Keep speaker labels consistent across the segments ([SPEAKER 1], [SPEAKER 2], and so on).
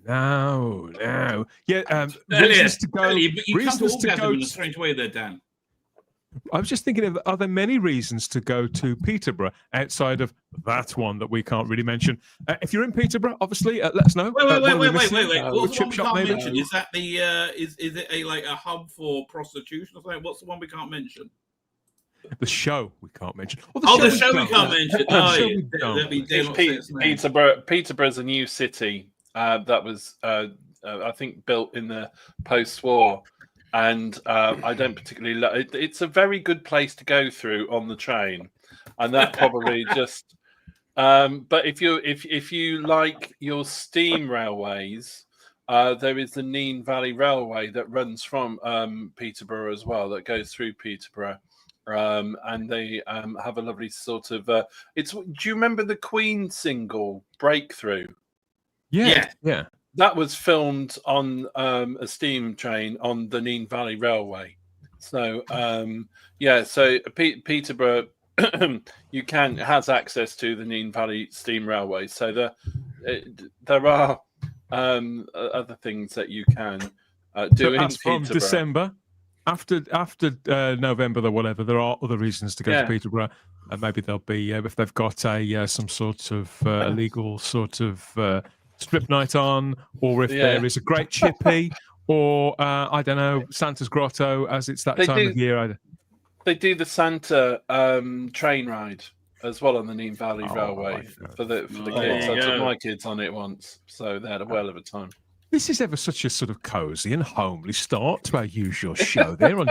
[SPEAKER 1] No. Yeah,
[SPEAKER 2] Elliot,
[SPEAKER 1] reasons to go.
[SPEAKER 2] Elliot, but you come to
[SPEAKER 1] Reasons to
[SPEAKER 2] orgasm
[SPEAKER 1] go.
[SPEAKER 2] in a strange way there, Dan.
[SPEAKER 1] I was just thinking, are there many reasons to go to Peterborough outside of that one that we can't really mention? If you're in Peterborough, obviously, let us know.
[SPEAKER 2] Wait.
[SPEAKER 1] What
[SPEAKER 2] What's the one we
[SPEAKER 1] shop,
[SPEAKER 2] can't
[SPEAKER 1] maybe?
[SPEAKER 2] mention? Is that the is it a hub for prostitution or something? What's the one we can't mention?
[SPEAKER 1] The show we can't mention.
[SPEAKER 2] The show we can't mention.
[SPEAKER 3] Peterborough's a new city that was, I think, built in the post-war, and I don't particularly love it. It's a very good place to go through on the train, and that probably just. But if you like your steam railways, there is the Nene Valley Railway that runs from Peterborough as well, that goes through Peterborough. And they have a lovely sort of do you remember the Queen single Breakthrough?
[SPEAKER 1] Yeah.
[SPEAKER 3] That was filmed on a steam train on the Nene Valley Railway. So so Peterborough has access to the Nene Valley Steam Railway. So there are other things that you can do in
[SPEAKER 1] from
[SPEAKER 3] Peterborough.
[SPEAKER 1] December. After November or whatever, there are other reasons to go to Peterborough. Maybe there'll be if they've got some sort of illegal sort of strip night on, or if there is a great chippy, or I don't know, Santa's Grotto, as it's that time of year.
[SPEAKER 3] They do the Santa train ride as well on the Nene Valley Railway for the kids. I took my kids on it once, so they had a well of a time.
[SPEAKER 1] This is ever such a sort of cosy and homely start to our usual show there on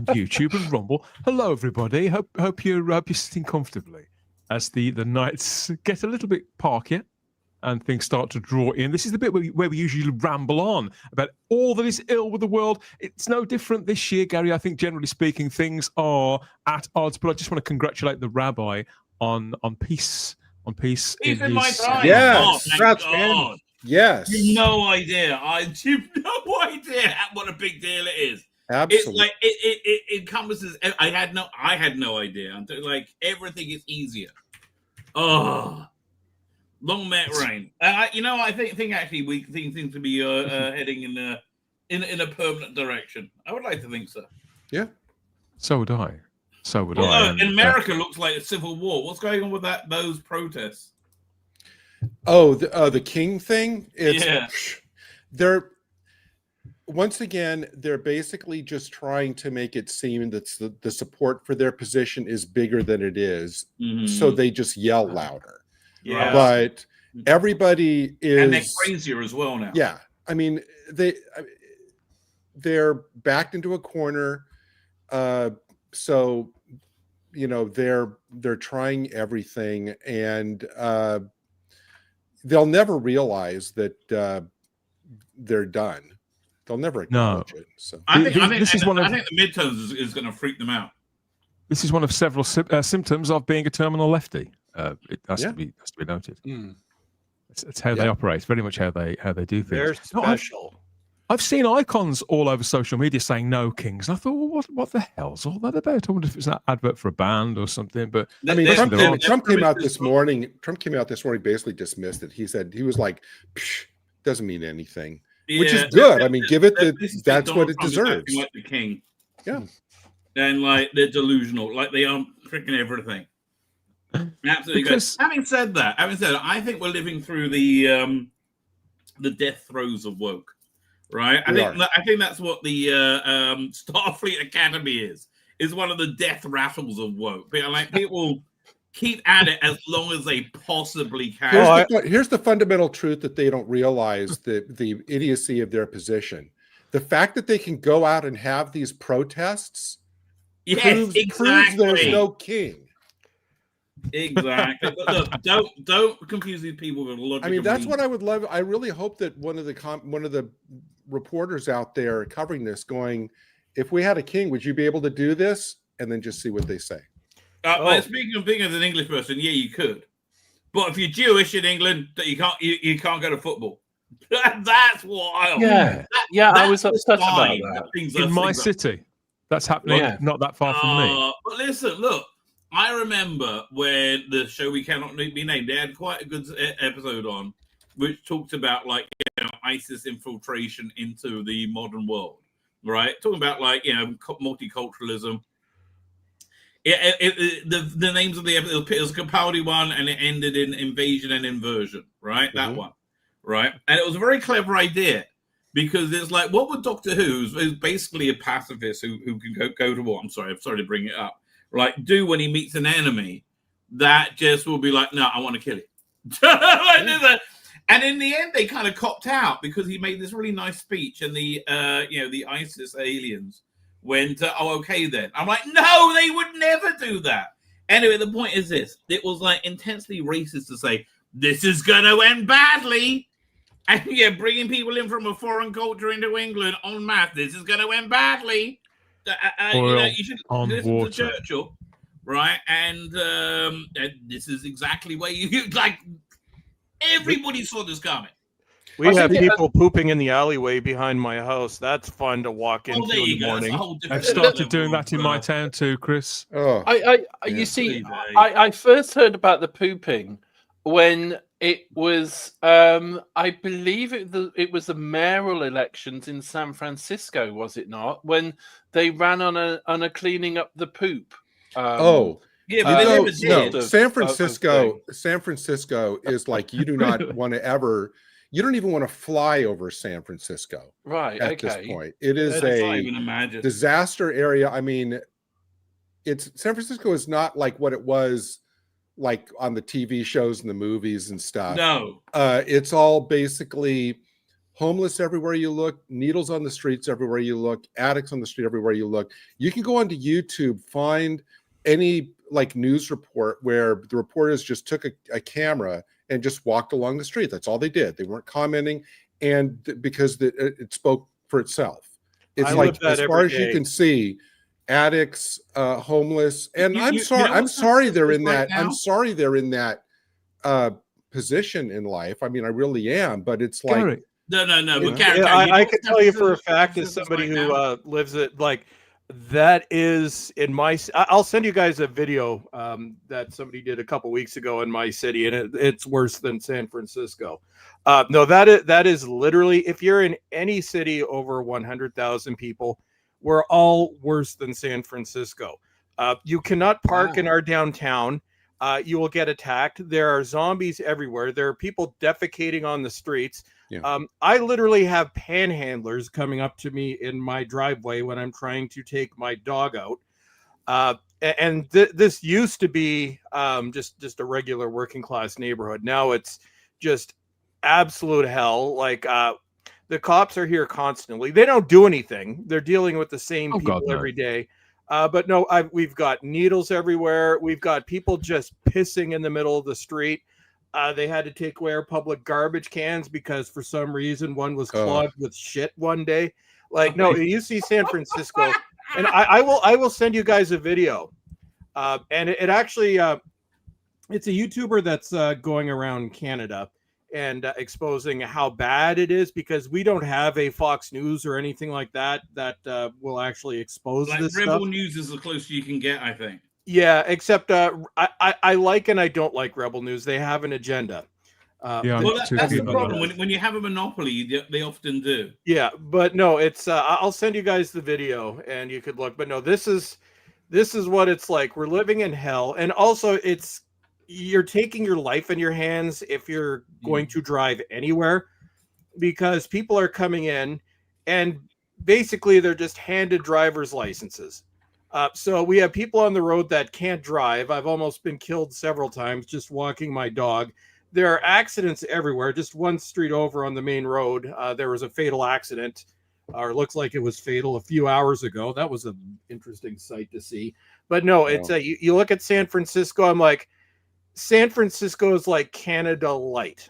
[SPEAKER 1] YouTube and Rumble. Hello, everybody. Hope you're sitting comfortably as the nights get a little bit parkier and things start to draw in. This is the bit where we usually ramble on about all that is ill with the world. It's no different this year, Gary. I think generally speaking, things are at odds. But I just want to congratulate the rabbi on peace. On peace.
[SPEAKER 2] He's in my time.
[SPEAKER 4] Yes.
[SPEAKER 2] God.
[SPEAKER 4] Yes.
[SPEAKER 2] You've no idea. You've no idea what a big deal it is.
[SPEAKER 4] Absolutely.
[SPEAKER 2] It's like it encompasses. I had no idea until like everything is easier. Oh, long may it rain. I think actually things seem to be heading in a permanent direction. I would like to think so.
[SPEAKER 4] Yeah.
[SPEAKER 1] So would I.
[SPEAKER 2] In America, looks like a civil war. What's going on with those protests?
[SPEAKER 4] Oh, the King thing? They're basically just trying to make it seem that the support for their position is bigger than it is. Mm-hmm. So they just yell louder. Yeah. But everybody is...
[SPEAKER 2] And they're crazier as well now.
[SPEAKER 4] Yeah. I mean, they're backed into a corner. So, they're trying everything, and they'll never realize that they're done. They'll never acknowledge it. So
[SPEAKER 2] I think the midterms is going to freak them out.
[SPEAKER 1] This is one of several symptoms of being a terminal lefty. It has to be noted. Mm. It's how they operate. Very much how they do things.
[SPEAKER 5] They're special.
[SPEAKER 1] I've seen icons all over social media saying "No Kings," and I thought, well, what the hell's all that about? I wonder if it's an advert for a band or something. But
[SPEAKER 4] I mean, Trump came out this morning. Basically dismissed it. He was like, "Doesn't mean anything," which is good. I mean, give it that's what it deserves.
[SPEAKER 2] Like the king,
[SPEAKER 4] yeah,
[SPEAKER 2] and like they're delusional, like they are freaking everything. Absolutely. Having said that, I think we're living through the death throes of woke. Right, I think that's what the Starfleet Academy is one of the death rattles of woke. People keep at it as long as they possibly can.
[SPEAKER 4] Here's the fundamental truth that they don't realize: the idiocy of their position. The fact that they can go out and have these protests proves there's no king.
[SPEAKER 2] Exactly. But look, don't confuse these people with logic.
[SPEAKER 4] I mean, that's what I would love. I really hope that one of the reporters out there covering this going, if we had a king, would you be able to do this? And then just see what they say.
[SPEAKER 2] Speaking of being as an English person, yeah, you could. But if you're Jewish in England, that you can't go to football. That's wild.
[SPEAKER 3] Yeah, I was upset about that.
[SPEAKER 1] In my city, that's happening not that far from me.
[SPEAKER 2] But listen, look. I remember when the show We Cannot Be Named, they had quite a good episode on which talked about like ISIS infiltration into the modern world, right? Talking about like multiculturalism. The names of the episode, it was a Capaldi one, and it ended in invasion and inversion, right? That one, right? And it was a very clever idea because it's like, what would Doctor Who, who's basically a pacifist who can go to war? I'm sorry to bring it up. Like, do when he meets an enemy that just will be like, no, I want to kill you. And in the end, they kind of copped out because he made this really nice speech, and the the ISIS aliens went, oh, okay then. I'm like, no, they would never do that. Anyway, the point is this: it was like intensely racist to say this is going to end badly, and bringing people in from a foreign culture into England en masse, this is going to end badly. You should listen to Churchill, right? And this is exactly where you like. Everybody saw this coming.
[SPEAKER 5] We have people pooping in the alleyway behind my house. That's fun to walk into
[SPEAKER 2] there you
[SPEAKER 5] in the morning.
[SPEAKER 1] I've started doing that in my town too, Chris.
[SPEAKER 3] Oh, you see, I first heard about the pooping when it was, I believe it was the mayoral elections in San Francisco, was it not? When they ran on a cleaning up the poop.
[SPEAKER 4] No, San Francisco is like, you do not want to ever, you don't even want to fly over San Francisco.
[SPEAKER 3] Right.
[SPEAKER 4] At this point. It is a disaster area. I mean, San Francisco is not like what it was like on the TV shows and the movies and stuff.
[SPEAKER 2] No.
[SPEAKER 4] It's all basically homeless everywhere you look, needles on the streets everywhere you look, addicts on the street everywhere you look. You can go onto YouTube, find any like news report where the reporters just took a camera and just walked along the street. That's all they did. They weren't commenting, and because it spoke for itself. It's like as far as you can see, addicts, homeless, and I'm sorry they're in that. I'm sorry they're in that position in life. I mean, I really am. But it's like
[SPEAKER 2] no. But
[SPEAKER 5] I can tell you for a fact, as somebody who lives it, like. That is in my. I'll send you guys a video that somebody did a couple weeks ago in my city, and it's worse than San Francisco. No, that is literally, if you're in any city over 100,000 people, we're all worse than San Francisco. You cannot park in our downtown. You will get attacked. There are zombies everywhere. There are people defecating on the streets. Yeah. I literally have panhandlers coming up to me in my driveway when I'm trying to take my dog out. And this used to be just a regular working class neighborhood. Now it's just absolute hell. Like the cops are here constantly. They don't do anything. They're dealing with the same people every day. But no, we've got needles everywhere. We've got people just pissing in the middle of the street. They had to take away our public garbage cans because for some reason one was clogged with shit one day. Like, no, you see San Francisco, and I will send you guys a video. And it actually, it's a YouTuber that's going around Canada and exposing how bad it is, because we don't have a Fox News or anything like that will actually expose this
[SPEAKER 2] Rebel
[SPEAKER 5] stuff.
[SPEAKER 2] News is the closest you can get, I think.
[SPEAKER 5] Yeah, except I like and I don't like Rebel News. They have an agenda.
[SPEAKER 2] Well, that's the problem. When you have a monopoly, they often do.
[SPEAKER 5] Yeah, but no, it's I'll send you guys the video and you could look. But no, this is what it's like. We're living in hell, and also you're taking your life in your hands if you're going to drive anywhere, because people are coming in and basically they're just handed driver's licenses. So we have people on the road that can't drive. I've almost been killed several times just walking my dog. There are accidents everywhere. Just one street over on the main road, there was a fatal accident, or looks like it was fatal a few hours ago. That was an interesting sight to see. But no, it's you look at San Francisco. I'm like, San Francisco is like Canada light.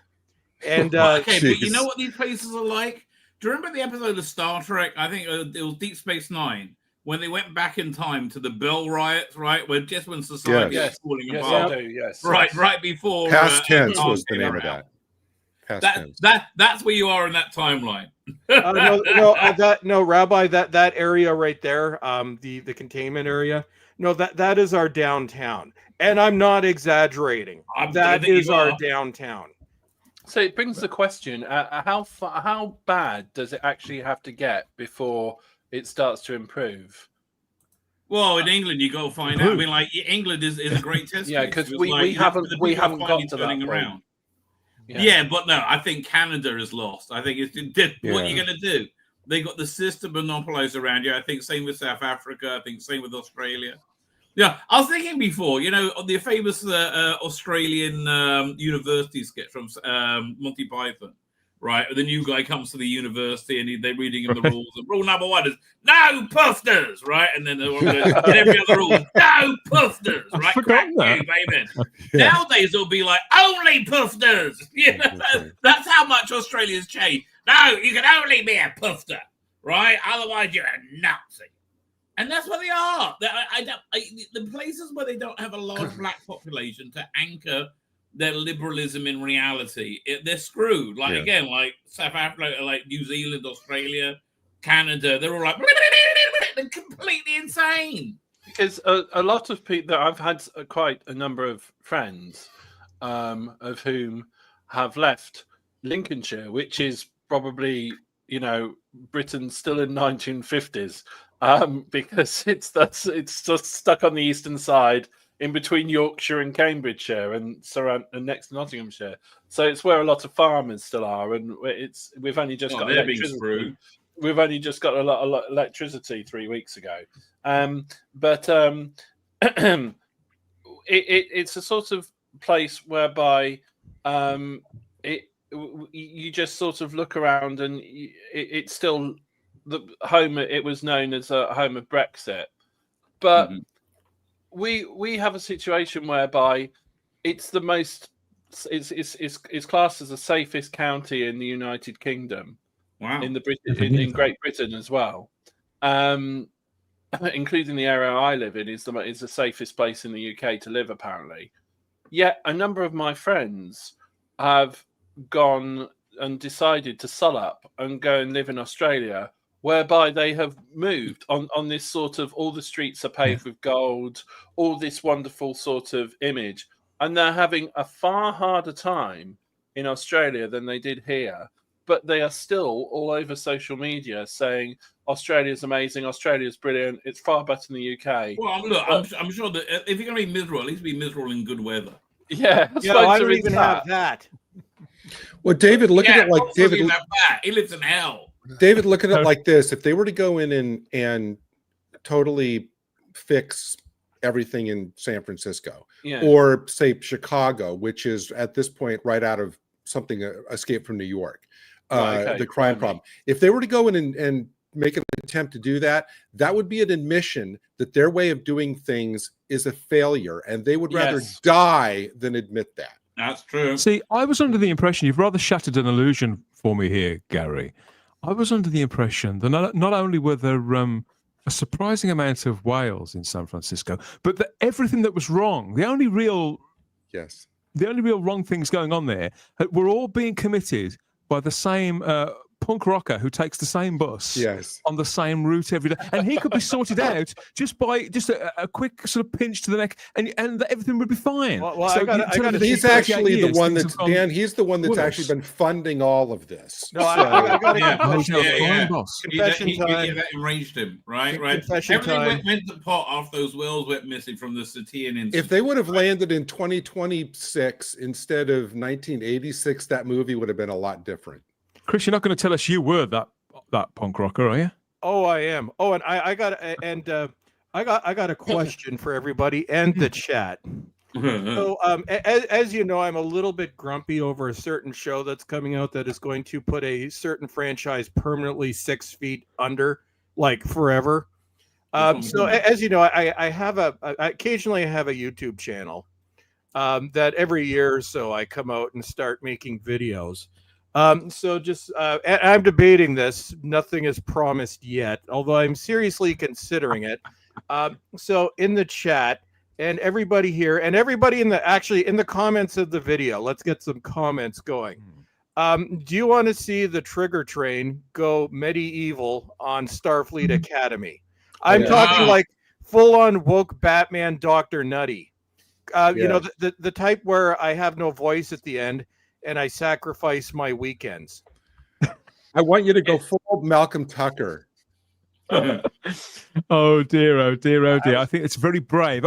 [SPEAKER 5] And
[SPEAKER 2] okay, but you know what these places are like? Do you remember the episode of Star Trek? I think it was Deep Space Nine, when they went back in time to the Bell riots, right? When society was falling apart.
[SPEAKER 3] Yes.
[SPEAKER 2] Right before.
[SPEAKER 4] Past tense was the name of that.
[SPEAKER 2] That's where you are in that timeline.
[SPEAKER 5] No, Rabbi, that area right there, the containment area. No, that is our downtown, and I'm not exaggerating. That is our downtown.
[SPEAKER 3] So it brings the question: how bad does it actually have to get before it starts to improve?
[SPEAKER 2] Well, in England, you got to find out. I mean, like England is a great test.
[SPEAKER 3] Yeah,
[SPEAKER 2] case.
[SPEAKER 3] because we haven't got to that point.
[SPEAKER 2] Yeah, but no, I think Canada is lost. I think it's what you're going to do. They got the system monopolized around you. I think same with South Africa. I think same with Australia. Yeah, I was thinking before, the famous Australian university sketch from Monty Python, right? The new guy comes to the university and they're reading him the rules. And rule number 1 is no pufters, right? And then every other rule is no pufters, right? Crack you, baby. Yeah. Nowadays it'll be like only pufters. That's how much Australia's changed. No, you can only be a pufter, right? Otherwise you're a Nazi. And that's what they are. The places where they don't have a large black population to anchor their liberalism in reality, they're screwed. Again, like South Africa, like New Zealand, Australia, Canada, they're all like they're completely insane.
[SPEAKER 3] Because a lot of people, I've had quite a number of friends of whom have left Lincolnshire, which is probably, Britain still in 1950s. Because it's just stuck on the eastern side, in between Yorkshire and Cambridgeshire, and next to Nottinghamshire. So it's where a lot of farmers still are, and we've only just got electricity. We've only just got a lot of electricity 3 weeks ago. It's a sort of place whereby you just sort of look around, and it's still the home. It was known as a home of Brexit, but we have a situation whereby it's the most it's classed as the safest county in the United Kingdom.
[SPEAKER 2] Wow.
[SPEAKER 3] In Great Britain as well, including the area I live in, is the safest place in the UK to live, apparently. Yet a number of my friends have gone and decided to sell up and go and live in Australia, whereby they have moved on this sort of, all the streets are paved with gold, all this wonderful sort of image. And they're having a far harder time in Australia than they did here. But they are still all over social media saying Australia's amazing, Australia's brilliant, it's far better than the UK.
[SPEAKER 2] Well, look, I'm sure that if you're going to be miserable, at least be miserable in good weather.
[SPEAKER 3] Yeah,
[SPEAKER 5] I don't even have that.
[SPEAKER 4] Well, David, look at it like David.
[SPEAKER 2] He lives in hell.
[SPEAKER 4] David, look at it like this: if they were to go in and totally fix everything in San Francisco, or say Chicago, which is at this point right out of something Escape from New York, the crime problem. If they were to go in and make an attempt to do that, that would be an admission that their way of doing things is a failure, and they would rather die than admit that.
[SPEAKER 2] That's true.
[SPEAKER 1] See, I was under the impression, you've rather shattered an illusion for me here, Gary. I was under the impression that not only were there a surprising amount of whales in San Francisco, but that everything that was wrong, the only real wrong things going on there were all being committed by the same punk rocker who takes the same bus on the same route every day, and he could be sorted out just by a quick sort of pinch to the neck, and everything would be fine.
[SPEAKER 4] He's actually the one that's Dan. He's the one that's actually been funding all of this.
[SPEAKER 2] No, confession time. That enraged him, right?
[SPEAKER 5] Confession
[SPEAKER 2] Everything went to pot after those whales went missing from the Satian incident.
[SPEAKER 4] If they would have landed in 2026 instead of 1986, that movie would have been a lot different.
[SPEAKER 1] Chris, you're not going to tell us you were that punk rocker, are you?
[SPEAKER 5] Oh, I am. Oh, and I got a question for everybody and the chat. So, as you know, I'm a little bit grumpy over a certain show that's coming out that is going to put a certain franchise permanently 6 feet under, like forever. So, as you know, I have occasionally I have a YouTube channel that every year or so I come out and start making videos. So just, and I'm debating this. Nothing is promised yet, although I'm seriously considering it. So in the chat and everybody here and everybody in the comments of the video, let's get some comments going. Do you want to see the Trigger Train go medieval on Starfleet Academy? I'm talking like full on woke Batman, Dr. Nutty. You know, the type where I have no voice at the end. and I sacrifice my weekends.
[SPEAKER 4] I want you to go full Malcolm Tucker.
[SPEAKER 1] Oh dear, oh dear, oh dear. I think it's very brave.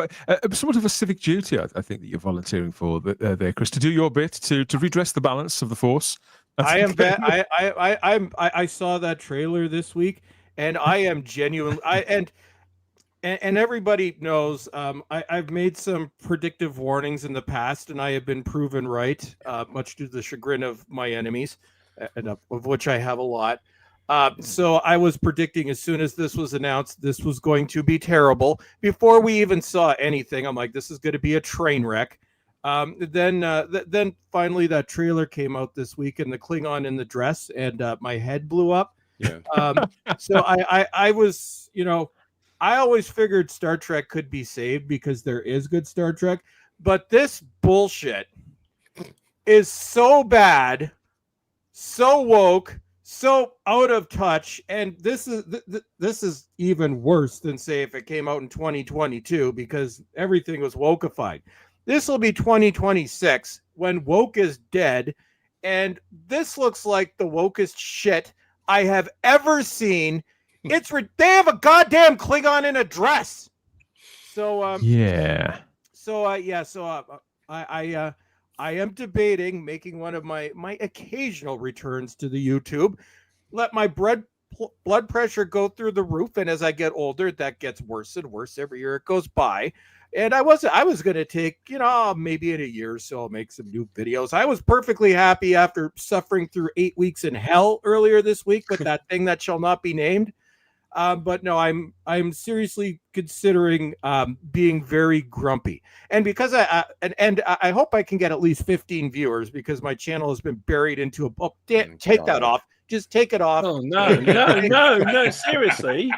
[SPEAKER 1] Sort of a civic duty, I think, that you're volunteering for there, Chris, to do your bit to redress the balance of the force.
[SPEAKER 5] I am bad. I saw that trailer this week, and I am genuinely. And everybody knows I've made some predictive warnings in the past, and I have been proven right, much to the chagrin of my enemies, and of which I have a lot. So I was predicting as soon as this was announced, this was going to be terrible. Before we even saw anything, I'm like, this is going to be a train wreck. Then finally that trailer came out this week, and the Klingon in the dress, and my head blew up.
[SPEAKER 4] Yeah.
[SPEAKER 5] So I was, I always figured Star Trek could be saved because there is good Star Trek, but this bullshit is so bad, so woke, so out of touch, and this is even worse than, say, if it came out in 2022, because everything was wokeified. This will be 2026 when woke is dead, and this looks like the wokest shit I have ever seen. They have a goddamn Klingon in a dress. So
[SPEAKER 1] yeah.
[SPEAKER 5] I am debating making one of my occasional returns to the YouTube. Let my blood pressure go through the roof, and as I get older, that gets worse and worse every year it goes by. And I was going to take, maybe in a year or so, I'll make some new videos. I was perfectly happy after suffering through 8 weeks in hell earlier this week with that thing that shall not be named. But no, I'm seriously considering being very grumpy, and because I hope I can get at least 15 viewers, because my channel has been buried into a. Take that off. Just take it off.
[SPEAKER 3] Oh no! Seriously.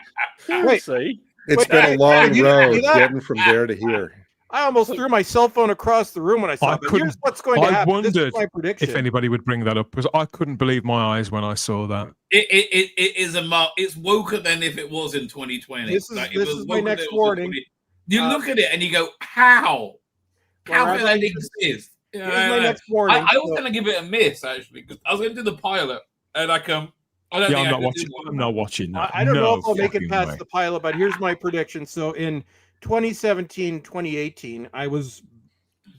[SPEAKER 4] It's been a long road getting from there to here.
[SPEAKER 5] I almost threw my cell phone across the room when I saw it. Here's what's going to happen.
[SPEAKER 1] I wondered
[SPEAKER 5] this is my prediction.
[SPEAKER 1] if anybody would bring that up, because I couldn't believe my eyes when I saw that.
[SPEAKER 2] It is it's woker than if it was in 2020.
[SPEAKER 5] This is my next warning.
[SPEAKER 2] You look at it and you go, how? How can that exist?
[SPEAKER 5] This is my next warning.
[SPEAKER 2] I was going to give it a miss, actually, because I was going to do the pilot, and I'm
[SPEAKER 1] not watching that.
[SPEAKER 5] I don't know if I'll make it past the pilot, but here's my prediction. So in 2017, 2018, I was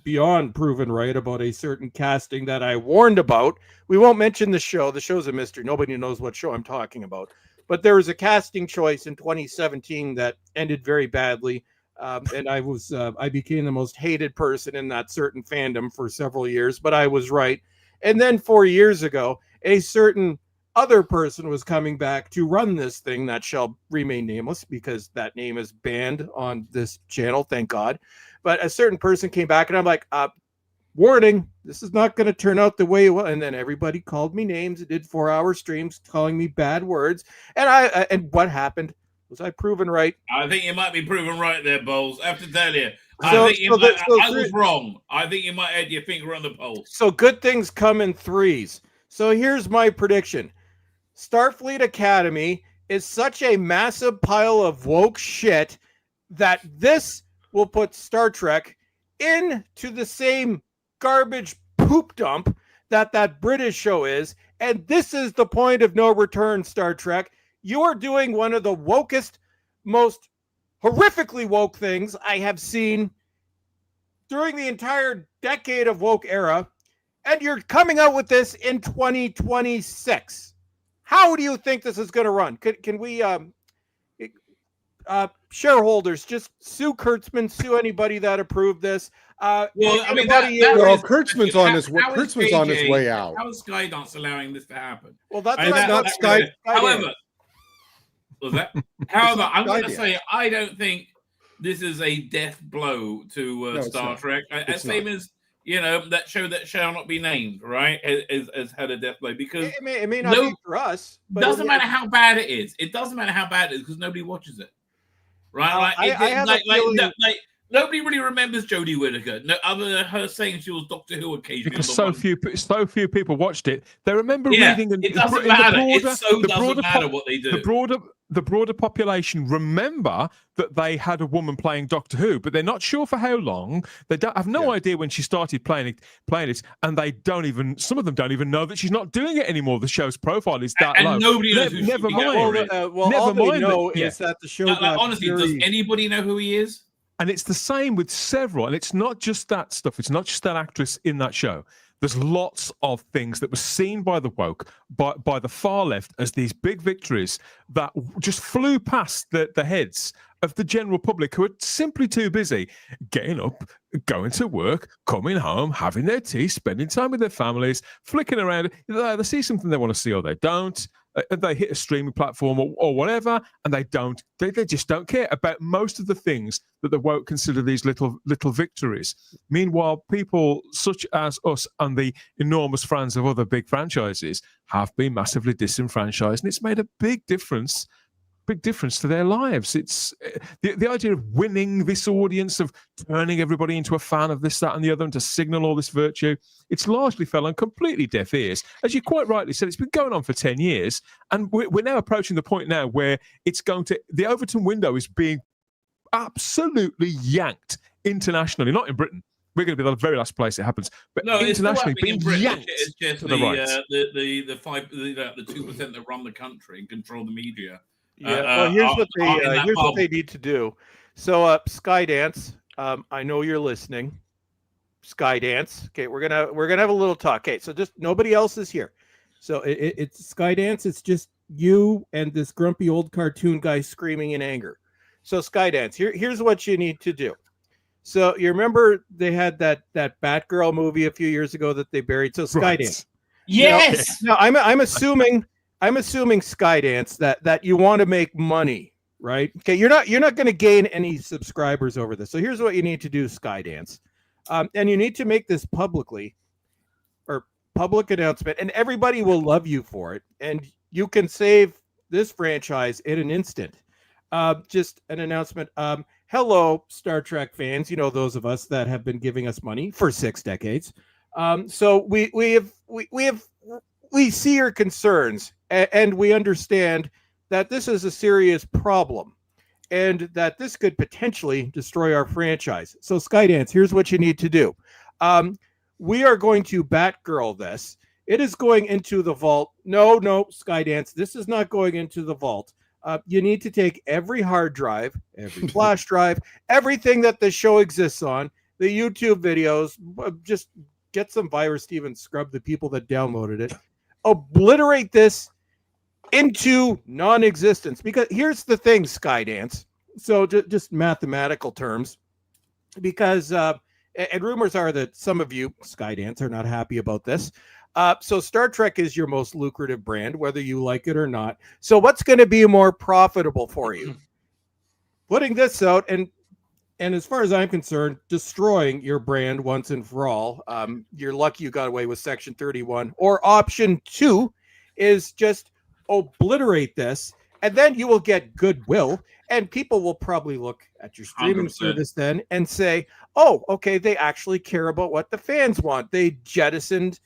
[SPEAKER 5] beyond proven right about a certain casting that I warned about. We won't mention the show. The show's a mystery. Nobody knows what show I'm talking about. But there was a casting choice in 2017 that ended very badly. And I became the most hated person in that certain fandom for several years, but I was right. And then 4 years ago, a certain other person was coming back to run this thing that shall remain nameless, because that name is banned on this channel, thank God. But a certain person came back, and I'm like, warning, this is not going to turn out the way it was. And then everybody called me names and did 4-hour streams calling me bad words. And what happened? Was I proven right?
[SPEAKER 2] I think you might be proven right there, Bowles. I have to tell you. I was wrong. I think you might have your finger on the pulse.
[SPEAKER 5] So good things come in threes. So here's my prediction. Starfleet Academy is such a massive pile of woke shit that this will put Star Trek into the same garbage poop dump that British show is. And this is the point of no return, Star Trek. You are doing one of the wokest, most horrifically woke things I have seen during the entire decade of woke era. And you're coming out with this in 2026. How do you think this is going to run? Can we, shareholders, just sue Kurtzman, sue anybody that approved this?
[SPEAKER 4] Kurtzman's on his way out.
[SPEAKER 2] How is Skydance allowing this to happen?
[SPEAKER 5] Well, that's
[SPEAKER 2] not Sky. However, I'm going to say I don't think this is a death blow to Star Trek. Same as that show that shall not be named, right? Has had a death blow, because
[SPEAKER 5] it may not be for us. But
[SPEAKER 2] doesn't matter how bad it is. It doesn't matter how bad it is, because nobody watches it, right? Nobody really remembers Jodie Whittaker, other than her saying she was Doctor Who occasionally.
[SPEAKER 1] Because so few people watched it. They remember reading.
[SPEAKER 2] It doesn't matter. It doesn't matter what they do.
[SPEAKER 1] the broader population remember that they had a woman playing Doctor Who, but they're not sure for how long. They don't have no idea when she started playing it, and they don't even. Some of them don't even know that she's not doing it anymore. The show's profile is that low.
[SPEAKER 2] And nobody knows who
[SPEAKER 1] Never
[SPEAKER 2] she
[SPEAKER 1] mind.
[SPEAKER 2] is.
[SPEAKER 5] Well,
[SPEAKER 1] Never
[SPEAKER 5] all they
[SPEAKER 1] mind
[SPEAKER 5] know
[SPEAKER 1] that-
[SPEAKER 5] is that the show.
[SPEAKER 2] Like,
[SPEAKER 5] got
[SPEAKER 2] honestly,
[SPEAKER 5] very-
[SPEAKER 2] does anybody know who he is?
[SPEAKER 1] And it's the same with several, and it's not just that stuff. It's not just that actress in that show. There's lots of things that were seen by the woke, by the far left, as these big victories that just flew past the heads of the general public, who are simply too busy getting up, going to work, coming home, having their tea, spending time with their families, flicking around. They see something they want to see or they don't. They hit a streaming platform or whatever, and they don't. They just don't care about most of the things that the woke consider these little victories. Meanwhile, people such as us and the enormous fans of other big franchises have been massively disenfranchised, and it's made a big difference to their lives. It's the idea of winning this audience, of turning everybody into a fan of this, that, and the other, and to signal all this virtue. It's largely fell on completely deaf ears. As you quite rightly said, it's been going on for 10 years, and we're now approaching the point now where the Overton window is being absolutely yanked internationally, not in Britain. We're going to be the very last place it happens, but
[SPEAKER 2] No,
[SPEAKER 1] internationally
[SPEAKER 2] it's
[SPEAKER 1] being
[SPEAKER 2] still happening in
[SPEAKER 1] yanked
[SPEAKER 2] Britain. It's just
[SPEAKER 1] to the right.
[SPEAKER 2] the 2% that run the country and control the media.
[SPEAKER 5] Yeah. Well, here's what they need to do. So, Skydance, I know you're listening. Skydance. Okay, we're gonna have a little talk. Okay, so just nobody else is here. So it's Skydance. It's just you and this grumpy old cartoon guy screaming in anger. So Skydance, here's what you need to do. So you remember they had that Batgirl movie a few years ago that they buried. So Skydance.
[SPEAKER 1] Right.
[SPEAKER 2] Yes.
[SPEAKER 5] Now I'm assuming Skydance that you want to make money, right? Okay, you're not going to gain any subscribers over this. So here's what you need to do, Skydance, and you need to make this public announcement, and everybody will love you for it, and you can save this franchise in an instant. Just an announcement. Hello, Star Trek fans. You know, those of us that have been giving us money for 6 decades. So we see your concerns, and we understand that this is a serious problem and that this could potentially destroy our franchise. So Skydance, here's what you need to do. We are going to Batgirl this. It is going into the vault. No, Skydance, this is not going into the vault. You need to take every hard drive, every flash drive, everything that the show exists on, the YouTube videos, just get some virus to even scrub the people that downloaded it. Obliterate this into non-existence. Because here's the thing, Skydance. So just mathematical terms, because and rumors are that some of you, Skydance, are not happy about this. So Star Trek is your most lucrative brand, whether you like it or not. So what's going to be more profitable for you? Putting this out and as far as I'm concerned, destroying your brand once and for all. You're lucky you got away with Section 31. Or option 2 is just obliterate this, and then you will get goodwill, and people will probably look at your streaming
[SPEAKER 2] 100%.
[SPEAKER 5] service then and say, oh, okay, they actually care about what the fans want. They jettisoned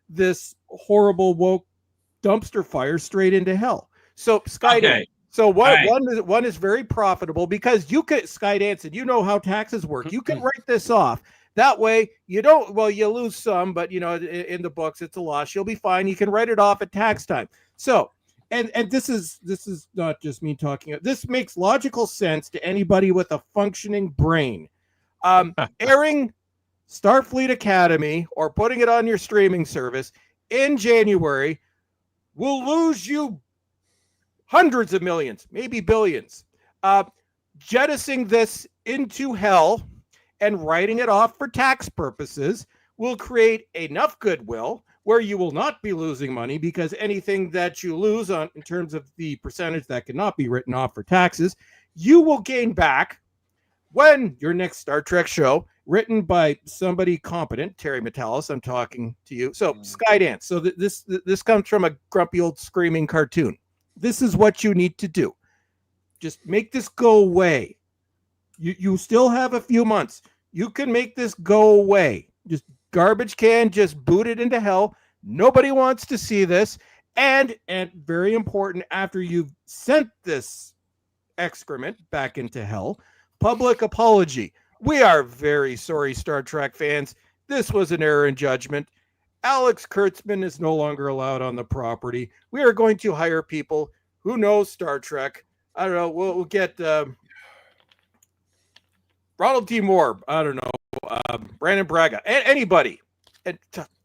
[SPEAKER 5] this horrible woke dumpster fire straight into hell. So Skydance. Okay. So one is very profitable because you could, Skydance, and you know how taxes work. You can write this off. That way you don't, well, you lose some, but you know, in the books, it's a loss. You'll be fine. You can write it off at tax time. So, and this is not just me talking. This makes logical sense to anybody with a functioning brain. Airing Starfleet Academy or putting it on your streaming service in January will lose you hundreds of millions, maybe billions. Jettisoning this into hell and writing it off for tax purposes will create enough goodwill where you will not be losing money, because anything that you lose on in terms of the percentage that cannot be written off for taxes, you will gain back when your next Star Trek show, written by somebody competent, Terry Metalis, I'm talking to you. So Skydance. So this comes from a grumpy old screaming cartoon. This is what you need to do. Just make this go away. You still have a few months. You can make this go away. Just garbage can, just boot it into hell. Nobody wants to see this. And very important, after you've sent this excrement back into hell, public apology. We are very sorry, Star Trek fans. This was an error in judgment. Alex Kurtzman is no longer allowed on the property. We are going to hire people who know Star Trek. I don't know. We'll get Ronald D. Moore. I don't know. Brandon Braga. Anybody. And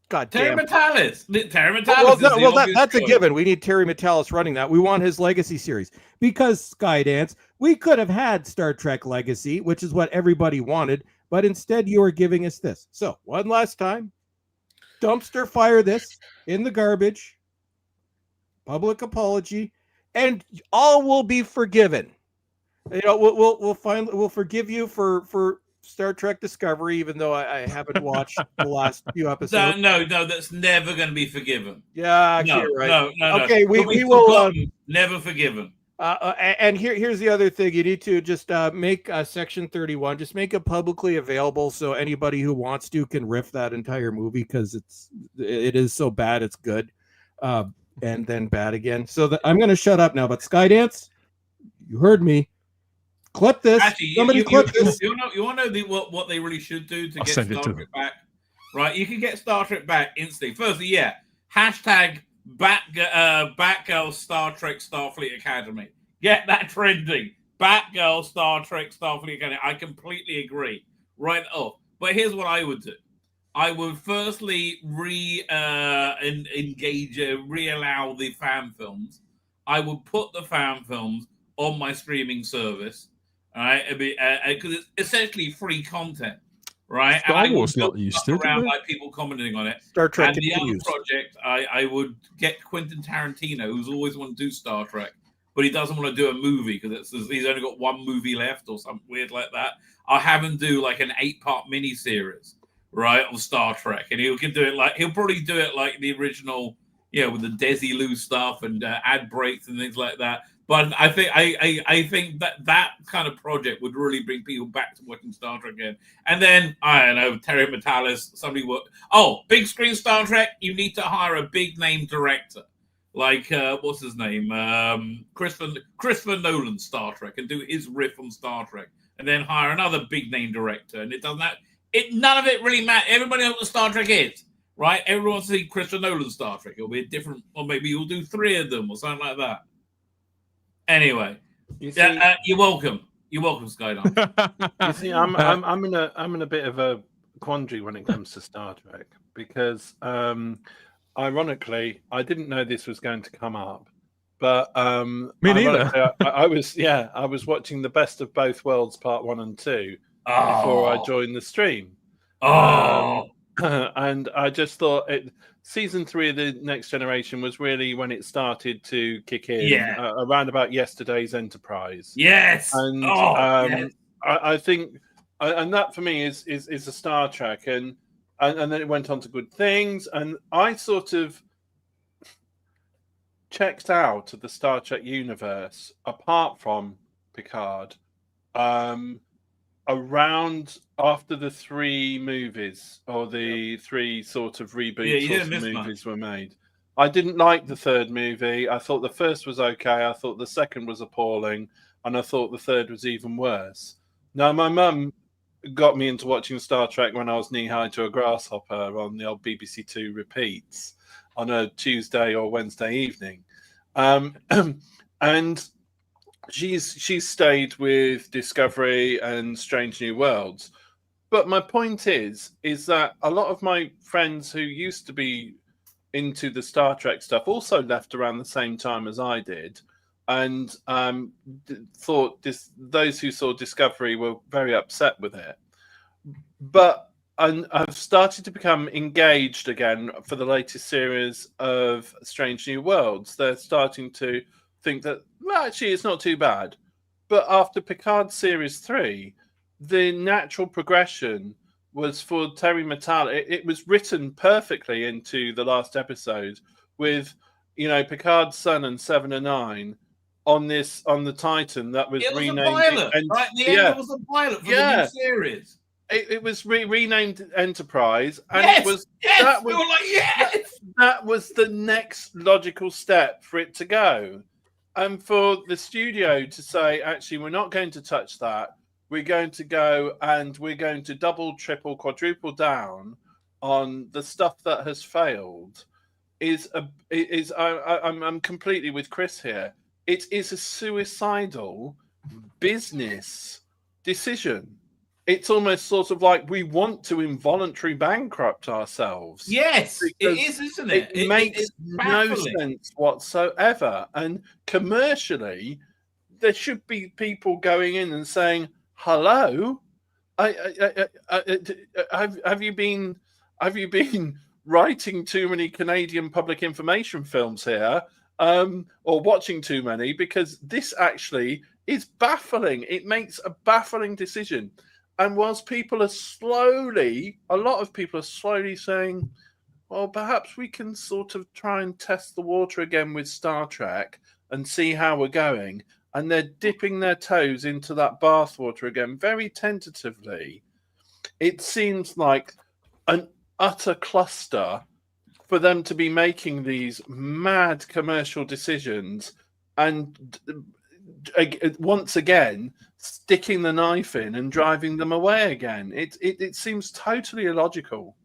[SPEAKER 5] God damn.
[SPEAKER 2] Terry Metalis. Terry Metalis.
[SPEAKER 5] That's a given. We need Terry Metalis running that. We want his Legacy series. Because Skydance, we could have had Star Trek Legacy, which is what everybody wanted, but instead you are giving us this. So, one last time, dumpster fire this in the garbage, public apology, and all will be forgiven. You know, we'll forgive you for Star Trek Discovery, even though I haven't watched the last few episodes.
[SPEAKER 2] No, that's never going to be forgiven.
[SPEAKER 5] Yeah, you're right.
[SPEAKER 2] No.
[SPEAKER 5] Okay, we will
[SPEAKER 2] never forgiven.
[SPEAKER 5] And here's the other thing: you need to just make Section 31, just make it publicly available, so anybody who wants to can riff that entire movie, because it is so bad it's good, and then bad again. So I'm going to shut up now. But Skydance, you heard me. Clip this.
[SPEAKER 2] Actually,
[SPEAKER 5] Somebody clip this.
[SPEAKER 2] You want to know what they really should do to get Star Trek back? Right, you can get Star Trek back instantly. Firstly, yeah, hashtag Batgirl Star Trek Starfleet Academy. Get that trending. Batgirl Star Trek Starfleet Academy. I completely agree. Right off. But here's what I would do. I would firstly reallow the fan films. I would put the fan films on my streaming service. All right, because it's essentially free content, right?
[SPEAKER 1] Star Wars not used to
[SPEAKER 2] around by people commenting on it.
[SPEAKER 5] Star Trek
[SPEAKER 2] and
[SPEAKER 5] continues.
[SPEAKER 2] The other project, I would get Quentin Tarantino, who's always wanted to do Star Trek, but he doesn't want to do a movie because he's only got one movie left or something weird like that. I'll have him do like an 8-part miniseries, right, of Star Trek, and he'll probably do it like the original, with the Desi Lou stuff and ad breaks and things like that. But I think that kind of project would really bring people back to watching Star Trek again. And then, I don't know, Terry Metalis, big screen Star Trek, you need to hire a big name director. Like, what's his name? Christopher Nolan Star Trek, and do his riff on Star Trek. And then hire another big name director. And none of it really matters. Everybody knows what Star Trek is, right? Everyone wants to see Christopher Nolan Star Trek. It'll be a different, or maybe you'll do 3 of them or something like that. Anyway, you're welcome. You're welcome, Skydance.
[SPEAKER 3] You see, I'm in a bit of a quandary when it comes to Star Trek, because ironically, I didn't know this was going to come up, but
[SPEAKER 1] me neither.
[SPEAKER 3] I was watching the Best of Both Worlds Part 1 and 2 before I joined the stream. And I just thought season 3 of the Next Generation was really when it started to kick in, around about yesterday's Enterprise.
[SPEAKER 2] Yes,
[SPEAKER 3] and
[SPEAKER 2] yes.
[SPEAKER 3] I think, and that for me is a Star Trek, and then it went on to good things, and I sort of checked out of the Star Trek universe apart from Picard. Around after the 3 movies, or the 3 sort of reboots of movies were made. I didn't like the 3rd movie. I thought the first was okay. I thought the second was appalling. And I thought the 3rd was even worse. Now, my mum got me into watching Star Trek when I was knee-high to a grasshopper on the old BBC 2 repeats on a Tuesday or Wednesday evening. And she's stayed with Discovery and Strange New Worlds. But my point is that a lot of my friends who used to be into the Star Trek stuff also left around the same time as I did, and thought those who saw Discovery were very upset with it. But I've started to become engaged again for the latest series of Strange New Worlds. They're starting to think that, well, actually, it's not too bad. But after Picard Series 3, the natural progression was for Terry Metalis. It was written perfectly into the last episode with, Picard's son and 7 and 9 on the Titan that was renamed.
[SPEAKER 2] A pilot, right? The end was a pilot for the new series.
[SPEAKER 3] it was renamed Enterprise, and
[SPEAKER 2] Yes,
[SPEAKER 3] it was
[SPEAKER 2] yes,
[SPEAKER 3] that
[SPEAKER 2] we
[SPEAKER 3] was
[SPEAKER 2] were like, yes.
[SPEAKER 3] that was the next logical step for it to go, and for the studio to say, actually, we're not going to touch that. We're going to go and we're going to double, triple, quadruple down on the stuff that has failed. I'm completely with Chris here. It is a suicidal business decision. It's almost sort of like we want to involuntarily bankrupt ourselves.
[SPEAKER 2] Yes, it is, isn't it?
[SPEAKER 3] It makes no sense whatsoever. And commercially, there should be people going in and saying, "Hello, have you been writing too many Canadian public information films here, or watching too many? Because this actually is baffling. It makes a baffling decision." And whilst people are a lot of people are slowly saying, well, perhaps we can sort of try and test the water again with Star Trek and see how we're going. And they're dipping their toes into that bathwater again, very tentatively. It seems like an utter cluster for them to be making these mad commercial decisions and once again sticking the knife in and driving them away again. It seems totally illogical.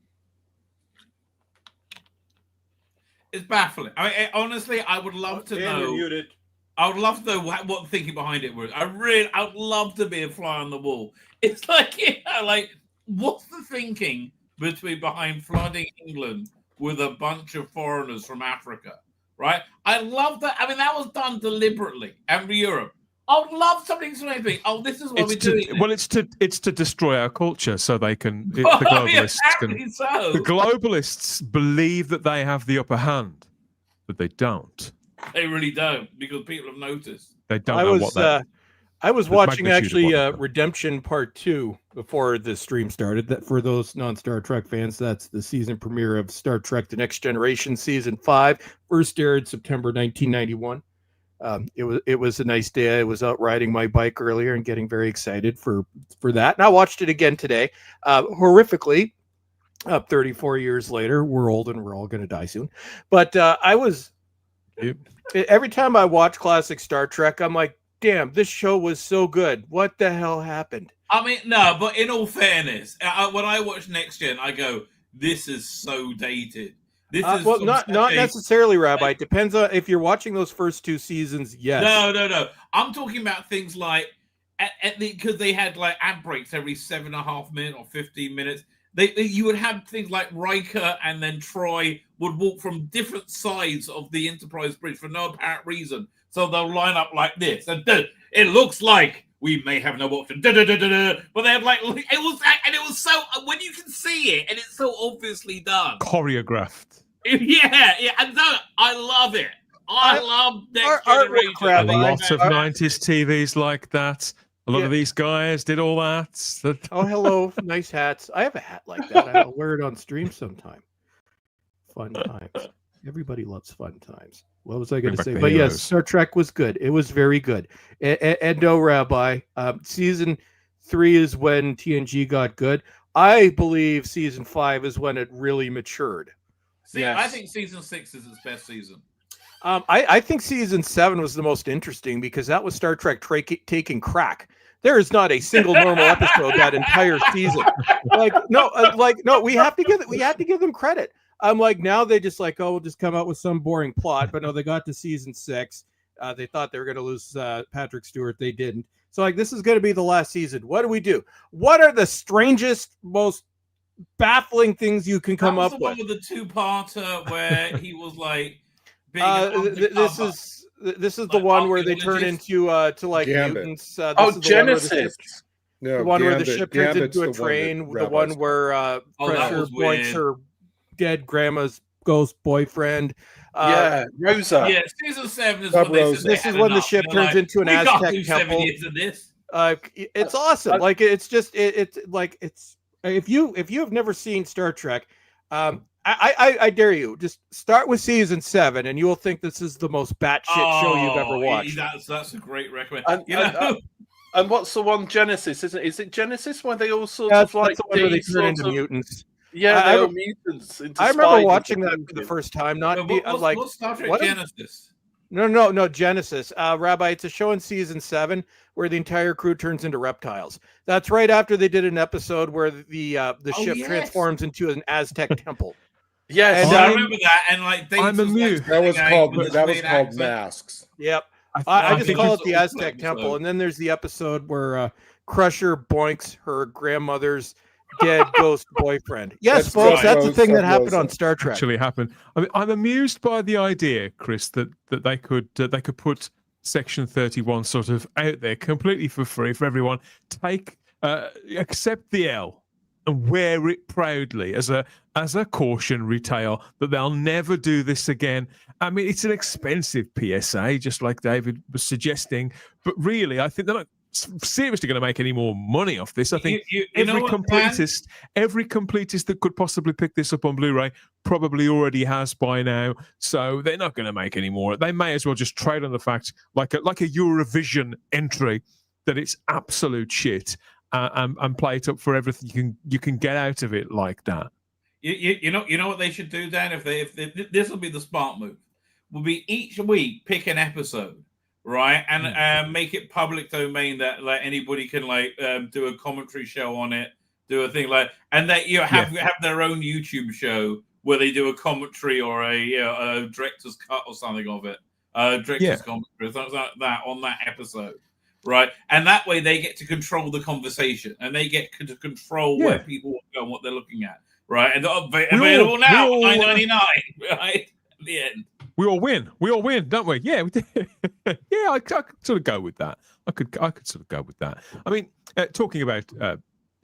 [SPEAKER 2] It's baffling. I mean, honestly, I would love to know. I would love to know what the thinking behind it was. I would love to be a fly on the wall. It's like, like what's the thinking behind flooding England with a bunch of foreigners from Africa, right? I love that. I mean, that was done deliberately. And Europe, I would love something to make me. Oh, this is what we're doing.
[SPEAKER 1] Well, it's to destroy our culture, so they can. The globalists The globalists believe that they have the upper hand, but they don't.
[SPEAKER 2] They really don't, because people have noticed.
[SPEAKER 1] They don't know what that.
[SPEAKER 5] I was watching actually Redemption Part 2 before the stream started. That for those non-Star Trek fans, that's the season premiere of Star Trek: The Next Generation, season 5, first aired September 1991. It was a nice day. I was out riding my bike earlier and getting very excited for that. And I watched it again today. Horrifically, 34 years later, we're old and we're all going to die soon. But every time I watch classic Star Trek, I'm like, damn, this show was so good. What the hell happened?
[SPEAKER 2] I mean, no, but in all fairness, when I watch Next Gen, I go, this is so dated. This is
[SPEAKER 5] well, not necessarily, Rabbi. It depends on if you're watching those first 2 seasons. Yes.
[SPEAKER 2] No. I'm talking about things like because they had like ad breaks every 7.5 minutes or 15 minutes. You would have things like Riker and then Troy would walk from different sides of the Enterprise bridge for no apparent reason. So they'll line up like this, and it looks like we may have no option. But they have like it was so when you can see it, and it's so obviously done,
[SPEAKER 1] choreographed.
[SPEAKER 2] Yeah, and I love it. I love Next Generation.
[SPEAKER 1] A lot of 90s TVs like that. A lot of these guys did all that.
[SPEAKER 5] Oh, hello, nice hats. I have a hat like that. I'll wear it on stream sometime. Fun times. Everybody loves fun times. What was I going to say? But yes, Star Trek was good. It was very good. And no, Rabbi, season 3 is when TNG got good. I believe season 5 is when it really matured.
[SPEAKER 2] See, yes. I think season 6 is its best season.
[SPEAKER 5] I think season 7 was the most interesting because that was Star Trek taking crack. There is not a single normal episode that entire season. No, we have to give them credit. I'm like, now they just like, oh, we'll just come out with some boring plot. But no, they got to season 6. They thought they were going to lose Patrick Stewart. They didn't. So like, this is going to be the last season. What do we do? What are the strangest, most baffling things you can come up with?
[SPEAKER 2] That was the one with the two-parter where he was like,
[SPEAKER 5] this is the one where they turn into like mutants.
[SPEAKER 3] Genesis.
[SPEAKER 5] The one where the ship turns into a train. The one where Pressure points her dead grandma's ghost boyfriend.
[SPEAKER 3] Rosa.
[SPEAKER 2] Yeah, season 7 is when
[SPEAKER 5] this is when the ship turns into an Aztec temple. It's awesome. Like it's just it's if you have never seen Star Trek, I dare you, just start with season 7 and you will think this is the most batshit show you've ever watched.
[SPEAKER 2] That's a great recommendation.
[SPEAKER 3] And what's the one Genesis? Is it Genesis where they all sort
[SPEAKER 5] That's
[SPEAKER 3] of like
[SPEAKER 5] the one where they turn
[SPEAKER 3] sort
[SPEAKER 5] into
[SPEAKER 3] of-
[SPEAKER 5] mutants.
[SPEAKER 3] Yeah,
[SPEAKER 5] I-
[SPEAKER 3] they're all mutants. Into
[SPEAKER 5] I remember
[SPEAKER 3] spiders
[SPEAKER 5] watching
[SPEAKER 3] or
[SPEAKER 5] that for the
[SPEAKER 3] something.
[SPEAKER 5] first time. Not
[SPEAKER 2] What's Star Trek
[SPEAKER 5] what?
[SPEAKER 2] Genesis?
[SPEAKER 5] No, Genesis. Rabbi, it's a show in season 7 where the entire crew turns into reptiles. That's right after they did an episode where the ship transforms into an Aztec temple.
[SPEAKER 3] Yes,
[SPEAKER 5] And,
[SPEAKER 2] I remember that. And like,
[SPEAKER 1] I'm amused.
[SPEAKER 4] That was called
[SPEAKER 2] with this weird accent.
[SPEAKER 4] Masks.
[SPEAKER 5] Yep.
[SPEAKER 1] I
[SPEAKER 5] I
[SPEAKER 1] think
[SPEAKER 5] just call it
[SPEAKER 2] it's
[SPEAKER 5] the
[SPEAKER 2] an
[SPEAKER 5] Aztec
[SPEAKER 2] episode.
[SPEAKER 5] temple. And then there's the episode where Crusher boinks her grandmother's dead ghost boyfriend. Yes,
[SPEAKER 4] That's
[SPEAKER 5] folks,
[SPEAKER 2] right.
[SPEAKER 5] that's the thing that
[SPEAKER 4] That's
[SPEAKER 5] happened
[SPEAKER 4] what
[SPEAKER 5] on Star Trek.
[SPEAKER 1] actually happened. I mean, I'm amused by the idea, Chris, that they could put Section 31 sort of out there completely for free for everyone. Accept the L and wear it proudly as a cautionary tale that they'll never do this again. I mean, it's an expensive PSA, just like David was suggesting, but really, I think they're not seriously going to make any more money off this. I think every completist that could possibly pick this up on Blu-ray probably already has by now, so they're not going to make any more. They may as well just trade on the fact, like a Eurovision entry, that it's absolute shit, and play it up for everything you can get out of it like that.
[SPEAKER 2] You know what they should do, Dan? If this will be the smart move, will be each week pick an episode, right, and make it public domain that like anybody can do a commentary show on it, do a thing and that have their own YouTube show where they do a commentary or a director's cut or something of it, director's commentary, something like that on that episode. Right, and that way they get to control the conversation, and they get to control where people want to go and what they're looking at. Right, and available now, $9.99. Right, at the end.
[SPEAKER 1] We all win, don't we? Yeah, we did. Yeah, I could sort of go with that. I could sort of go with that. I mean, talking about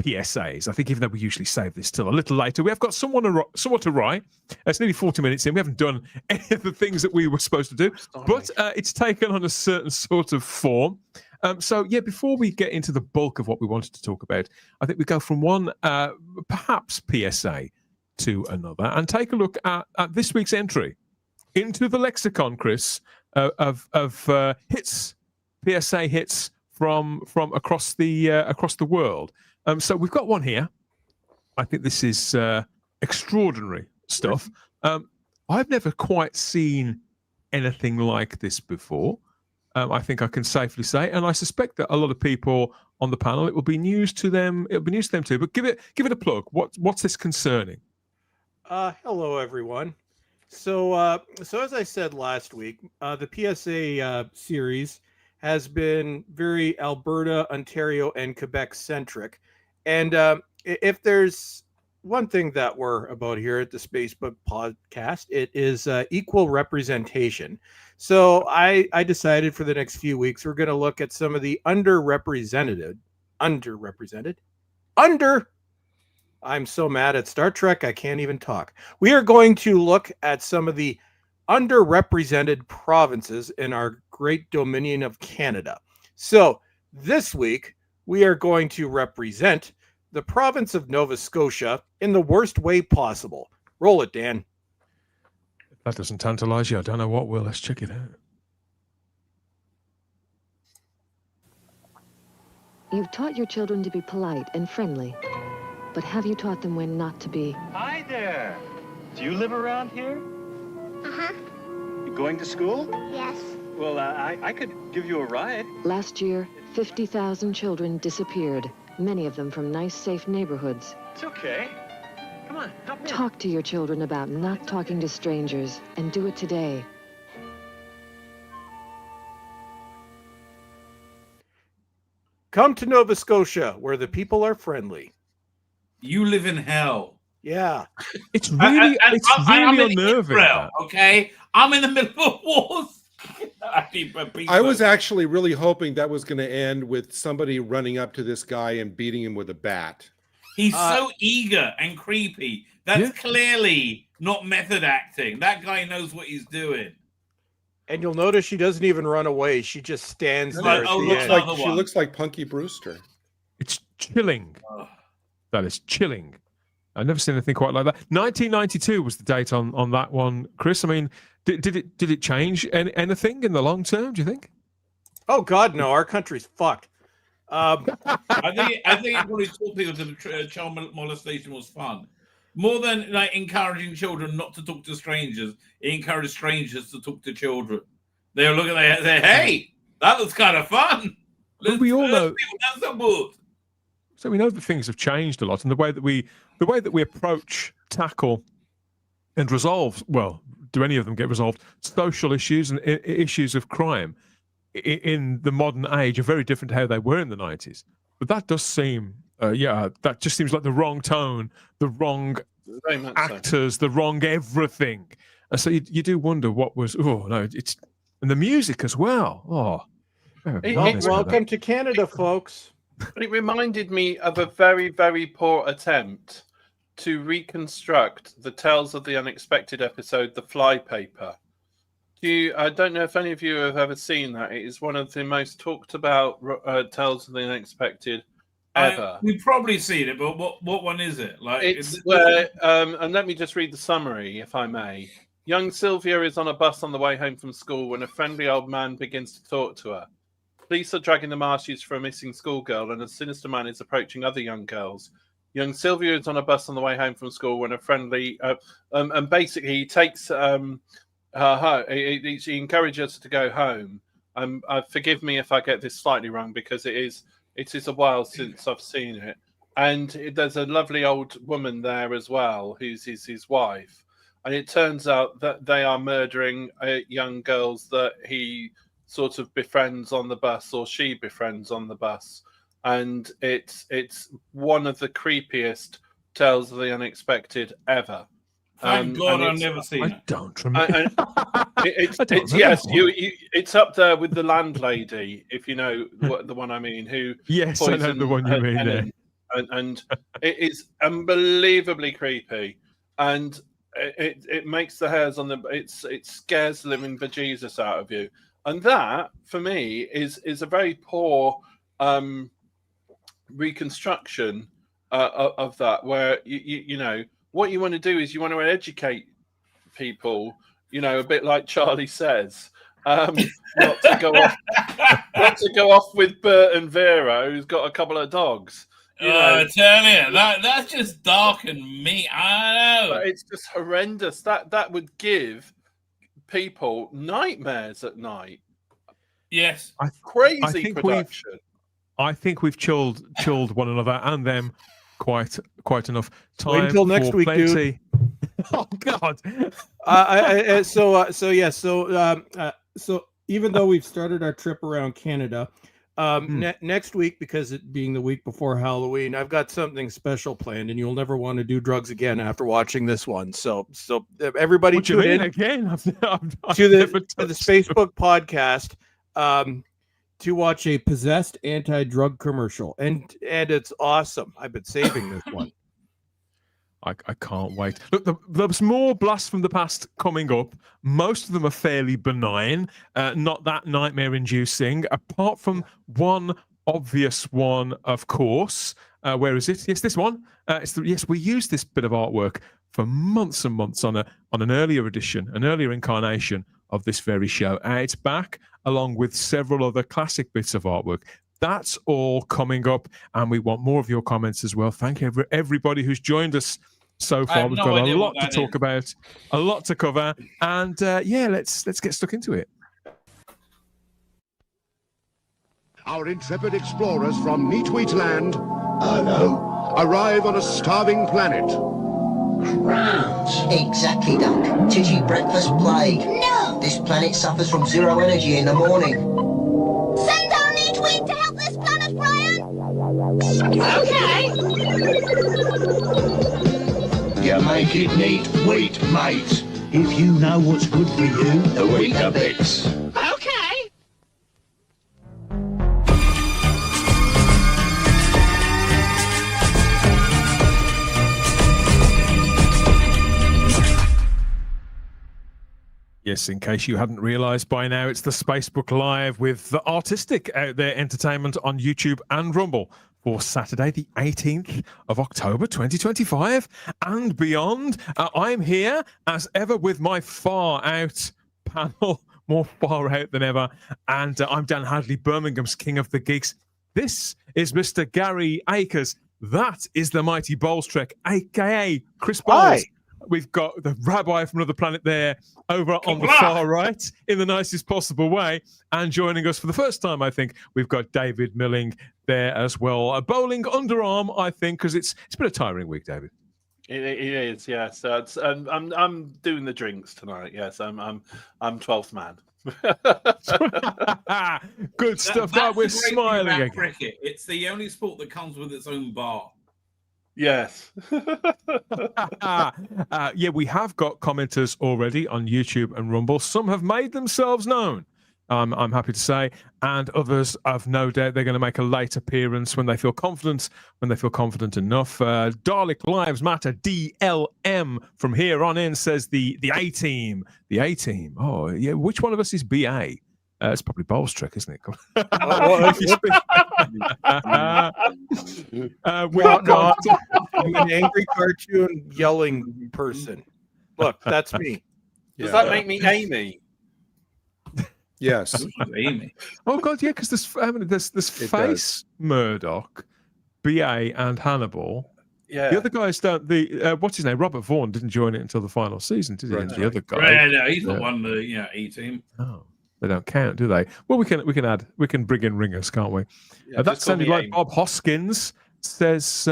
[SPEAKER 1] PSAs, I think even though we usually save this till a little later, we have got somewhat awry. It's nearly 40 minutes in. We haven't done any of the things that we were supposed to do, but it's taken on a certain sort of form. So, before we get into the bulk of what we wanted to talk about, I think we go from one, perhaps PSA to another and take a look at this week's entry into the lexicon, Chris, of hits, PSA hits from across the world. So we've got one here. I think this is extraordinary stuff. I've never quite seen anything like this before. I think I can safely say, and I suspect that a lot of people on the panel, it will be news to them. It'll be news to them too. But give it a plug. What's this concerning?
[SPEAKER 5] Hello, everyone. So as I said last week, the PSA series has been very Alberta, Ontario, and Quebec centric. And if there's one thing that we're about here at the Spacebook podcast, it is equal representation. So I decided for the next few weeks, we're going to look at some of the underrepresented. I'm so mad at Star Trek, I can't even talk. We are going to look at some of the underrepresented provinces in our great dominion of Canada. So this week, we are going to represent the province of Nova Scotia in the worst way possible. Roll it, Dan.
[SPEAKER 1] If that doesn't tantalize you, I don't know what will. Let's check it out.
[SPEAKER 6] You've taught your children to be polite and friendly, but have you taught them when not to be?
[SPEAKER 7] Hi there. Do you live around here?
[SPEAKER 8] Uh-huh.
[SPEAKER 7] You going to school?
[SPEAKER 8] Yes.
[SPEAKER 7] Well, I could give you a ride.
[SPEAKER 6] Last year, 50,000 children disappeared, many of them from nice, safe neighborhoods.
[SPEAKER 7] It's okay. Come on, help me.
[SPEAKER 6] Talk to your children about not talking to strangers, and do it today.
[SPEAKER 5] Come to Nova Scotia, where the people are friendly.
[SPEAKER 2] You live in hell.
[SPEAKER 5] Yeah.
[SPEAKER 1] It's really
[SPEAKER 2] I'm in
[SPEAKER 1] unnerving.
[SPEAKER 2] Israel, okay? I'm in the middle of wars.
[SPEAKER 4] I was actually really hoping that was going to end with somebody running up to this guy and beating him with a bat.
[SPEAKER 2] He's so eager and creepy. That's clearly not method acting. That guy knows what he's doing.
[SPEAKER 5] And you'll notice she doesn't even run away. She just stands there.
[SPEAKER 4] She looks like Punky Brewster.
[SPEAKER 1] It's chilling. That is chilling. I've never seen anything quite like that. 1992 was the date on that one, Chris. I mean, did it change anything in the long term, do you think?
[SPEAKER 5] Oh, God, no. Our country's fucked.
[SPEAKER 2] I think it probably taught people that child molestation was fun. More than like encouraging children not to talk to strangers, it encouraged strangers to talk to children. They were looking at it and say, "Hey, that was kind of fun."
[SPEAKER 1] We all know.
[SPEAKER 2] So
[SPEAKER 1] we know that things have changed a lot, and the way that we approach, tackle, and resolve. Well, do any of them get resolved? Social issues and issues of crime in the modern age are very different to how they were in the 90s. But that does seem, that just seems like the wrong tone, the wrong actors, the wrong everything. And so you do wonder what was. Oh no, it's and the music as well. Oh,
[SPEAKER 5] welcome to Canada, folks.
[SPEAKER 3] It reminded me of a very, very poor attempt to reconstruct the Tales of the Unexpected episode, The Flypaper. I don't know if any of you have ever seen that. It is one of the most talked about Tales of the Unexpected ever.
[SPEAKER 2] We've probably seen it, but what one is it? Like,
[SPEAKER 3] it's where, and let me just read the summary, if I may. Young Sylvia is on a bus on the way home from school when a friendly old man begins to talk to her. Police are dragging the marshes for a missing schoolgirl, and a sinister man is approaching other young girls. Young Sylvia is on a bus on the way home from school when a friendly, and basically he takes her home. He encourages her to go home. Forgive me if I get this slightly wrong, because it is a while since I've seen it. And there's a lovely old woman there as well, who's his wife. And it turns out that they are murdering young girls that he sort of befriends on the bus, or she befriends on the bus. And it's one of the creepiest Tales of the Unexpected ever.
[SPEAKER 2] Thank God I've never seen it.
[SPEAKER 1] I don't remember.
[SPEAKER 3] It's up there with The Landlady, if you know the one I mean. Who?
[SPEAKER 1] Yes, I know the one you mean there.
[SPEAKER 3] And it is unbelievably creepy, and it makes the hairs on it scares the living bejesus out of you. And that, for me, is a very poor reconstruction of that, where you know what you want to do is you want to educate people, a bit like Charlie says, not to go off with Bert and Vera, who's got a couple of dogs.
[SPEAKER 2] I tell you, that's just dark and me. I know.
[SPEAKER 3] But it's just horrendous. That would give people nightmares at night.
[SPEAKER 2] Yes,
[SPEAKER 3] crazy production.
[SPEAKER 1] I think we've chilled one another and them quite enough. Time
[SPEAKER 5] wait until next week,
[SPEAKER 1] dude. Oh God.
[SPEAKER 5] So even though we've started our trip around Canada, next week, because it being the week before Halloween, I've got something special planned, and you'll never want to do drugs again after watching this one. So everybody tune in
[SPEAKER 1] again
[SPEAKER 5] to the Spacebook podcast to watch a possessed anti-drug commercial, and it's awesome. I've been saving this one.
[SPEAKER 1] I can't wait. Look, there's more blasts from the past coming up. Most of them are fairly benign, not that nightmare-inducing, apart from one obvious one, of course. Where is it? Yes, this one. Yes, we used this bit of artwork for months and months on an earlier edition, an earlier incarnation of this very show. It's back, along with several other classic bits of artwork. That's all coming up, and we want more of your comments as well. Thank you, everybody who's joined us so far. We've got a lot to talk about, a lot to cover, and let's get stuck into it.
[SPEAKER 8] Our intrepid explorers from Neatwheat Land arrive on a starving planet.
[SPEAKER 9] Crowns. Exactly, Duck. Titty breakfast plague. No! This planet suffers from zero energy in the morning.
[SPEAKER 10] Send our Neatwheat to help this planet, Brian! Okay!
[SPEAKER 8] You make it neat wheat, mate.
[SPEAKER 11] If you know what's good for you,
[SPEAKER 8] the weaker bits.
[SPEAKER 10] Okay!
[SPEAKER 1] Yes, in case you hadn't realised by now, it's the Spacebook Live with the artistic out there entertainment on YouTube and Rumble for Saturday, the 18th of October, 2025 and beyond. I'm here, as ever, with my far-out panel, more far out than ever. And I'm Dan Hadley, Birmingham's King of the Geeks. This is Mr. Gary Akers. That is the mighty Bowles Trek, aka Chris Bowles.
[SPEAKER 5] Hi.
[SPEAKER 1] We've got the rabbi from another planet there over on the far right in the nicest possible way. And joining us for the first time, I think, we've got David Milling there as well. A bowling underarm, I think, because it's been a tiring week, David.
[SPEAKER 3] It is, yes. It's, I'm doing the drinks tonight. Yes, I'm 12th man.
[SPEAKER 1] Good stuff.
[SPEAKER 2] That's
[SPEAKER 1] We're
[SPEAKER 2] the great thing
[SPEAKER 1] smiling
[SPEAKER 2] about
[SPEAKER 1] again.
[SPEAKER 2] cricket. It's the only sport that comes with its own bar.
[SPEAKER 3] Yes.
[SPEAKER 1] Yeah, we have got commenters already on YouTube and Rumble. Some have made themselves known, I'm happy to say, and others, I've no doubt, they're going to make a late appearance when they feel confident enough. Dalek Lives Matter DLM from here on in says the A team. The A team. Oh, yeah. Which one of us is BA? It's probably Bowles Trek, isn't it?
[SPEAKER 5] I'm an angry cartoon yelling person. Look, that's me.
[SPEAKER 3] Does that make me Amy?
[SPEAKER 4] Yes.
[SPEAKER 2] Amy.
[SPEAKER 1] Oh God, yeah, because there's Face, Murdoch, BA, and Hannibal.
[SPEAKER 3] Yeah.
[SPEAKER 1] The other guys don't. What's his name? Robert Vaughn didn't join it until the final season, did he?
[SPEAKER 4] Right.
[SPEAKER 1] The other guy.
[SPEAKER 2] Right, no, he's not one of the A team.
[SPEAKER 1] Oh, they don't count, do they? Well, we can bring in ringers, can't we?
[SPEAKER 3] Yeah,
[SPEAKER 1] that sounded like Bob Hoskins. Says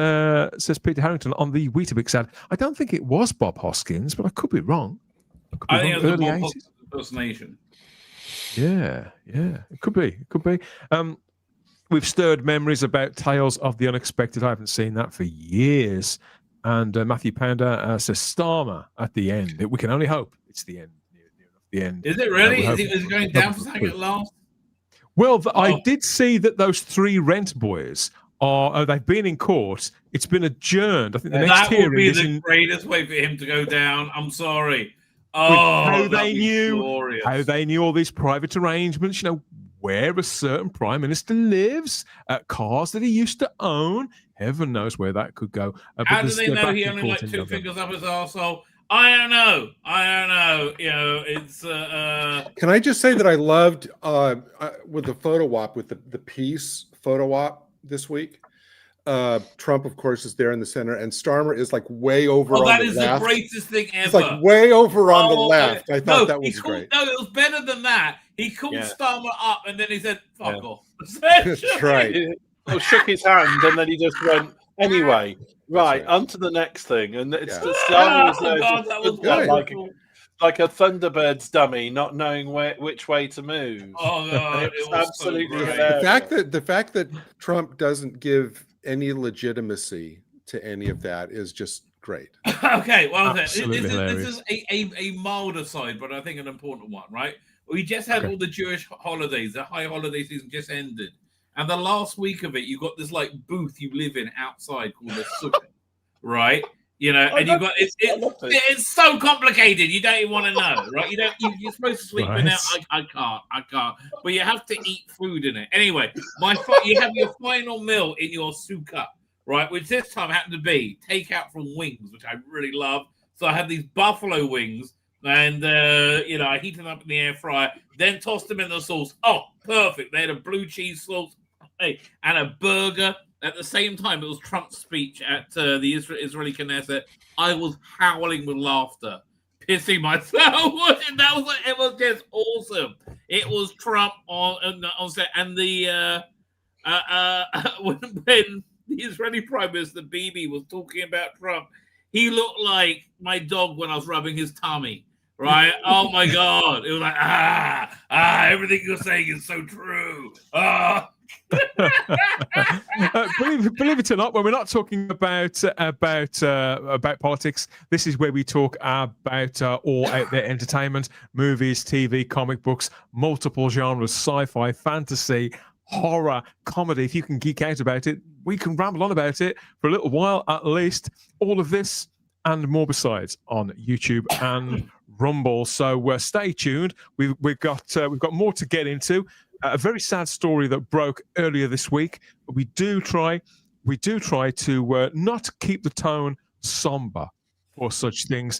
[SPEAKER 1] Peter Harrington on the Weetabix ad. I don't think it was Bob Hoskins, but I could be wrong.
[SPEAKER 2] I think it was a Bob Hoskins impersonation.
[SPEAKER 1] Yeah, it could be. We've stirred memories about Tales of the Unexpected. I haven't seen that for years. And Matthew Pounder says Starmer at the end. We can only hope it's the end. Near enough the end.
[SPEAKER 2] Is it really? Is it going down for something at last?
[SPEAKER 1] Well, I did see that those 3 rent boys they've been in court. It's been adjourned. I think the next hearing
[SPEAKER 2] would be
[SPEAKER 1] is
[SPEAKER 2] the greatest way for him to go down. I'm sorry.
[SPEAKER 1] How they knew all these private arrangements, where a certain prime minister lives, cars that he used to own. Heaven knows where that could go.
[SPEAKER 2] How do they know he only 2 fingers up his arsehole? I don't know. It's.
[SPEAKER 4] Can I just say that I loved with the photo op, with the peace photo op this week? Trump, of course, is there in the center, and Starmer is like way over on the left.
[SPEAKER 2] That is the greatest thing ever.
[SPEAKER 4] It's like way over on the left. I thought that was great.
[SPEAKER 2] No, it was better than that. He called Starmer up, and then he said, "Fuck off."
[SPEAKER 4] That's right.
[SPEAKER 3] Shook his hand, and then he just went, anyway, right, on to the next thing. And it's just like a Thunderbird's dummy, not knowing which way to move.
[SPEAKER 2] Oh, God,
[SPEAKER 3] it was absolutely
[SPEAKER 2] so
[SPEAKER 3] hilarious.
[SPEAKER 4] The fact that Trump doesn't give any legitimacy to any of that is just great.
[SPEAKER 2] Okay, well, this
[SPEAKER 1] Hilarious.
[SPEAKER 2] is a milder side, but I think an important one, right? We just had all the Jewish holidays. The high holiday season just ended. And the last week of it, you got this booth you live in outside called the sukkah, right? And you got it's so complicated. You don't even want to know, right? You're supposed to sleep in it. I can't. But you have to eat food in it anyway. You have your final meal in your sukkah, right? Which this time happened to be takeout from Wings, which I really love. So I had these buffalo wings, and I heated them up in the air fryer, then tossed them in the sauce. Oh, perfect! They had a blue cheese sauce, and a burger. At the same time, it was Trump's speech at the Israeli Knesset. I was howling with laughter, pissing myself. It was just awesome. It was Trump on set, and when the Israeli Prime Minister Bibi was talking about Trump, he looked like my dog when I was rubbing his tummy. Right? Oh my God! It was like everything you're saying is so true.
[SPEAKER 1] Believe it or not, when we're not talking about politics, this is where we talk about all out there entertainment, movies, TV, comic books, multiple genres, sci-fi, fantasy, horror, comedy. If you can geek out about it, we can ramble on about it for a little while at least. All of this and more besides on YouTube and Rumble. So stay tuned. We've got more to get into. A very sad story that broke earlier this week, but we do try to not keep the tone somber for such things.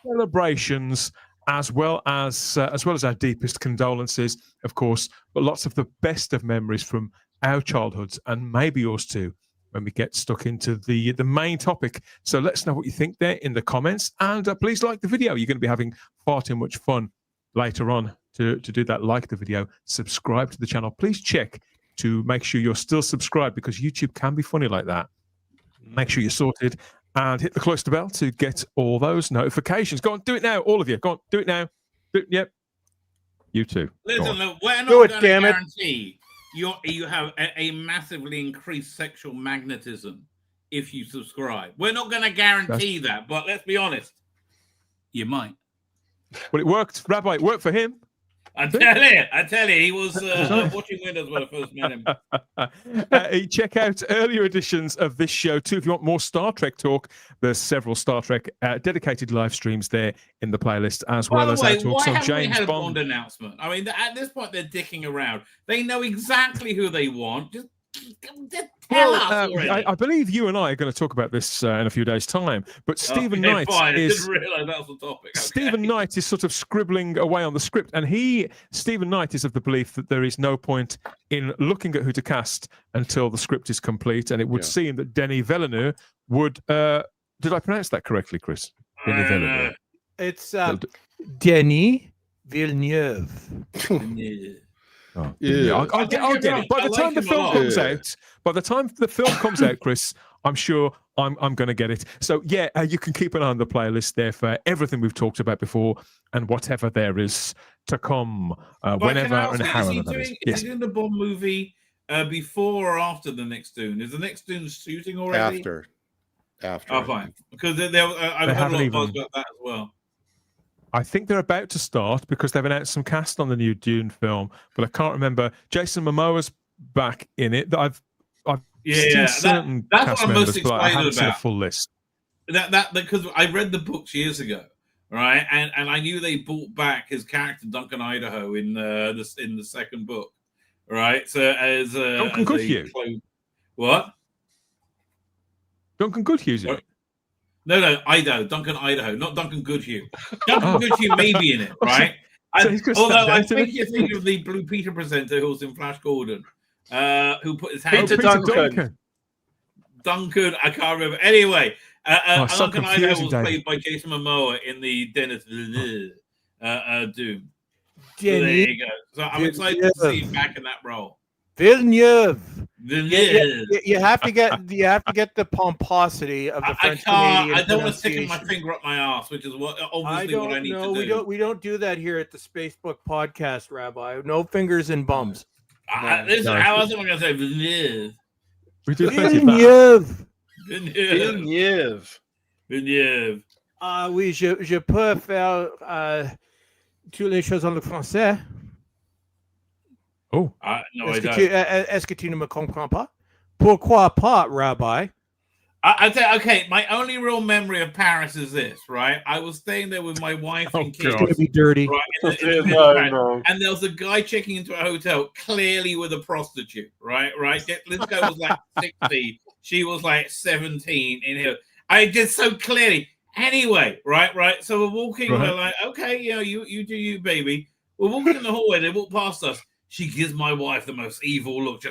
[SPEAKER 1] Celebrations, as well as our deepest condolences, of course, but lots of the best of memories from our childhoods and maybe yours too when we get stuck into the main topic. So let us know what you think there in the comments, and please like the video. You're going to be having far too much fun later on to do that. Like the video, subscribe to the channel. Please check to make sure you're still subscribed, because YouTube can be funny like that. Make sure you're sorted and hit the cloister bell to get all those notifications. Go on, do it now, all of you. Go on, do it now. Yep. You too.
[SPEAKER 2] Listen, look, we're not
[SPEAKER 5] Do it,
[SPEAKER 2] going to
[SPEAKER 5] damn it.
[SPEAKER 2] guarantee you have a massively increased sexual magnetism if you subscribe. We're not going to guarantee that, but let's be honest, you might.
[SPEAKER 1] Well, it worked, Rabbi. It worked for him.
[SPEAKER 2] I tell you, he was watching Windows when I first met him.
[SPEAKER 1] Check out earlier editions of this show too. If you want more Star Trek talk, there's several Star Trek dedicated live streams there in the playlist, as well as our talks on James
[SPEAKER 2] Bond.
[SPEAKER 1] Bond
[SPEAKER 2] Announcement. I mean, at this point, they're dicking around. They know exactly who they want. Just tell us already.
[SPEAKER 1] I believe you and I are going to talk about this in a few days' time. But Stephen Knight is.
[SPEAKER 2] I didn't realise that was the topic. Okay.
[SPEAKER 1] Stephen Knight is sort of scribbling away on the script, and Stephen Knight is of the belief that there is no point in looking at who to cast until the script is complete. And it would seem that Denis Villeneuve would. Did I pronounce that correctly, Chris? Denis Villeneuve.
[SPEAKER 5] It's Denis Villeneuve.
[SPEAKER 1] Oh, yeah. I'll get it. By the time the film comes out, Chris, I'm sure I'm going to get it. So yeah, you can keep an eye on the playlist there for everything we've talked about before and whatever there is to come, whenever and however that is.
[SPEAKER 2] Is he doing the Bond movie before or after the next Dune? Is the next Dune shooting already?
[SPEAKER 4] After.
[SPEAKER 2] Oh, fine. Because I've heard a lot of buzz about that as well.
[SPEAKER 1] I think they're about to start because they've announced some cast on the new Dune film, but I can't remember. Jason Momoa's back in it. I've seen certain
[SPEAKER 2] that's
[SPEAKER 1] cast
[SPEAKER 2] what I'm
[SPEAKER 1] members,
[SPEAKER 2] most
[SPEAKER 1] but I haven't
[SPEAKER 2] excited
[SPEAKER 1] seen a
[SPEAKER 2] about.
[SPEAKER 1] full list.
[SPEAKER 2] That because I read the books years ago, right? And I knew they brought back his character Duncan Idaho in the second book, right? So as
[SPEAKER 1] Duncan Goodhue.
[SPEAKER 2] What?
[SPEAKER 1] Duncan Goodhue's in it.
[SPEAKER 2] No, Duncan Idaho, not Duncan Goodhue. Duncan Goodhue may be in it, right? Although I think you think of the Blue Peter presenter who was in Flash Gordon, who put his hand
[SPEAKER 3] to Duncan.
[SPEAKER 2] Duncan, I can't remember. Anyway, Duncan Idaho was
[SPEAKER 1] David.
[SPEAKER 2] played by Jason Momoa in the Dennis Doom. So there you go. So I'm excited to see him back in that role.
[SPEAKER 5] Villeneuve. You have to get the pomposity of the French Canadian.
[SPEAKER 2] I don't want to stick my finger up my ass, which is what I need to do.
[SPEAKER 5] We don't do that here at the Spacebook podcast, Rabbi. No fingers in bums.
[SPEAKER 2] Listen, how else am I going to say Villeneuve?
[SPEAKER 1] We do
[SPEAKER 2] Villeneuve.
[SPEAKER 5] Oui, je peux faire toutes les choses en français.
[SPEAKER 1] Oh.
[SPEAKER 2] No, I don't.
[SPEAKER 5] Est-ce que tu ne me comprends pas? Pourquoi pas, Rabbi?
[SPEAKER 2] I tell you, okay, my only real memory of Paris is this, right? I was staying there with my wife and kids.
[SPEAKER 5] It's going to be dirty.
[SPEAKER 2] Right, and there was a guy checking into a hotel, clearly with a prostitute, right? This guy was like 60. She was like 17 in here. I did so clearly. Anyway, right. So we're walking. Right. We're like, okay, you do you, baby. We're walking in the hallway. They walk past us. She gives my wife the most evil look.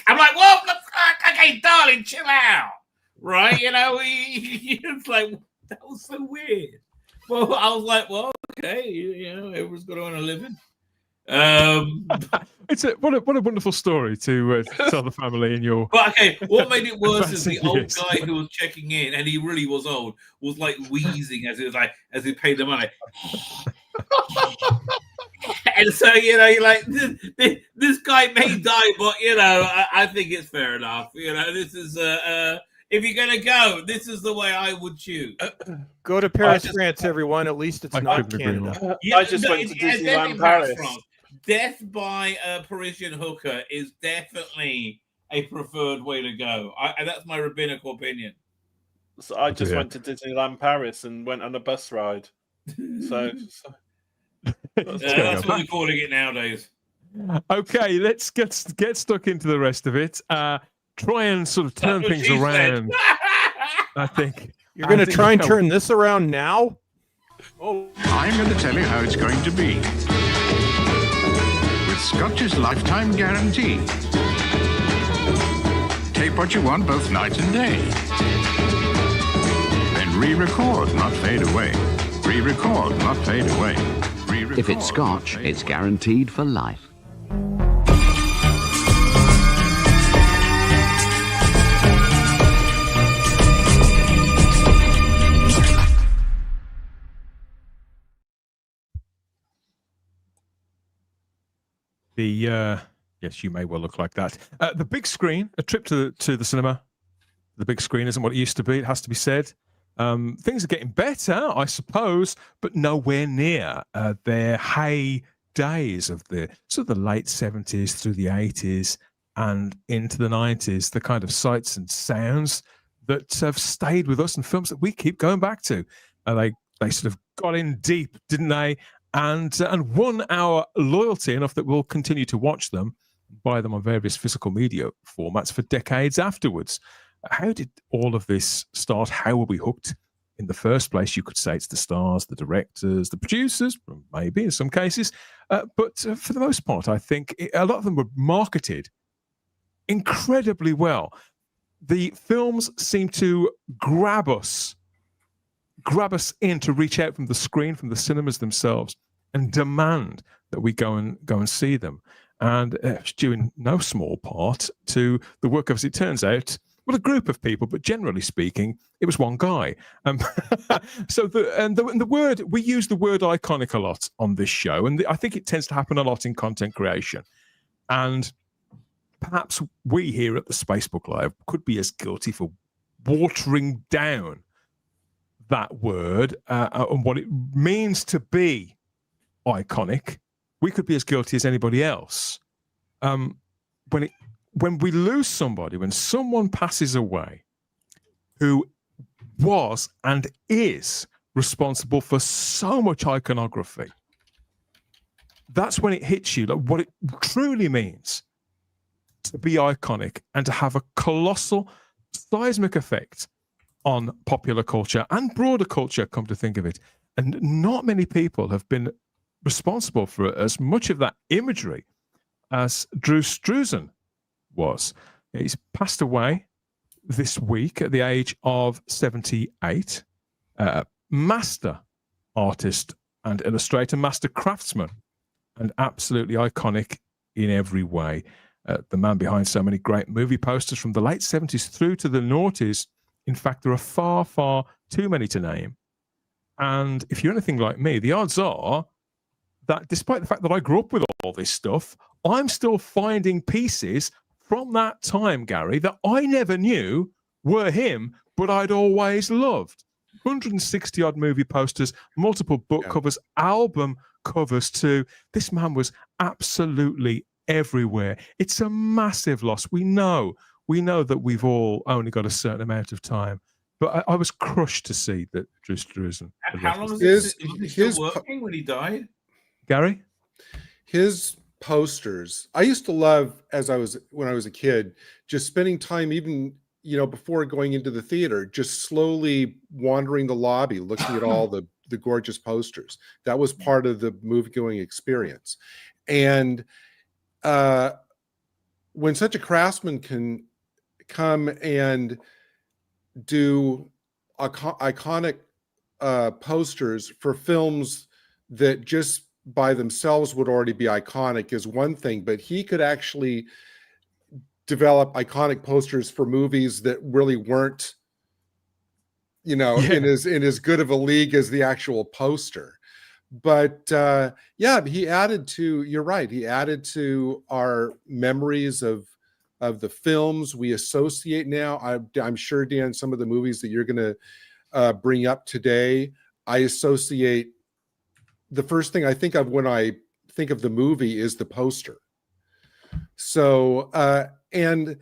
[SPEAKER 2] I'm like, what the fuck? Okay, darling, chill out. Right? It's like, that was so weird. Well, I was like, well, okay, everyone's got to earn a living.
[SPEAKER 1] What a wonderful story to tell the family in your.
[SPEAKER 2] But okay, what made it worse is the old guy who was checking in, and he really was old, was like wheezing as he paid the money. And so you're like, this guy may die, but I think it's fair enough. This is if you're gonna go, this is the way I would choose.
[SPEAKER 5] Go to Paris, France, everyone. At least it's not Canada.
[SPEAKER 3] I just went to Disneyland Paris.
[SPEAKER 2] Death by a Parisian hooker is definitely a preferred way to go. That's my rabbinical opinion.
[SPEAKER 3] So I just went to Disneyland Paris and went on a bus ride. So
[SPEAKER 2] that's what we're calling it nowadays.
[SPEAKER 1] Okay, let's get stuck into the rest of it. Try and sort of turn things around. I think
[SPEAKER 5] you're going to try and turn this around now.
[SPEAKER 8] Oh, I'm going to tell you how it's going to be. With Scotch's lifetime guarantee.
[SPEAKER 12] Take what you want both night and day. Then re-record, not fade away. Re-record, not fade away. Re-record,
[SPEAKER 13] If it's Scotch, it's guaranteed for life.
[SPEAKER 1] Yes, you may well look like that. The big screen, a trip to the cinema. The big screen isn't what it used to be. It has to be said. Things are getting better, I suppose, but nowhere near their heydays of the sort of the late 70s through the 80s and into the 90s. The kind of sights and sounds that have stayed with us and films that we keep going back to. They sort of got in deep, didn't they? And won our loyalty enough that we'll continue to watch them, buy them on various physical media formats for decades afterwards. How did all of this start? How were we hooked in the first place? You could say it's the stars, the directors, the producers, maybe in some cases. But for the most part, I think a lot of them were marketed incredibly well. The films seem to grab us in to reach out from the screen, from the cinemas themselves, and demand that we go and see them. And it's due in no small part to the work of, as it turns out, well, a group of people, but generally speaking, it was one guy. So the word, we use the word iconic a lot on this show, and I think it tends to happen a lot in content creation. And perhaps we here at the Spacebook Live could be as guilty for watering down that word and what it means to be iconic. We could be as guilty as anybody else. When we lose somebody, when someone passes away who was and is responsible for so much iconography, that's when it hits you, like what it truly means to be iconic and to have a colossal seismic effect on popular culture and broader culture, come to think of it. And not many people have been responsible for as much of that imagery as STRUZAN was. He's passed away this week at the age of 78. Master artist and illustrator, master craftsman, and absolutely iconic in every way. The man behind so many great movie posters from the late 70s through to the noughties. In fact, there are far, far too many to name. And if you're anything like me, the odds are that despite the fact that I grew up with all this stuff, I'm still finding pieces from that time, Gary, that I never knew were him, but I'd always loved. 160 odd movie posters, multiple book covers, album covers too. This man was absolutely everywhere. It's a massive loss. We know that we've all only got a certain amount of time, but I was crushed to see that STRUZAN.
[SPEAKER 2] How long was he still working when he died?
[SPEAKER 1] Gary?
[SPEAKER 4] His posters, I used to love when I was a kid, just spending time, even before going into the theater, just slowly wandering the lobby, looking at all the gorgeous posters. That was part of the movie-going experience. And when such a craftsman can come and do iconic posters for films that just by themselves would already be iconic is one thing, but he could actually develop iconic posters for movies that really weren't, in as good of a league as the actual poster. But he added to, you're right, he added to our memories of the films we associate now. I'm sure, Dan, some of the movies that you're going to bring up today, I associate, the first thing I think of when I think of the movie is the poster. So, and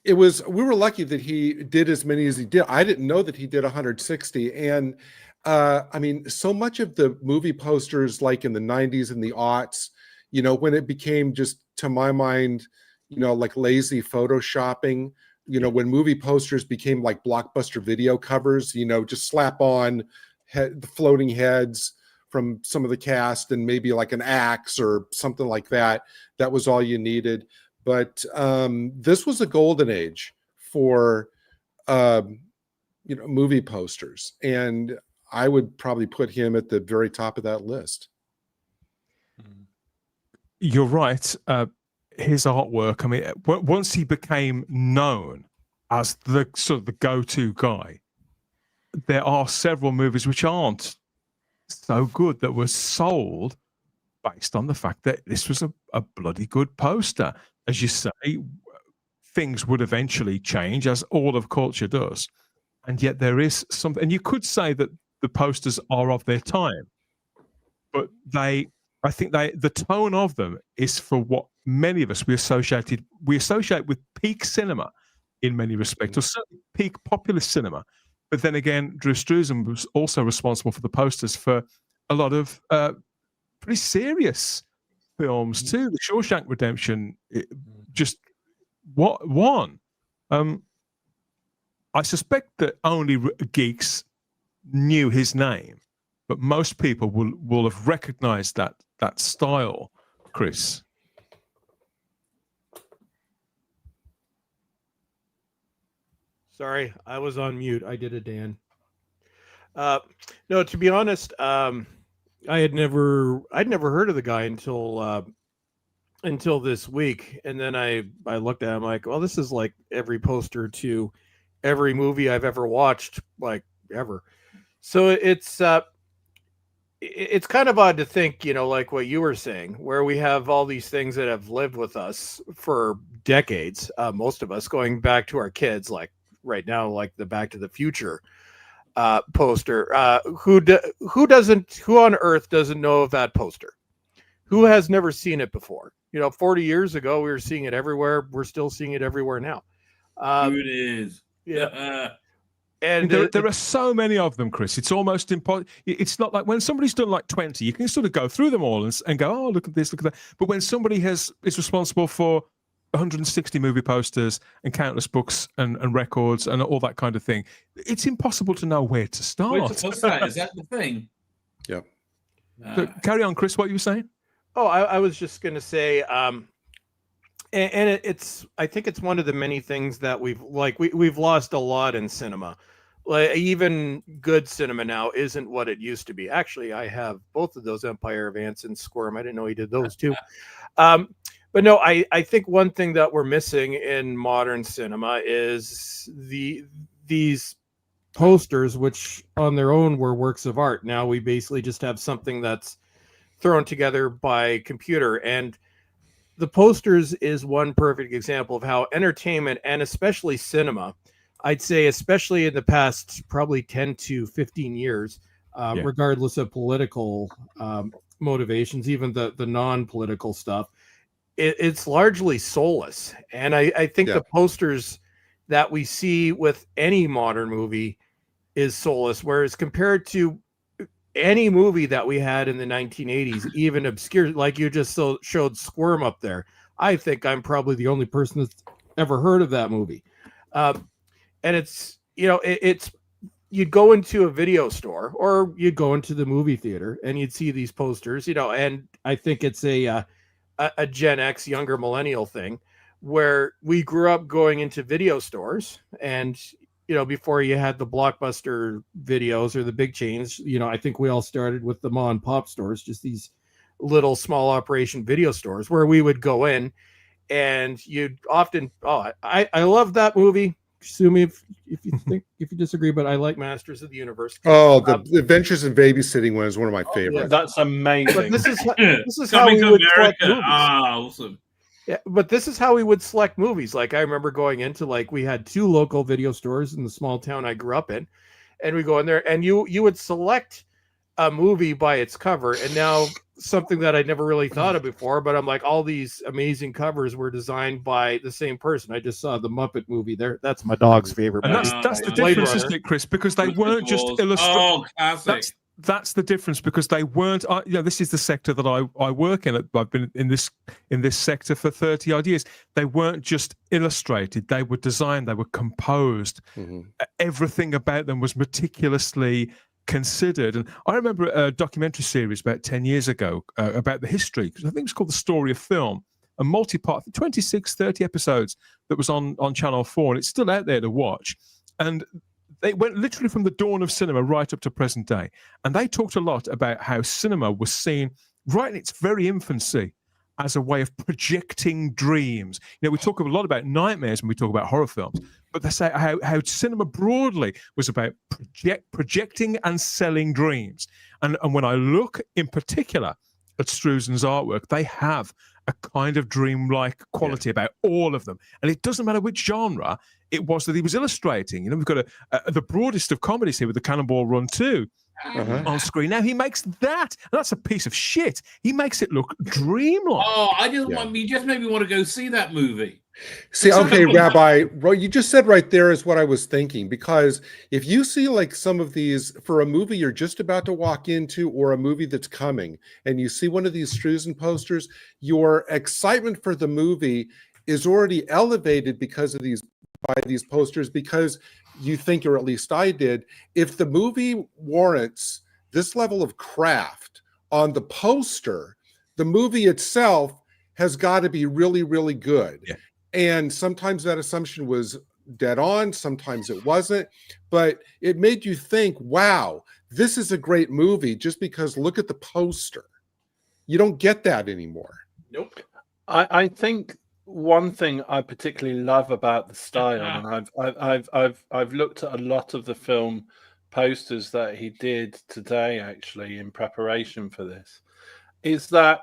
[SPEAKER 4] we were lucky that he did as many as he did. I didn't know that he did 160. And so much of the movie posters, like in the 90s and the aughts, when it became just, to my mind, like lazy photoshopping, when movie posters became like blockbuster video covers, just slap on the floating heads from some of the cast and maybe like an axe or something like that. That was all you needed. But this was a golden age for movie posters, and I would probably put him at the very top of that list.
[SPEAKER 1] You're right. His artwork, I mean, once he became known as the sort of the go-to guy, there are several movies which aren't so good that were sold based on the fact that this was a bloody good poster. As you say, things would eventually change, as all of culture does. And yet there is something, and you could say that the posters are of their time, but I think the tone of them is for what many of us we associate with peak cinema in many respects, or certainly peak populist cinema. But then again, Drew Struzan was also responsible for the posters for a lot of pretty serious films too. The Shawshank Redemption, just what one. I suspect that only geeks knew his name, but most people will have recognized that style, Chris.
[SPEAKER 5] Sorry, I was on mute. I did it, Dan. No, to be honest, I'd never heard of the guy until this week, and then I looked at him like, well, this is like every poster to every movie I've ever watched, like ever. So it's kind of odd to think, like what you were saying, where we have all these things that have lived with us for decades, most of us going back to our kids, like right now, like the Back to the Future poster. Who on earth doesn't know of that poster? Who has never seen it before? 40 years ago, we were seeing it everywhere. We're still seeing it everywhere now.
[SPEAKER 2] Who it is?
[SPEAKER 5] Yeah.
[SPEAKER 1] And there are so many of them, Chris. It's almost impossible. It's not like when somebody's done like 20, you can sort of go through them all and go, oh, look at this, look at that. But when somebody is responsible for 160 movie posters and countless books and records and all that kind of thing, it's impossible to know where to start.
[SPEAKER 2] What's that? Is that the thing?
[SPEAKER 4] Yeah.
[SPEAKER 1] So carry on, Chris. What you were saying?
[SPEAKER 5] Oh, I was just going to say, it's I think it's one of the many things that we've lost a lot in cinema. Like, even good cinema now isn't what it used to be. Actually, I have both of those, Empire of Ants and Squirm. I didn't know he did those too. But no, I think one thing that we're missing in modern cinema is these posters, which on their own were works of art. Now we basically just have something that's thrown together by computer, and the posters is one perfect example of how entertainment, and especially cinema, I'd say especially in the past probably 10 to 15 years, regardless of political motivations, even the non-political stuff, it's largely soulless. And I think the posters that we see with any modern movie is soulless, whereas compared to any movie that we had in the 1980s, even obscure, like you just showed Squirm up there, I think I'm probably the only person that's ever heard of that movie. And it's, it's, you'd go into a video store or you'd go into the movie theater and you'd see these posters, and I think it's a Gen X younger millennial thing where we grew up going into video stores, and before you had the Blockbuster videos or the big chains, I think we all started with the mom and pop stores, just these little small operation video stores where we would go in, and you'd often, I love that movie. Sue me if you disagree, but I like Masters of the Universe.
[SPEAKER 4] Oh, the Adventures in Babysitting one is one of my favorites.
[SPEAKER 3] That's amazing.
[SPEAKER 5] But this is how we would select movies.
[SPEAKER 2] Awesome.
[SPEAKER 5] Yeah, but this is how we would select movies. Like, I remember going into, like, we had 2 local video stores in the small town I grew up in, and we go in there, and you would select a movie by its cover. And now something that I never really thought of before, but I'm like, all these amazing covers were designed by the same person. I just saw the Muppet movie there. That's my dog's favorite.
[SPEAKER 1] And that's the difference, isn't it, Chris? Because they weren't just illustrating.
[SPEAKER 2] Oh, classic.
[SPEAKER 1] That's the difference, because they weren't. This is the sector that I work in. I've been in this sector for 30 odd years. They weren't just illustrated; they were designed. They were composed. Mm-hmm. Everything about them was meticulously considered. And I remember a documentary series about 10 years ago about the history, because I think it was called The Story of Film, a multi-part, 26, 30 episodes that was on Channel 4, and it's still out there to watch. And they went literally from the dawn of cinema right up to present day. And they talked a lot about how cinema was seen right in its very infancy as a way of projecting dreams. You know, we talk a lot about nightmares when we talk about horror films, but they say how cinema broadly was about projecting and selling dreams. And when I look in particular at Struzan's artwork, they have a kind of dreamlike quality about all of them. And it doesn't matter which genre it was that he was illustrating. You know, we've got the broadest of comedies here with the Cannonball Run 2 on screen. Now he makes that, and that's a piece of shit. He makes it look dreamlike.
[SPEAKER 2] Oh, you just made me want to go see that movie.
[SPEAKER 4] See, okay, Rabbi, what you just said right there is what I was thinking, because if you see like some of these for a movie you're just about to walk into or a movie that's coming, and you see one of these Struzan posters, your excitement for the movie is already elevated because of these posters, because you think, or at least I did, if the movie warrants this level of craft on the poster, the movie itself has got to be really, really good. Yeah. And sometimes that assumption was dead on, sometimes it wasn't, but it made you think, wow, this is a great movie just because look at the poster. You don't get that anymore.
[SPEAKER 2] Nope.
[SPEAKER 3] I think one thing I particularly love about the style, and I've looked at a lot of the film posters that he did today, actually, in preparation for this, is that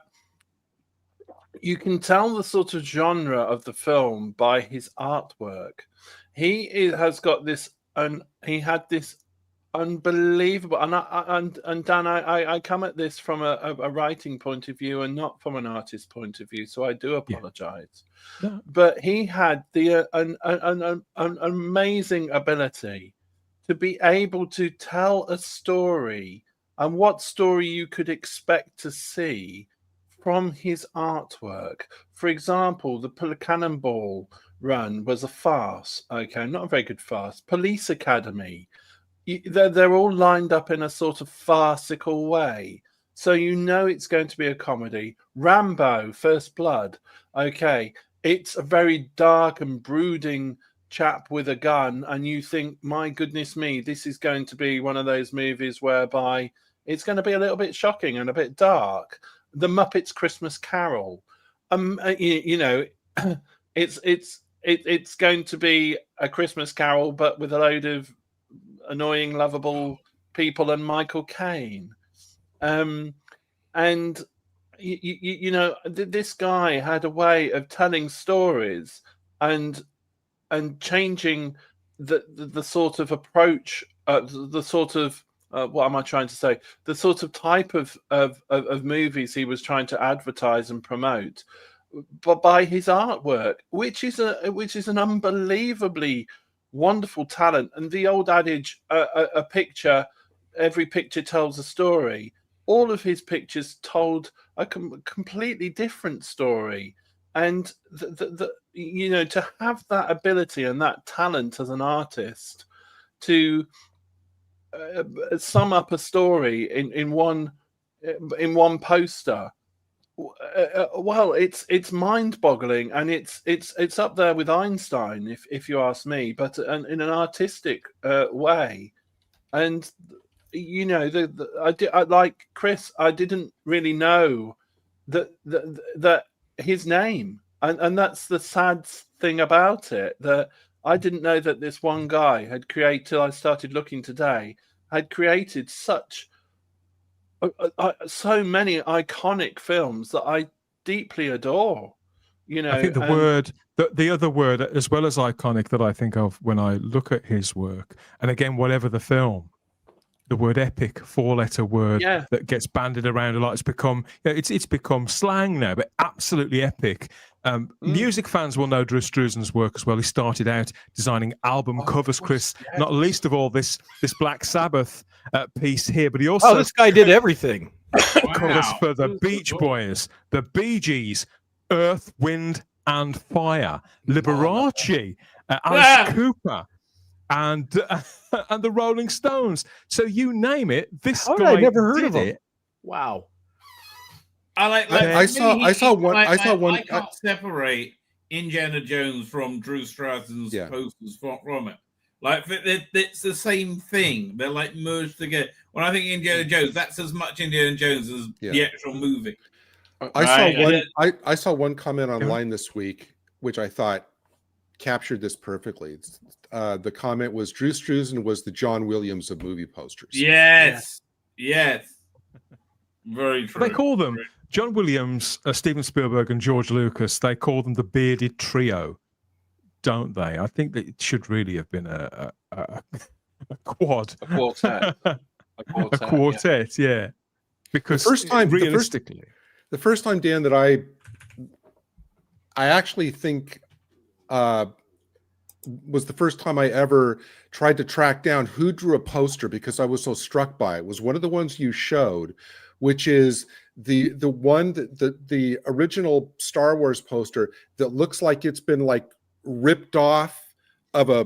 [SPEAKER 3] you can tell the sort of genre of the film by his artwork. He has got this, and he had this unbelievable, and Dan, I come at this from a writing point of view and not from an artist point of view, so I do apologize. Yeah. But he had an amazing ability to be able to tell a story, and what story you could expect to see from his artwork. For example, the Cannonball Run was a farce. Okay, not a very good farce. Police Academy. They're all lined up in a sort of farcical way. So you know it's going to be a comedy. Rambo, First Blood. Okay, it's a very dark and brooding chap with a gun, and you think, my goodness me, this is going to be one of those movies whereby it's going to be a little bit shocking and a bit dark. The Muppets Christmas Carol. You know, it's going to be a Christmas Carol, but with a load of annoying, lovable people and Michael Caine. And you know, this guy had a way of telling stories and changing the sort of approach, the sort of what am I trying to say? The sort of type of movies he was trying to advertise and promote, but by his artwork, which is an unbelievably wonderful talent. And the old adage, every picture tells a story. All of his pictures told a completely different story. And you know, to have that ability and that talent as an artist to sum up a story in one poster, well, it's mind-boggling, and it's up there with Einstein, if you ask me, but in an artistic way. And you know, I like Chris. I didn't really know that his name, and that's the sad thing about it, that I didn't know that this one guy had created, till I started looking today, had created such so many iconic films that I deeply adore. You know,
[SPEAKER 1] I think the other word, as well as iconic, that I think of when I look at his work, and again, whatever the film, the word epic, four-letter word that gets bandied around a lot. It's become, it's become slang now, but absolutely epic. Music fans will know Drew Struzan's work as well. He started out designing album covers, Chris, not least of all this Black Sabbath piece here, but he also
[SPEAKER 5] this guy did everything.
[SPEAKER 1] Covers for the Beach Boys, the Bee Gees, Earth, Wind and Fire, Liberace, Alice Cooper, and the Rolling Stones. So you name it, this guy
[SPEAKER 5] I never heard of him.
[SPEAKER 1] it.
[SPEAKER 5] Wow.
[SPEAKER 4] I saw one. I
[SPEAKER 2] can't separate Indiana Jones from Drew Struzan's posters from it. Like it's the same thing. They're like merged together. When I think Indiana Jones, that's as much Indiana Jones as the actual movie.
[SPEAKER 4] I saw one comment online this week, which I thought captured this perfectly. The comment was Drew Struzan was the John Williams of movie posters.
[SPEAKER 2] Yes. Very true.
[SPEAKER 1] They call them John Williams, Steven Spielberg, and George Lucas. They call them the bearded trio, don't they? I think that it should really have been a quad,
[SPEAKER 3] a quartet,
[SPEAKER 1] a quartet, yeah. Because
[SPEAKER 4] the first time,
[SPEAKER 1] realistically,
[SPEAKER 4] the first time, Dan, that I actually think was the first time I ever tried to track down who drew a poster because I was so struck by it. Was one of the ones you showed, which is the one that the original Star Wars poster that looks like it's been like ripped off of a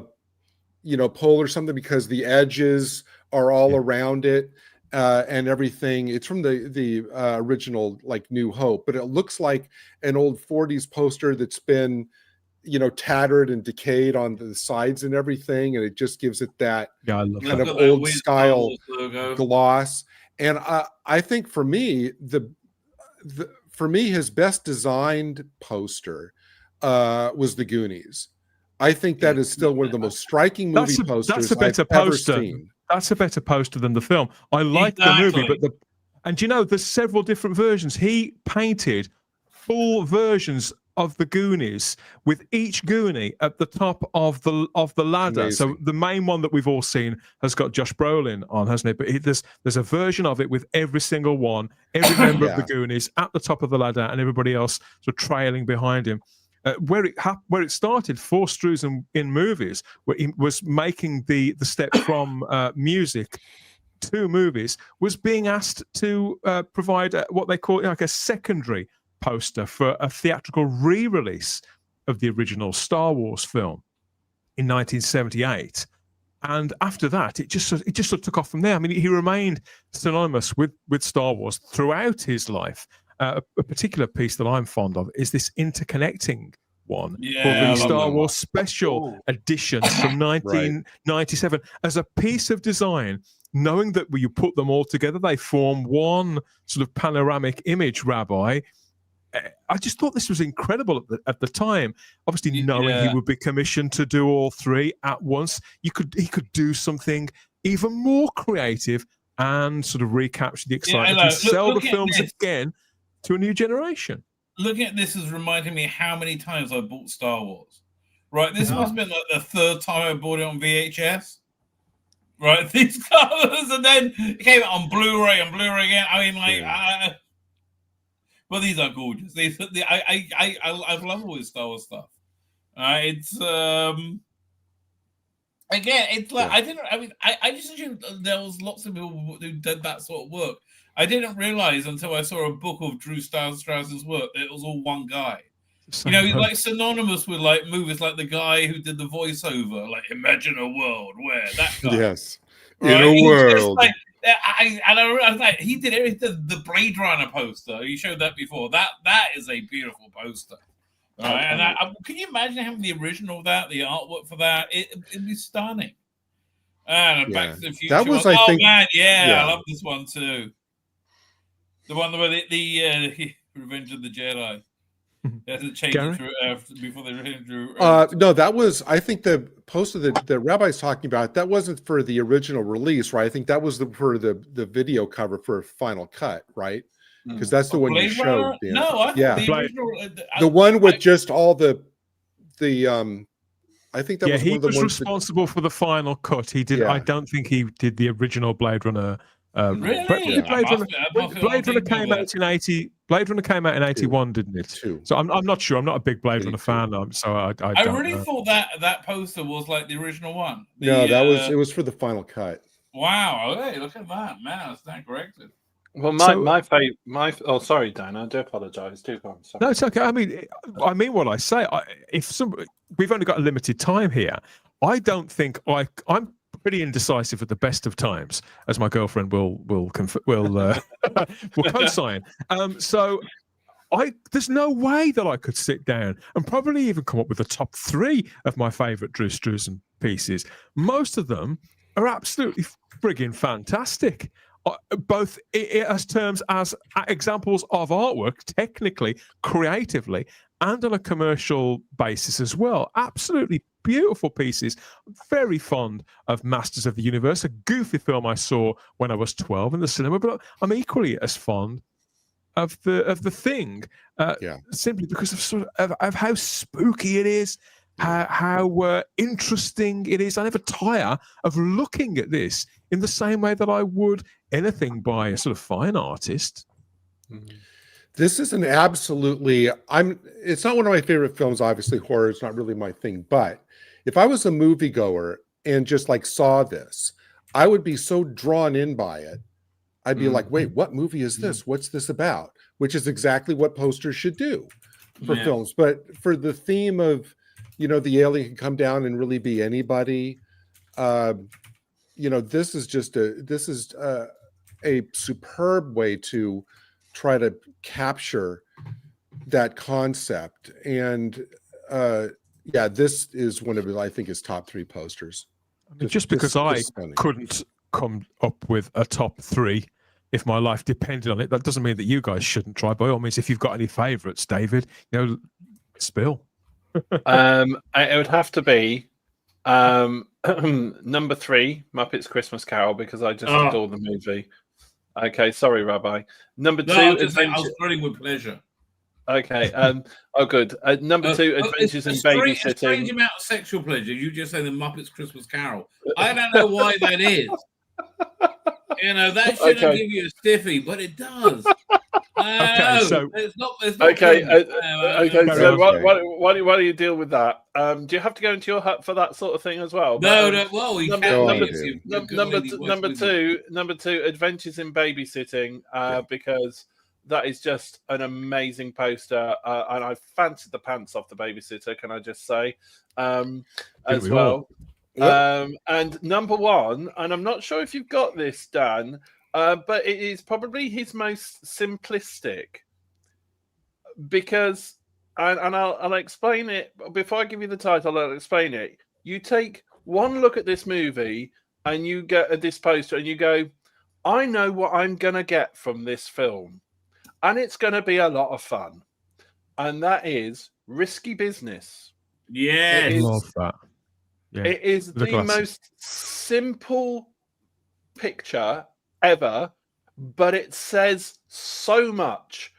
[SPEAKER 4] pole or something because the edges are all around it and everything. It's from the original like New Hope, but it looks like an old 40s poster that's been tattered and decayed on the sides and everything, and it just gives it that kind of old style gloss. And I think for me, his best designed poster was The Goonies. I think that is still one of the most striking movie posters I've ever seen.
[SPEAKER 1] That's a better poster than the film. I like the movie, but there's several different versions. He painted full versions of the Goonies with each Goonie at the top of the ladder.
[SPEAKER 4] Amazing.
[SPEAKER 1] So the main one that we've all seen has got Josh Brolin on, hasn't it? But there's a version of it with every single one, every member of the Goonies at the top of the ladder, and everybody else sort of trailing behind him. Where it started for Struzan in movies, where he was making the step from music to movies, was being asked to provide what they call like a secondary poster for a theatrical re-release of the original Star Wars film in 1978. And after that, it just sort of took off from there. I mean, he remained synonymous with Star Wars throughout his life. A particular piece that I'm fond of is this interconnecting one called the Star Wars Special Edition from 1997 as a piece of design, knowing that when you put them all together, they form one sort of panoramic image, Rabbi. I just thought this was incredible at the time. Obviously, knowing he would be commissioned to do all three at once, he could do something even more creative and sort of recapture the excitement and sell the films again to a new generation.
[SPEAKER 2] Looking at this is reminding me how many times I bought Star Wars. Right, this must have been like the third time I bought it on VHS. Right, these covers, and then it came out on Blu-ray and Blu-ray again. I mean, well, these are gorgeous. I love all this Star Wars stuff. It's again, it's like I just assumed there was lots of people who did that sort of work. I didn't realize until I saw a book of Drew Struzan's work that it was all one guy. He's like synonymous with like movies like the guy who did the voiceover, like Imagine a World Where that guy.
[SPEAKER 4] Yes, right? In a world.
[SPEAKER 2] I was like, he did everything. The Blade Runner poster, you showed that before. That is a beautiful poster. Right? And can you imagine having the original of that, the artwork for that? It'd be stunning. And Back to the Future.
[SPEAKER 4] That was, I think,
[SPEAKER 2] I love this one too. The one where the Revenge of the Jedi. They had to change it before they drew.
[SPEAKER 4] No, that was, I think the poster that the rabbi's talking about, that wasn't for the original release, right? I think that was for the video cover for Final Cut, right? Because that's the one you showed.
[SPEAKER 2] No, I think the original,
[SPEAKER 4] the one with just all the I think that was
[SPEAKER 1] he
[SPEAKER 4] one of the
[SPEAKER 1] was
[SPEAKER 4] ones
[SPEAKER 1] responsible for the final cut. He did. I don't think he did the original Blade Runner.
[SPEAKER 2] Really?
[SPEAKER 1] Blade Runner came out in 80. Blade Runner came out in 81, didn't it? So I'm not sure. I'm not a big Blade Runner fan. So I
[SPEAKER 2] really thought that poster was like the original one.
[SPEAKER 4] No, it was for the Final Cut.
[SPEAKER 2] Wow! Hey, look at that, man! It's not corrected.
[SPEAKER 3] Well, oh, sorry, Dan. I do apologize.
[SPEAKER 1] No, it's okay. I mean what I say. We've only got a limited time here. I don't think I'm pretty indecisive at the best of times, as my girlfriend will co-sign. So there's no way that I could sit down and probably even come up with a top 3 of my favourite Drew Struzan pieces. Most of them are absolutely frigging fantastic, both as terms as examples of artwork, technically, creatively, and on a commercial basis as well. Absolutely beautiful pieces. Very fond of Masters of the Universe, a goofy film I saw when I was 12 in the cinema, but I'm equally as fond of the Thing, simply because of how spooky it is, how interesting it is. I never tire of looking at this in the same way that I would anything by a sort of fine artist.
[SPEAKER 4] This is an absolutely, it's not one of my favorite films. Obviously, horror is not really my thing, but if I was a moviegoer and just like saw this, I would be so drawn in by it. I'd be like, wait, what movie is this? What's this about? Which is exactly what posters should do for films. But for the theme of, the alien can come down and really be anybody, this is a superb way to try to capture that concept. And this is one of, I think, his top 3 posters.
[SPEAKER 1] Just because I couldn't come up with a top 3 if my life depended on it, that doesn't mean that you guys shouldn't try. By all means, if you've got any favorites, David, spill.
[SPEAKER 3] It would have to be number 3, Muppets Christmas Carol, because I just adore the movie. Okay, sorry, Rabbi. Number 2,
[SPEAKER 2] I was nodding with pleasure.
[SPEAKER 3] Okay. Good. Number 2, Adventures in Babysitting.
[SPEAKER 2] A strange amount of sexual pleasure. You just say the Muppets Christmas Carol. I don't know why that is. That shouldn't give you a stiffy, but it does.
[SPEAKER 3] So
[SPEAKER 2] it's not
[SPEAKER 3] okay.
[SPEAKER 2] good.
[SPEAKER 3] So why do you deal with that? Do you have to go into your hut for that sort of thing as well?
[SPEAKER 2] No. Well,
[SPEAKER 3] number two, Adventures in Babysitting, because that is just an amazing poster, and I fancied the pants off the babysitter. Can I just say, as well. And number 1, and I'm not sure if you've got this, Dan, but it is probably his most simplistic, because, and I'll explain it before I give you the title. I'll explain it. You take one look at this movie and you get this poster and you go, I know what I'm gonna get from this film, and it's gonna be a lot of fun, and that is Risky Business.
[SPEAKER 2] Yes,
[SPEAKER 1] I love that. Yeah.
[SPEAKER 3] It is the most simple picture ever, but it says so much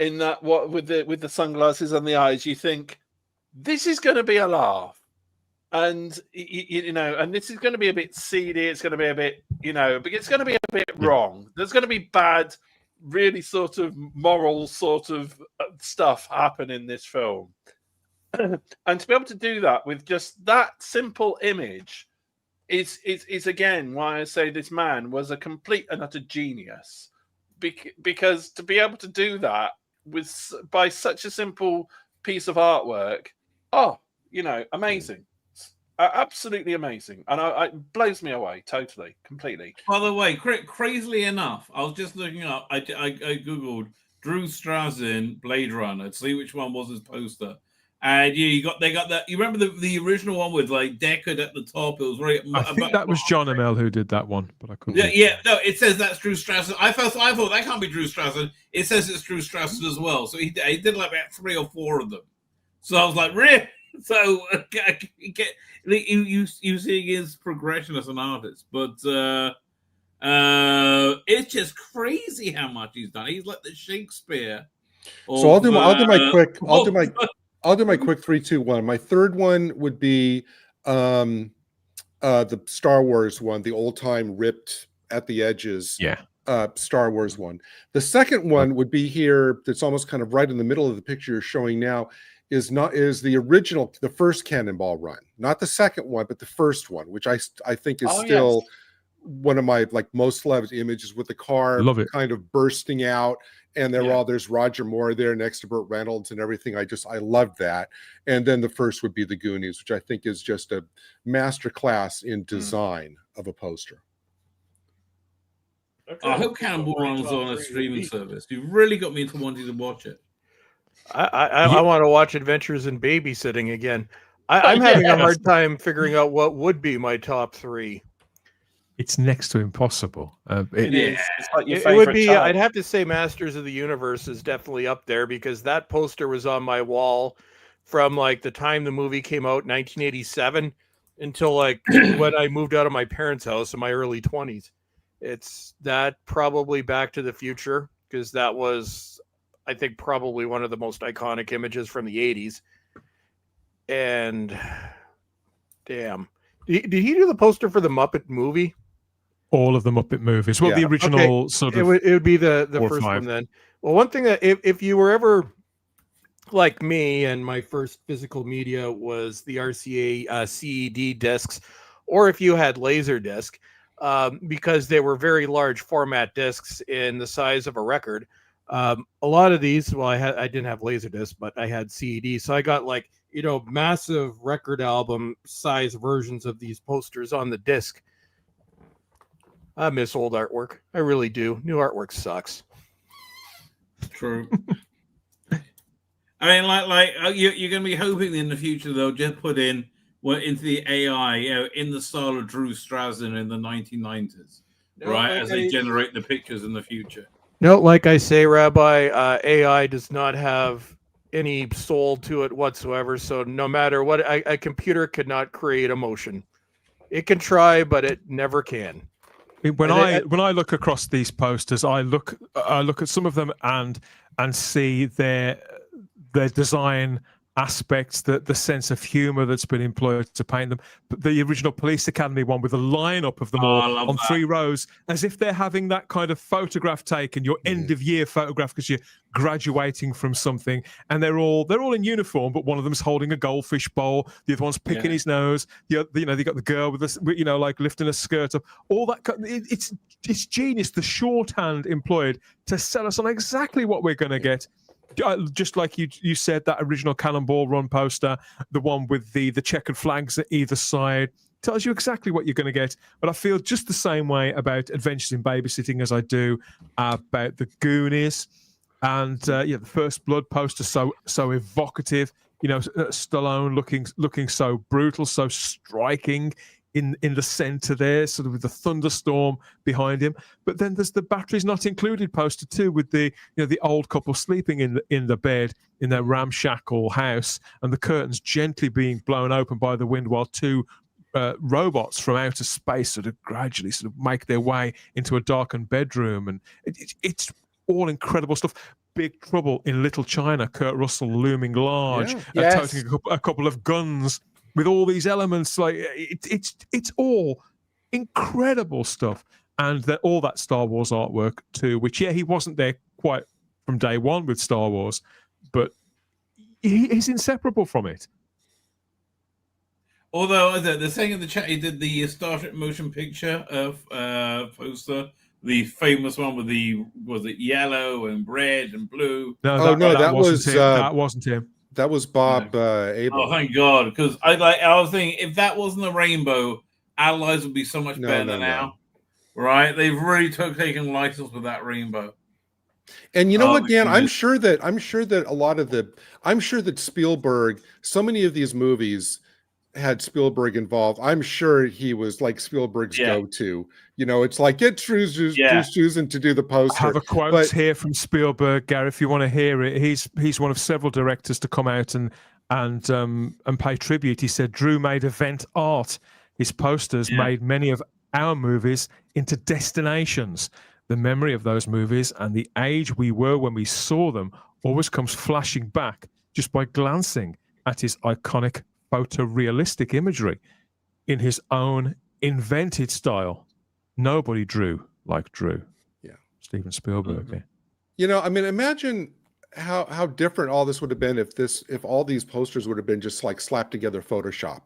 [SPEAKER 3] in that with the sunglasses and the eyes. You think this is going to be a laugh, and and this is going to be a bit seedy. It's going to be a bit, but it's going to be a bit wrong. There's going to be bad, really sort of moral sort of stuff happen in this film. And to be able to do that with just that simple image is again why I say this man was a complete and utter genius, because to be able to do that by such a simple piece of artwork, amazing, absolutely amazing, and it blows me away totally, completely.
[SPEAKER 2] By the way, crazily enough, I was just looking up. I googled Drew Struzan Blade Runner to see which one was his poster. And they got that. You remember the original one with like Deckard at the top? It was right.
[SPEAKER 1] I think that was John Amell who did that one, but I couldn't.
[SPEAKER 2] No, it says that's Drew Struzan. I thought that can't be Drew Struzan. It says it's Drew Struzan as well. So he did like about 3 or 4 of them. So I was like, really? So you see his progression as an artist, but it's just crazy how much he's done. He's like the Shakespeare.
[SPEAKER 4] So I'll do my quick 3, 2, 1. My third one would be the Star Wars one, the old time ripped at the edges. Star Wars one. The second one would be here. That's almost kind of right in the middle of the picture you're showing now. Is the original, the first Cannonball Run, not the second one, but the first one, which I think is still one of my like most loved images with the car kind of bursting out, and there's Roger Moore there next to Burt Reynolds and everything. I loved that. And then the first would be the Goonies, which I think is just a master class in design of a poster.
[SPEAKER 2] Okay. I hope Cannonball Run was on a streaming service. You really got me into wanting to watch it.
[SPEAKER 5] I want to watch Adventures in Babysitting again. I'm having a hard time figuring out what would be my top 3.
[SPEAKER 1] It's next to impossible.
[SPEAKER 3] It is. It's like your
[SPEAKER 5] it would be.
[SPEAKER 3] child.
[SPEAKER 5] I'd have to say Masters of the Universe is definitely up there, because that poster was on my wall from like the time the movie came out, 1987, until like when I moved out of my parents' house in my early 20s. It's that probably Back to the Future, because that was, I think, probably one of the most iconic images from the 80s. And damn, did he do the poster for the Muppet movie?
[SPEAKER 1] All of the Muppet movies. Well, the original sort of.
[SPEAKER 5] It would be the first one then. Well, one thing that if you were ever like me, and my first physical media was the RCA CED discs, or if you had Laserdisc, because they were very large format discs in the size of a record. A lot of these, well, I didn't have Laserdisc, but I had CED, so I got like, massive record album size versions of these posters on the disc. I miss old artwork. I really do. New artwork sucks.
[SPEAKER 2] True. I mean, you're going to be hoping in the future they'll just put into the AI, in the style of Drew Struzan in the 1990s, right? As they generate the pictures in the future.
[SPEAKER 5] No, like I say, Rabbi, AI does not have any soul to it whatsoever. So no matter what, a computer could not create emotion. It can try, but it never can.
[SPEAKER 1] When I look across these posters, I look at some of them and see their design aspects, the sense of humor that's been employed to paint them. But the original Police Academy one with a lineup of them all on 3 rows, as if they're having that kind of photograph taken, your end of year photograph, because you're graduating from something, and they're all in uniform, but one of them's holding a goldfish bowl, the other one's picking his nose, they got the girl with this, like lifting a skirt up, all that. It's genius, the shorthand employed to sell us on exactly what we're going to get. Just like you said, that original Cannonball Run poster, the one with the checkered flags at either side, tells you exactly what you're going to get. But I feel just the same way about Adventures in Babysitting as I do about the Goonies, and the First Blood poster, so evocative. Stallone looking so brutal, so striking in the center there, sort of with the thunderstorm behind him. But then there's the Batteries Not Included poster too, with the the old couple sleeping in the bed in their ramshackle house, and the curtains gently being blown open by the wind while 2 robots from outer space sort of gradually sort of make their way into a darkened bedroom. And it's all incredible stuff. Big Trouble in Little China, Kurt Russell looming large, toting a couple of guns, with all these elements. Like it's all incredible stuff. And all that Star Wars artwork too, which he wasn't there quite from day one with Star Wars, but he's inseparable from it.
[SPEAKER 2] Although they're saying in the chat, he did the Star Trek motion picture poster, the famous one with was it yellow and red and blue?
[SPEAKER 1] No, that wasn't him.
[SPEAKER 4] That was Bob Abel.
[SPEAKER 2] Oh, thank God! Because I was thinking, if that wasn't a rainbow, our lives would be so much better now. Right? They've really taken license with that rainbow.
[SPEAKER 4] And you know what, Dan? I'm sure that Spielberg, so many of these movies had Spielberg involved. I'm sure he was like Spielberg's go-to. It's like, get STRUZAN to do the poster.
[SPEAKER 1] I have a quote here from Spielberg, Gary, if you want to hear it. He's one of several directors to come out and pay tribute. He said, Drew made event art. His posters made many of our movies into destinations. The memory of those movies and the age we were when we saw them always comes flashing back just by glancing at his iconic photorealistic imagery in his own invented style. Nobody drew like Drew.
[SPEAKER 4] Yeah.
[SPEAKER 1] Steven Spielberg.
[SPEAKER 4] Mm-hmm. I mean, imagine how different all this would have been if all these posters would have been just like slapped together Photoshop.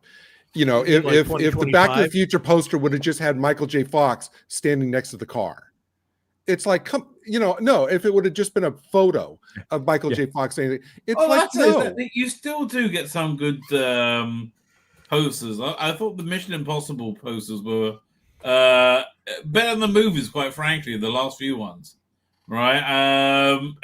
[SPEAKER 4] You know,
[SPEAKER 5] Like
[SPEAKER 4] if the Back to the
[SPEAKER 5] 2025?
[SPEAKER 4] Future poster would have just had Michael J. Fox standing next to the car, it's like, no. If it would have just been a photo of Michael J. Fox standing, it's like no.
[SPEAKER 2] You still do get some good posters. I thought the Mission Impossible posters were better than the movies, quite frankly, the last few ones, right? And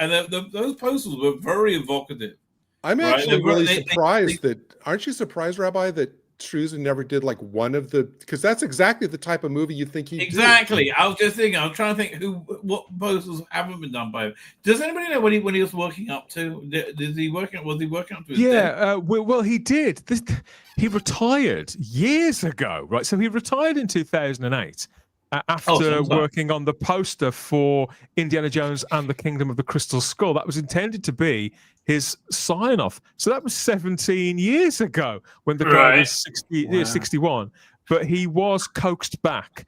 [SPEAKER 2] those posters were very evocative.
[SPEAKER 4] I'm actually really surprised that. Aren't you surprised, Rabbi, that STRUZAN never did like one of the? Because that's exactly the type of movie you think he'd
[SPEAKER 2] Exactly.
[SPEAKER 4] do.
[SPEAKER 2] I was just thinking. I was trying to think what posters haven't been done by him. Does anybody know when he was working up to? Was he working up to? His death?
[SPEAKER 1] Well, he did. He retired years ago, right? So he retired in 2008 after working on the poster for Indiana Jones and the Kingdom of the Crystal Skull. That was intended to be his sign-off. So that was 17 years ago when the guy was 61. But he was coaxed back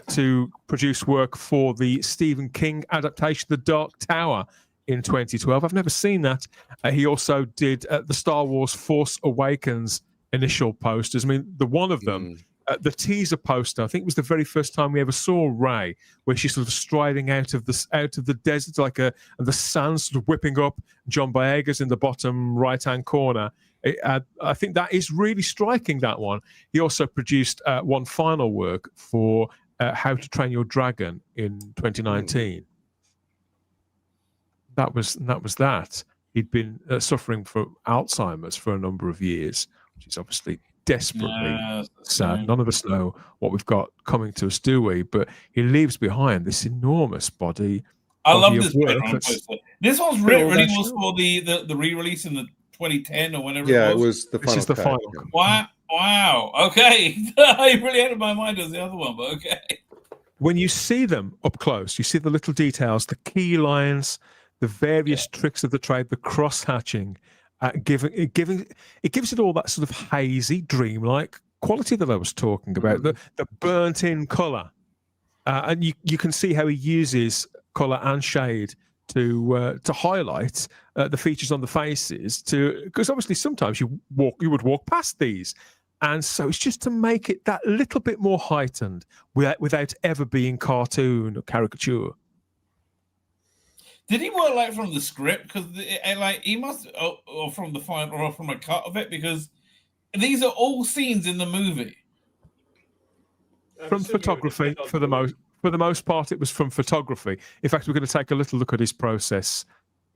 [SPEAKER 1] to produce work for the Stephen King adaptation, The Dark Tower, in 2012. I've never seen that. He also did the Star Wars Force Awakens initial posters. I mean, the one of them, the teaser poster, I think it was the very first time we ever saw Rey, where she's sort of striding out of the desert, and the sand sort of whipping up. John Boyega's in the bottom right-hand corner. I think that is really striking, that one. He also produced one final work for How to Train Your Dragon in 2019. That was that. He'd been suffering from Alzheimer's for a number of years, which is obviously desperately sad. None of us know what we've got coming to us, do we? But he leaves behind this enormous body.
[SPEAKER 2] I love this poster. This one's really was for the re-release in the 2010 or whenever.
[SPEAKER 4] Yeah,
[SPEAKER 2] it
[SPEAKER 4] was the final.
[SPEAKER 1] This is the final.
[SPEAKER 2] Wow. Okay, I really had in my mind as the other one, but okay.
[SPEAKER 1] When you see them up close, you see the little details, the key lines, the various tricks of the trade, the cross-hatching. It gives it all that sort of hazy, dreamlike quality that I was talking about. The burnt-in color, and you can see how he uses color and shade to highlight the features on the faces. Because obviously sometimes you would walk past these, and so it's just to make it that little bit more heightened without ever being cartoon or caricature.
[SPEAKER 2] Did he work from the script? Because he must, or from the final, or from a cut of it, because these are all scenes in the movie.
[SPEAKER 1] From photography, for the most part, it was from photography. In fact, we're going to take a little look at his process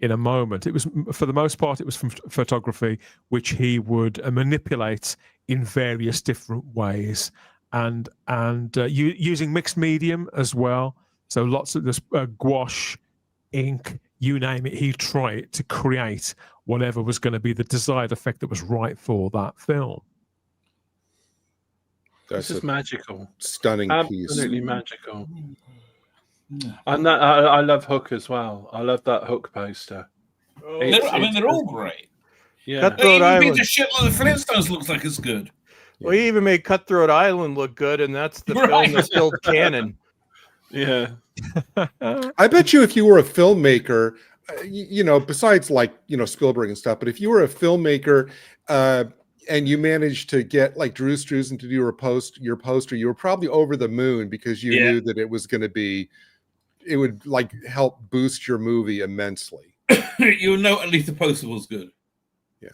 [SPEAKER 1] in a moment. It was, for the most part, it was from photography, which he would manipulate in various different ways, and using mixed medium as well. So lots of this gouache, ink, you name it, he'd try it to create whatever was going to be the desired effect that was right for that film.
[SPEAKER 3] This is magical.
[SPEAKER 4] Stunning piece.
[SPEAKER 3] Absolutely magical. And I love Hook as well. I love that Hook poster.
[SPEAKER 2] They're all great.
[SPEAKER 3] Yeah.
[SPEAKER 5] Cutthroat Island.
[SPEAKER 2] The shit like the Flintstones looks like it's good.
[SPEAKER 5] Well, he even made Cutthroat Island look good, and that's the film that's still canon.
[SPEAKER 3] Yeah.
[SPEAKER 4] I bet you if you were a filmmaker, besides Spielberg and stuff, but if you were a filmmaker and you managed to get like Drew Struzan to do your poster, you were probably over the moon because you knew that it was going to be, it would like help boost your movie immensely.
[SPEAKER 2] You know, at least the poster was good.
[SPEAKER 4] Yeah.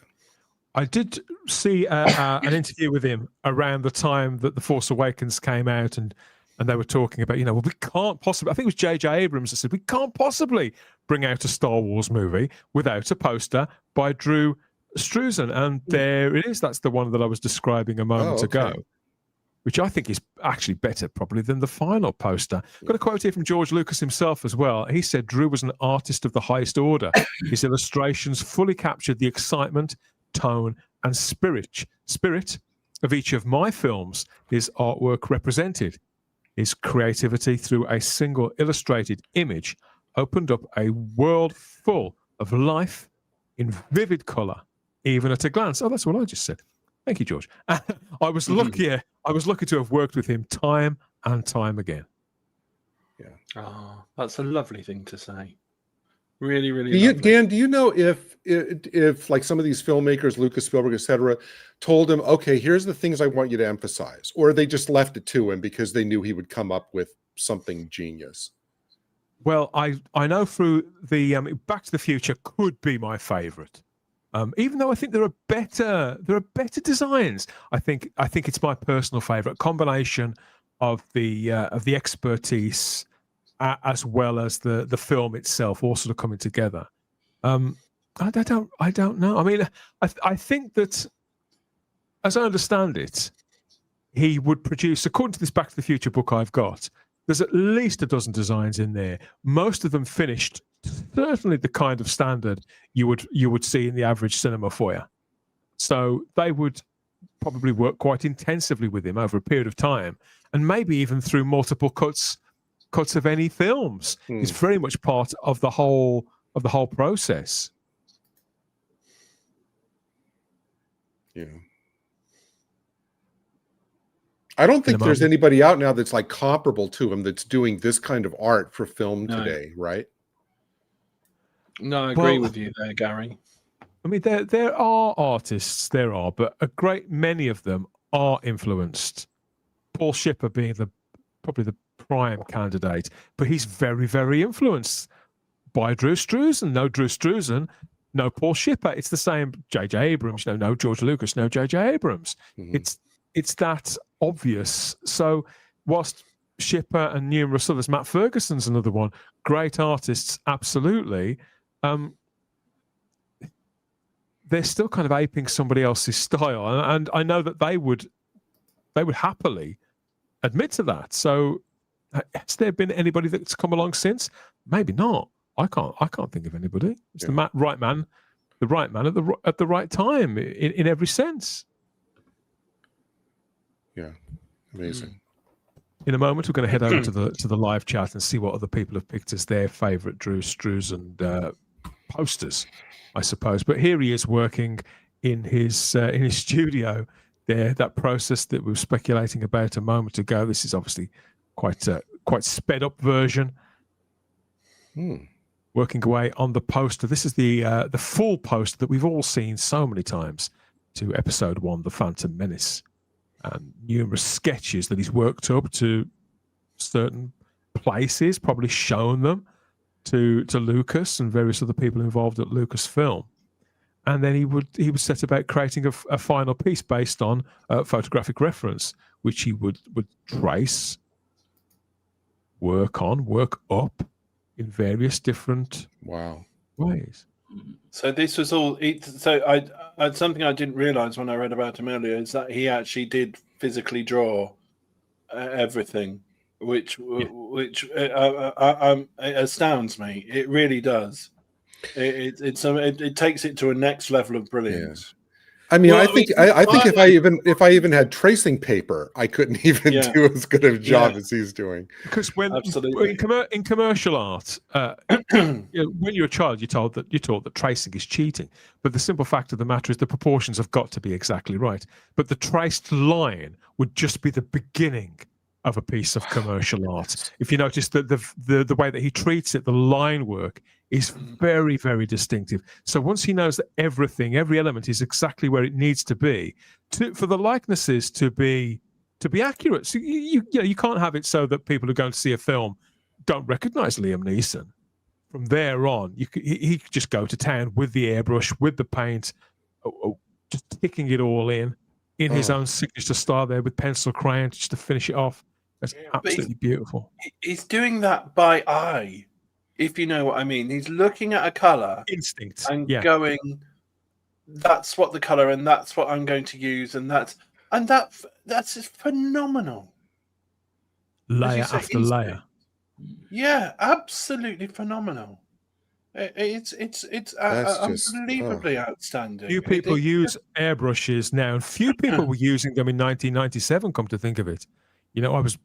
[SPEAKER 1] I did see an interview with him around the time that The Force Awakens came out, and they were talking about, we can't possibly, I think it was J.J. Abrams that said, we can't possibly bring out a Star Wars movie without a poster by Drew Struzan. And there it is. That's the one that I was describing a moment ago, which I think is actually better probably than the final poster. I've got a quote here from George Lucas himself as well. He said, Drew was an artist of the highest order. His illustrations fully captured the excitement, tone, and spirit of each of my films his artwork represented. His creativity through a single illustrated image opened up a world full of life in vivid color, even at a glance. Oh, that's what I just said. Thank you, George. I was lucky to have worked with him time and time again.
[SPEAKER 3] Yeah. Oh, that's a lovely thing to say. Really, really lovely.
[SPEAKER 4] Dan, do you know if like some of these filmmakers, Lucas, Spielberg, etc., told him, okay, here's the things I want you to emphasize, or they just left it to him because they knew he would come up with something genius?
[SPEAKER 1] Well, I know through the Back to the Future could be my favorite. Even though I think there are better designs. I think it's my personal favorite combination of the expertise as well as the film itself, all sort of coming together. I don't know. I mean, I think that, as I understand it, he would produce, according to this Back to the Future book I've got, there's at least a dozen designs in there. Most of them finished, certainly the kind of standard you would see in the average cinema foyer. So they would probably work quite intensively with him over a period of time, and maybe even through multiple cuts of any films. It's very much part of the whole process.
[SPEAKER 4] Yeah. I don't think there's anybody out now that's like comparable to him that's doing this kind of art for film today, right?
[SPEAKER 3] No, I agree with you there, Gary.
[SPEAKER 1] I mean, there are artists, but a great many of them are influenced. Paul Schipper being probably the prime candidate, but he's very, very influenced by Drew Struzan. No Drew Struzan, no Paul Schipper. It's the same J.J. Abrams, no George Lucas, no J.J. Abrams. It's that obvious. So whilst Schipper and numerous others, Matt Ferguson's another one, great artists, absolutely, they're still kind of aping somebody else's style, and I know that they would happily admit to that. So has there been anybody that's come along since? Maybe not. I can't think of anybody. It's the right man at the right time in every sense.
[SPEAKER 4] Yeah, amazing.
[SPEAKER 1] In a moment, we're going to head over to the live chat and see what other people have picked as their favourite Drew Struzan posters, I suppose. But here he is working in his studio there. That process that we were speculating about a moment ago. This is obviously quite sped up version. Working away on the poster. This is the full poster that we've all seen so many times to Episode 1, The Phantom Menace. And numerous sketches that he's worked up to certain places, probably shown them to Lucas and various other people involved at Lucasfilm. And then he would set about creating a final piece based on photographic reference, which he would trace, work up in various different ways.
[SPEAKER 3] So this was all. So I something I didn't realize when I read about him earlier is that he actually did physically draw everything, which it astounds me. It really does. It takes it to a next level of brilliance.
[SPEAKER 4] Yeah. I mean, I think if I even had tracing paper, I couldn't even do as good a job as he's doing.
[SPEAKER 1] Because in commercial art, when you're a child, you're taught that tracing is cheating. But the simple fact of the matter is the proportions have got to be exactly right. But the traced line would just be the beginning of a piece of commercial art. If you notice that the way that he treats it, the line work is very, very distinctive. So once he knows that every element is exactly where it needs to be, for the likenesses to be accurate. So you can't have it so that people who go to see a film don't recognize Liam Neeson. From there on, he could just go to town with the airbrush, with the paint, just ticking it all in his own signature style there with pencil crayon just to finish it off. That's absolutely beautiful.
[SPEAKER 3] He's doing that by eye, if you know what I mean. He's looking at a color,
[SPEAKER 1] instinct,
[SPEAKER 3] and going, "That's what the color, and that's what I'm going to use, and that's phenomenal."
[SPEAKER 1] Layer after layer.
[SPEAKER 3] Yeah, absolutely phenomenal. It's unbelievably outstanding.
[SPEAKER 1] Few people use airbrushes now, and few people were using them in 1997. Come to think of it, I was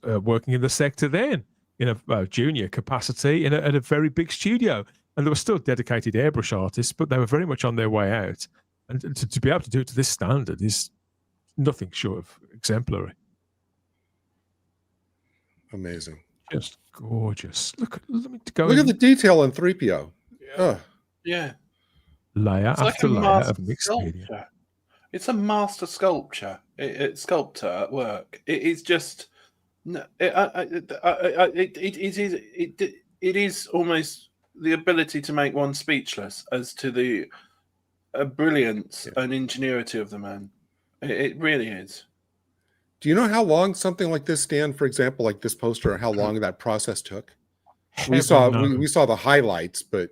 [SPEAKER 1] working in the sector then in a junior capacity at a very big studio, and there were still dedicated airbrush artists, but they were very much on their way out. And to be able to do it to this standard is nothing short of exemplary.
[SPEAKER 4] Amazing.
[SPEAKER 1] Just gorgeous. Look, let me go.
[SPEAKER 4] Look at the detail in 3PO.
[SPEAKER 3] Yeah. Yeah.
[SPEAKER 1] Layer
[SPEAKER 3] It's like
[SPEAKER 1] after
[SPEAKER 3] a
[SPEAKER 1] layer
[SPEAKER 3] master
[SPEAKER 1] of mixed media.
[SPEAKER 3] sculpture. It's a master sculpture. It's sculptor at work. It is just. No, it is almost the ability to make one speechless as to the brilliance and ingenuity of the man. It really is.
[SPEAKER 4] Do you know how long something like this, Stan, for example, like this poster, how long that process took? We saw the highlights, but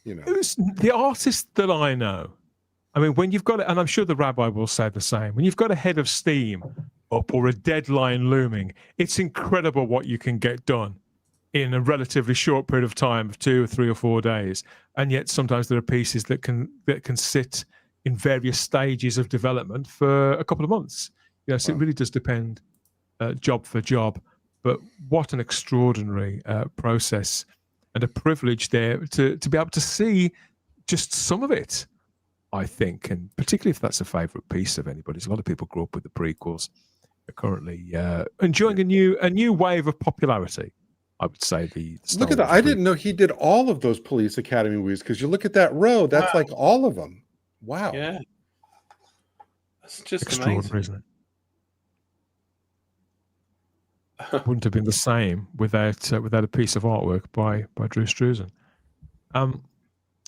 [SPEAKER 4] you know,
[SPEAKER 1] it was the artist that I know. I mean, when you've got it, and I'm sure the rabbi will say the same, when you've got a head of steam up or a deadline looming, it's incredible what you can get done in a relatively short period of time of 2 or 3 or 4 days. And yet sometimes there are pieces that can sit in various stages of development for a couple of months. Yes, it really does depend job for job. But what an extraordinary process and a privilege there to be able to see just some of it, I think, and particularly if that's a favourite piece of anybody's. A lot of people grew up with the prequels, are currently enjoying a new wave of popularity. I would say the
[SPEAKER 4] look at that. I didn't know he did all of those Police Academy movies, because you look at that row, that's like all of them. Wow.
[SPEAKER 3] Yeah. That's just
[SPEAKER 1] extraordinary,
[SPEAKER 3] amazing.
[SPEAKER 1] isn't it? Wouldn't have been the same without a piece of artwork by Drew Struzan.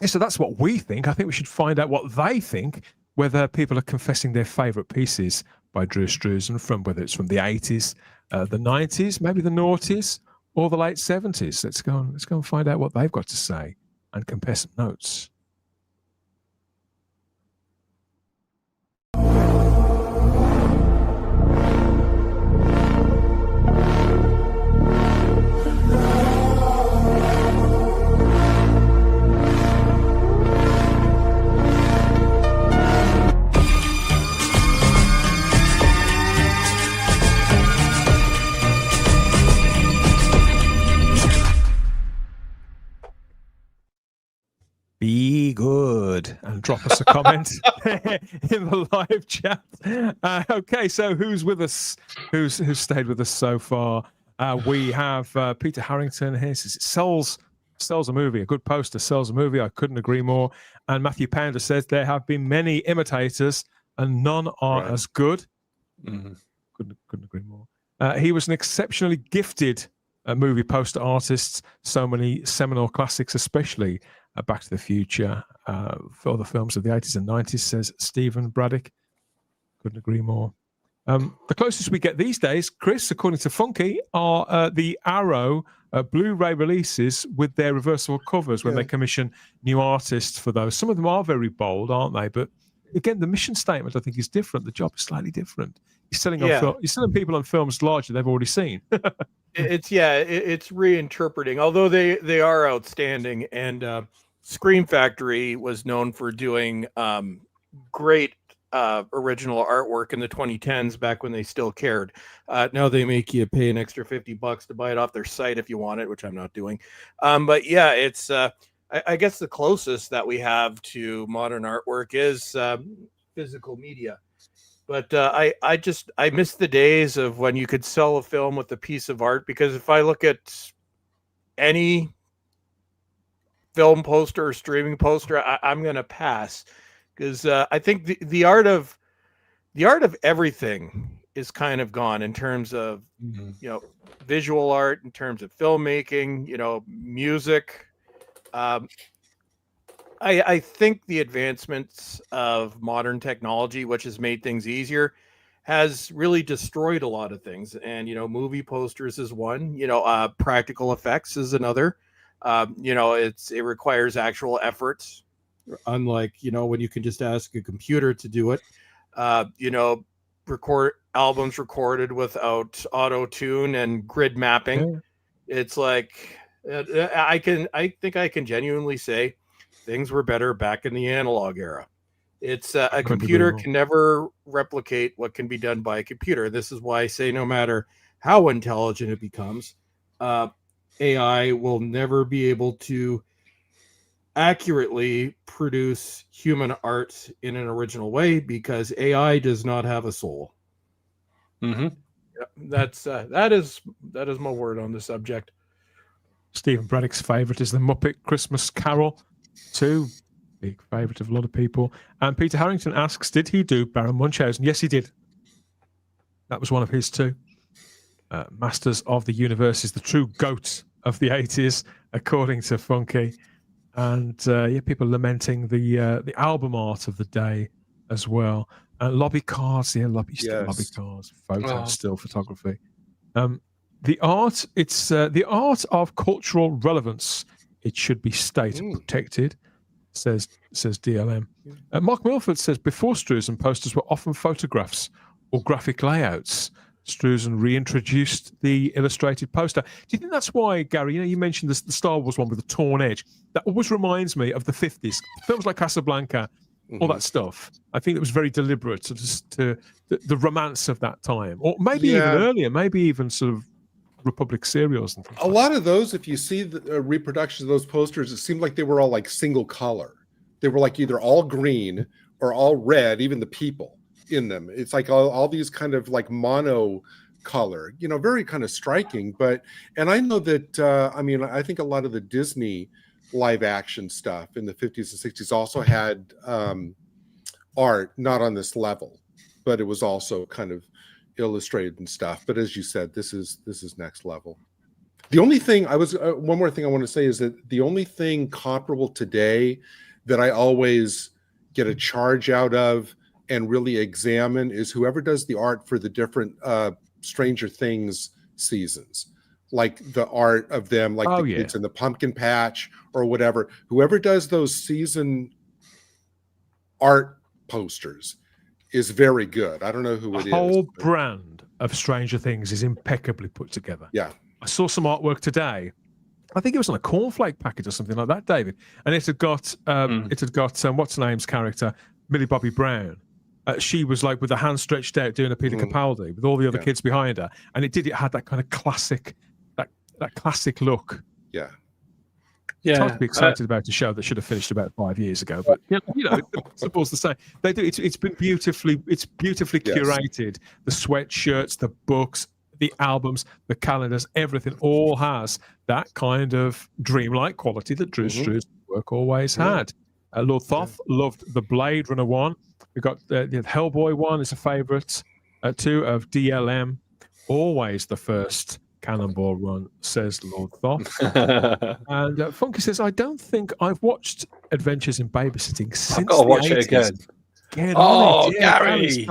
[SPEAKER 1] So that's what we think. I think we should find out what they think, whether people are confessing their favourite pieces by Drew Struzan, from whether it's from the 80s, the 90s, maybe the noughties, or the late 70s. Let's go and find out what they've got to say and compare some notes. Be good and drop us a comment in the live chat. Okay, so who's with us? Who's stayed with us so far? We have Peter Harrington here. Says it sells a movie. A good poster sells a movie. I couldn't agree more. And Matthew Pounder says there have been many imitators and none are as good.
[SPEAKER 3] Mm-hmm.
[SPEAKER 1] Couldn't agree more. He was an exceptionally gifted movie poster artist. So many seminal classics, especially Back to the Future, for the films of the 80s and 90s, says Stephen Braddock. Couldn't agree more. The closest we get these days, Chris, according to Funky, are the Arrow Blu-ray releases with their reversible covers when they commission new artists for those. Some of them are very bold, aren't they? But again, the mission statement, I think, is different. The job is slightly different. You're selling you're selling people on films largely they've already seen.
[SPEAKER 5] It's reinterpreting, although they are outstanding. And Scream Factory was known for doing great original artwork in the 2010s, back when they still cared. Now they make you pay an extra $50 to buy it off their site if you want it, which I'm not doing. But yeah, it's I guess the closest that we have to modern artwork is physical media. But I miss the days of when you could sell a film with a piece of art, because if I look at any film poster or streaming poster, I'm going to pass, because I think the art of everything is kind of gone in terms of visual art, in terms of filmmaking, music. I think the advancements of modern technology, which has made things easier, has really destroyed a lot of things. And movie posters is one. Practical effects is another. It requires actual efforts, unlike when you can just ask a computer to do it. Record albums recorded without auto tune and grid mapping. It's like I think I can genuinely say things were better back in the analog era. It's a computer can never replicate what can be done by a computer. This is why I say no matter how intelligent it becomes, AI will never be able to accurately produce human art in an original way, because AI does not have a soul.
[SPEAKER 3] Mm-hmm.
[SPEAKER 5] That's that is my word on the subject.
[SPEAKER 1] Stephen Braddock's favourite is the Muppet Christmas Carol, too. Big favourite of a lot of people. And Peter Harrington asks, did he do Baron Munchausen? Yes, he did. That was one of his too. Masters of the Universe is the true goat of the 80s, according to Funky. And people lamenting the album art of the day as well. Lobby cards, lobby cards, photos, still photography. The art, it's the art of cultural relevance. It should be state protected, says DLM. Mark Milford says before STRUZAN, posters were often photographs or graphic layouts. STRUZAN reintroduced the illustrated poster. Do you think that's why, Gary? You mentioned the Star Wars one with the torn edge. That always reminds me of the 50s films like Casablanca. All that stuff. I think it was very deliberate to the romance of that time, or maybe even earlier, maybe even sort of Republic serials and things.
[SPEAKER 4] A lot of those, if you see the reproductions of those posters, it seemed like they were all like single color. They were like either all green or all red, even the people in them. It's like all these kind of like mono color, very kind of striking. And I know that, I think a lot of the Disney live action stuff in the 50s and 60s also had art, not on this level, but it was also kind of illustrated and stuff. But as you said, this is next level. The only thing one more thing I want to say is that the only thing comparable today that I always get a charge out of and really examine is whoever does the art for the different Stranger Things seasons, like the art of them, like the kids in the pumpkin patch or whatever. Whoever does those season art posters is very good. I don't know who it is.
[SPEAKER 1] The whole brand of Stranger Things is impeccably put together.
[SPEAKER 4] Yeah.
[SPEAKER 1] I saw some artwork today. I think it was on a cornflake package or something like that, David. And it had got what's her name's character, Millie Bobby Brown. She was like with the hand stretched out doing a Peter Capaldi with all the other kids behind her, and it had that kind of classic, that classic look.
[SPEAKER 4] Yeah.
[SPEAKER 1] It's hard to be excited about a show that should have finished about 5 years ago, but it's supposed to say they do. It's been beautifully curated. The sweatshirts, the books, the albums, the calendars, everything all has that kind of dreamlike quality that Drew Struzan's work always had. Lord Thoth loved the Blade Runner one. We got the Hellboy one is a favourite too of DLM. Always the first Cannonball run, says Lord Thoth. And Funky says, I don't think I've watched Adventures in Babysitting since
[SPEAKER 3] I've got to watch
[SPEAKER 1] 80s.
[SPEAKER 3] it again.
[SPEAKER 1] Get on it.
[SPEAKER 3] Gary!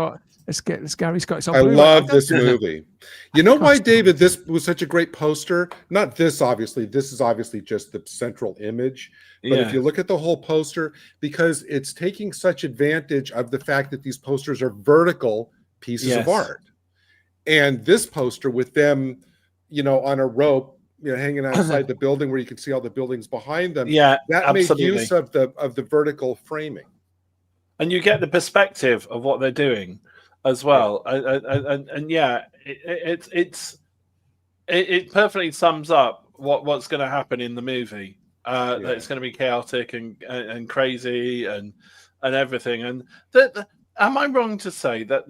[SPEAKER 1] Let's Gary Scott.
[SPEAKER 4] I love this movie. You know why, David, this was such a great poster? Not this, obviously. This is obviously just the central image. But if you look at the whole poster, because it's taking such advantage of the fact that these posters are vertical pieces of art. And this poster with them, on a rope, hanging outside the building where you can see all the buildings behind them.
[SPEAKER 3] Yeah,
[SPEAKER 4] that
[SPEAKER 3] absolutely.
[SPEAKER 4] made use of the vertical framing.
[SPEAKER 3] And you get the perspective of what they're doing as well. It perfectly sums up what's going to happen in the movie. That it's going to be chaotic and crazy and everything. And am I wrong to say that?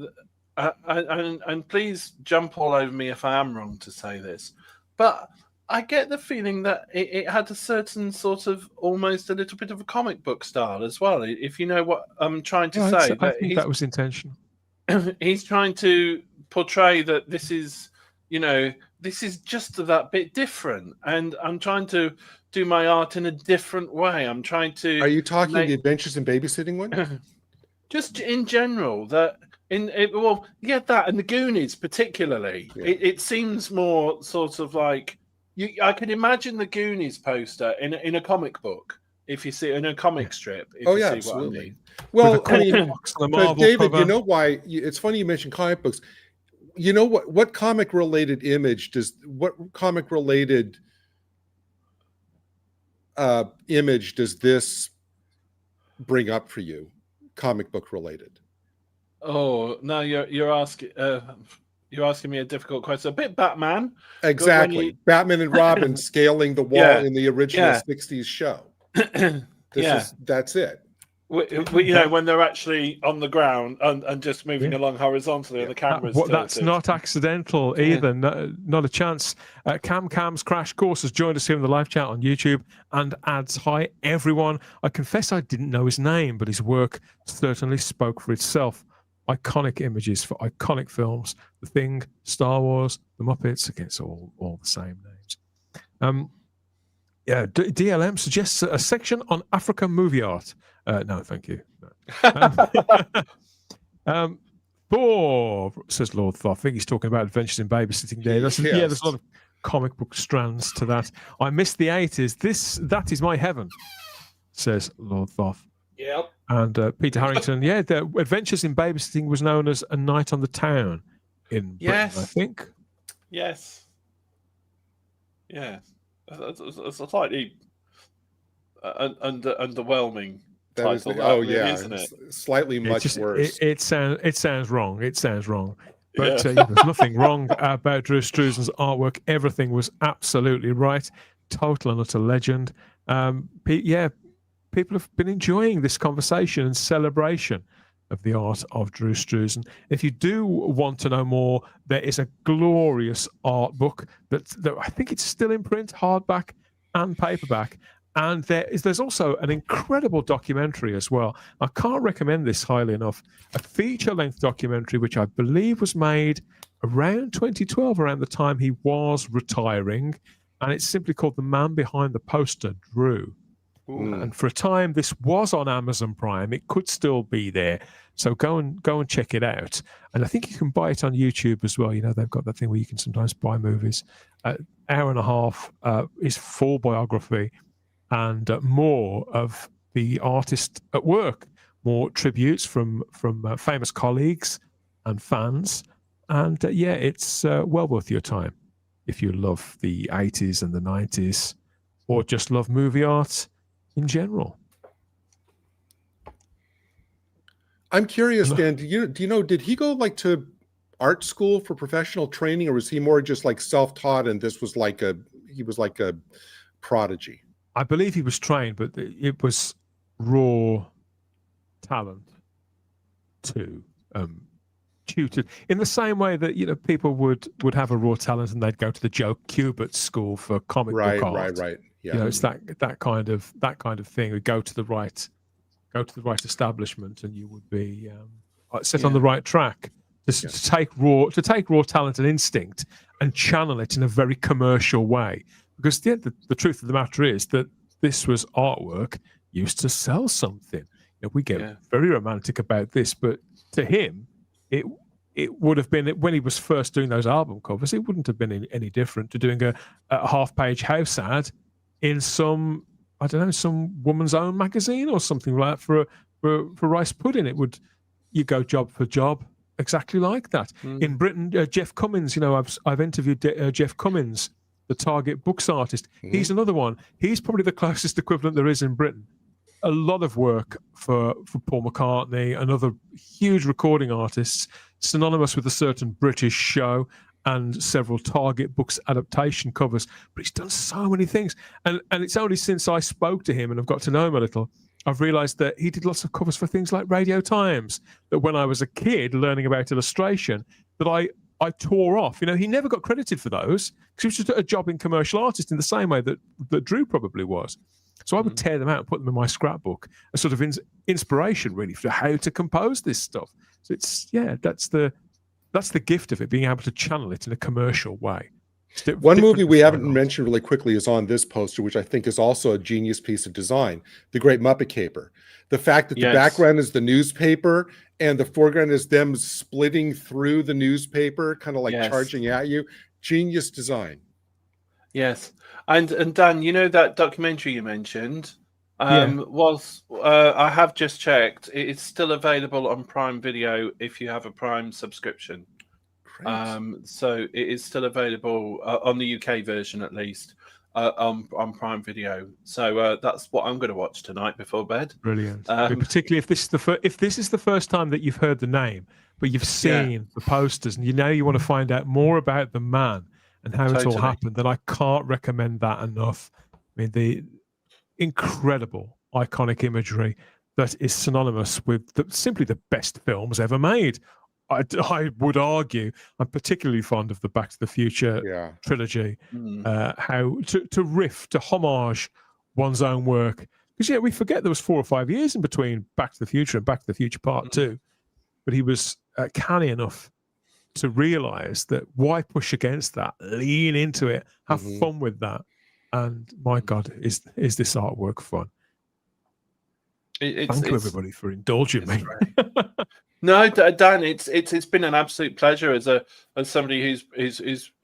[SPEAKER 3] And please jump all over me if I am wrong to say this, but I get the feeling that it had a certain sort of almost a little bit of a comic book style as well. If you know what I'm trying to say,
[SPEAKER 1] I think that was intentional.
[SPEAKER 3] He's trying to portray that this is just that bit different, and I'm trying to do my art in a different way. I'm trying to.
[SPEAKER 4] Are you talking the Adventures in Babysitting one?
[SPEAKER 3] Just in general, that that and the Goonies particularly. It seems more sort of like I could imagine the Goonies poster in a comic book if you see it in a comic strip. If you see
[SPEAKER 4] absolutely.
[SPEAKER 3] What I mean.
[SPEAKER 4] Well, but David,
[SPEAKER 1] cover.
[SPEAKER 4] You know why? It's funny you mentioned comic books. You know what comic related image does this bring up for you? Comic book related.
[SPEAKER 3] Oh no, you're asking me a difficult question. A bit Batman.
[SPEAKER 4] Exactly. Batman and Robin scaling the wall in the original 60s show. That's it.
[SPEAKER 3] when they're actually on the ground and just moving along horizontally, and the camera's
[SPEAKER 1] that's not accidental either. No, not a chance. Cam's Crash Course has joined us here in the live chat on YouTube and adds, "Hi everyone. I confess I didn't know his name, but his work certainly spoke for itself. Iconic images for iconic films. The Thing, Star Wars, The Muppets. Again, it's all the same names." DLM suggests a section on Africa movie art. No, thank you. No. Thor, says Lord Thor. I think he's talking about Adventures in Babysitting Day. There's a lot of comic book strands to that. I miss the 80s. That is my heaven, says Lord Thoth.
[SPEAKER 5] Yep.
[SPEAKER 1] And Peter Harrington, the Adventures in Babysitting was known as A Night on the Town in Britain, I think.
[SPEAKER 3] Yes. Yeah. It's a slightly underwhelming title. Isn't it?
[SPEAKER 4] Slightly much worse.
[SPEAKER 1] It sounds wrong. It sounds wrong. But there's nothing wrong about Drew Struzan's artwork. Everything was absolutely right. Total and utter legend. People have been enjoying this conversation and celebration of the art of Drew Struzan. If you do want to know more, there is a glorious art book that I think it's still in print, hardback and paperback. And there's also an incredible documentary as well. I can't recommend this highly enough. A feature-length documentary, which I believe was made around 2012, around the time he was retiring. And it's simply called The Man Behind the Poster, Drew. And for a time, this was on Amazon Prime. It could still be there, so go and check it out. And I think you can buy it on YouTube as well. They've got that thing where you can sometimes buy movies. Hour and a half is full biography and more of the artist at work, more tributes from famous colleagues and fans. And it's well worth your time if you love the 80s and the 90s, or just love movie art in general.
[SPEAKER 4] I'm curious, Dan, do you know, did he go to art school for professional training, or was he more just self-taught and this was he was like a prodigy?
[SPEAKER 1] I believe he was trained, but it was raw talent too. Tutored in the same way that people would have a raw talent and they'd go to the Joe Kubert school for comic book art.
[SPEAKER 4] Right. Yeah.
[SPEAKER 1] It's that kind of thing. We go to the right establishment, and you would be set on the right track. To take raw talent and instinct and channel it in a very commercial way. Because the truth of the matter is that this was artwork used to sell something. We get very romantic about this, but to him, it would have been, when he was first doing those album covers, it wouldn't have been any different to doing a half-page house ad in some woman's own magazine or something like that for rice pudding. You go job for job, exactly like that. In Britain, Jeff Cummins, I've interviewed Jeff Cummins, the Target Books artist. He's another one. He's probably the closest equivalent there is in Britain. A lot of work for Paul McCartney and other huge recording artists, synonymous with a certain British show, and several Target Books adaptation covers. But he's done so many things. And it's only since I spoke to him and I've got to know him a little, I've realized that he did lots of covers for things like Radio Times, that when I was a kid learning about illustration, that I tore off. He never got credited for those because he was just a jobbing commercial artist in the same way that Drew probably was. So I would tear them out and put them in my scrapbook, a sort of inspiration really for how to compose this stuff. So that's the gift of it, being able to channel it in a commercial way.
[SPEAKER 4] One movie we haven't mentioned really quickly is on this poster, which I think is also a genius piece of design, The Great Muppet Caper. The fact that the background is the newspaper and the foreground is them splitting through the newspaper, kind of charging at you. Genius design.
[SPEAKER 3] Yes. And Dan, that documentary you mentioned was, I have just checked, it's still available on Prime Video if you have a Prime subscription. So it is still available on the UK version, at least, on Prime Video. So that's what I'm going to watch tonight before bed.
[SPEAKER 1] Brilliant. Particularly if this is the first time that you've heard the name, but you've seen the posters, and you want to find out more about the man and how it all happened, then I can't recommend that enough. I mean, the incredible iconic imagery, that is synonymous with simply the best films ever made. I would argue I'm particularly fond of the Back to the Future trilogy. How to riff, to homage one's own work. Because we forget there was 4 or 5 years in between Back to the Future and Back to the Future Part 2. But he was canny enough to realize that why push against that? Lean into it, have fun with that. And my God, is this artwork fun? Thank you everybody for indulging me.
[SPEAKER 3] No, Dan, it's been an absolute pleasure as somebody who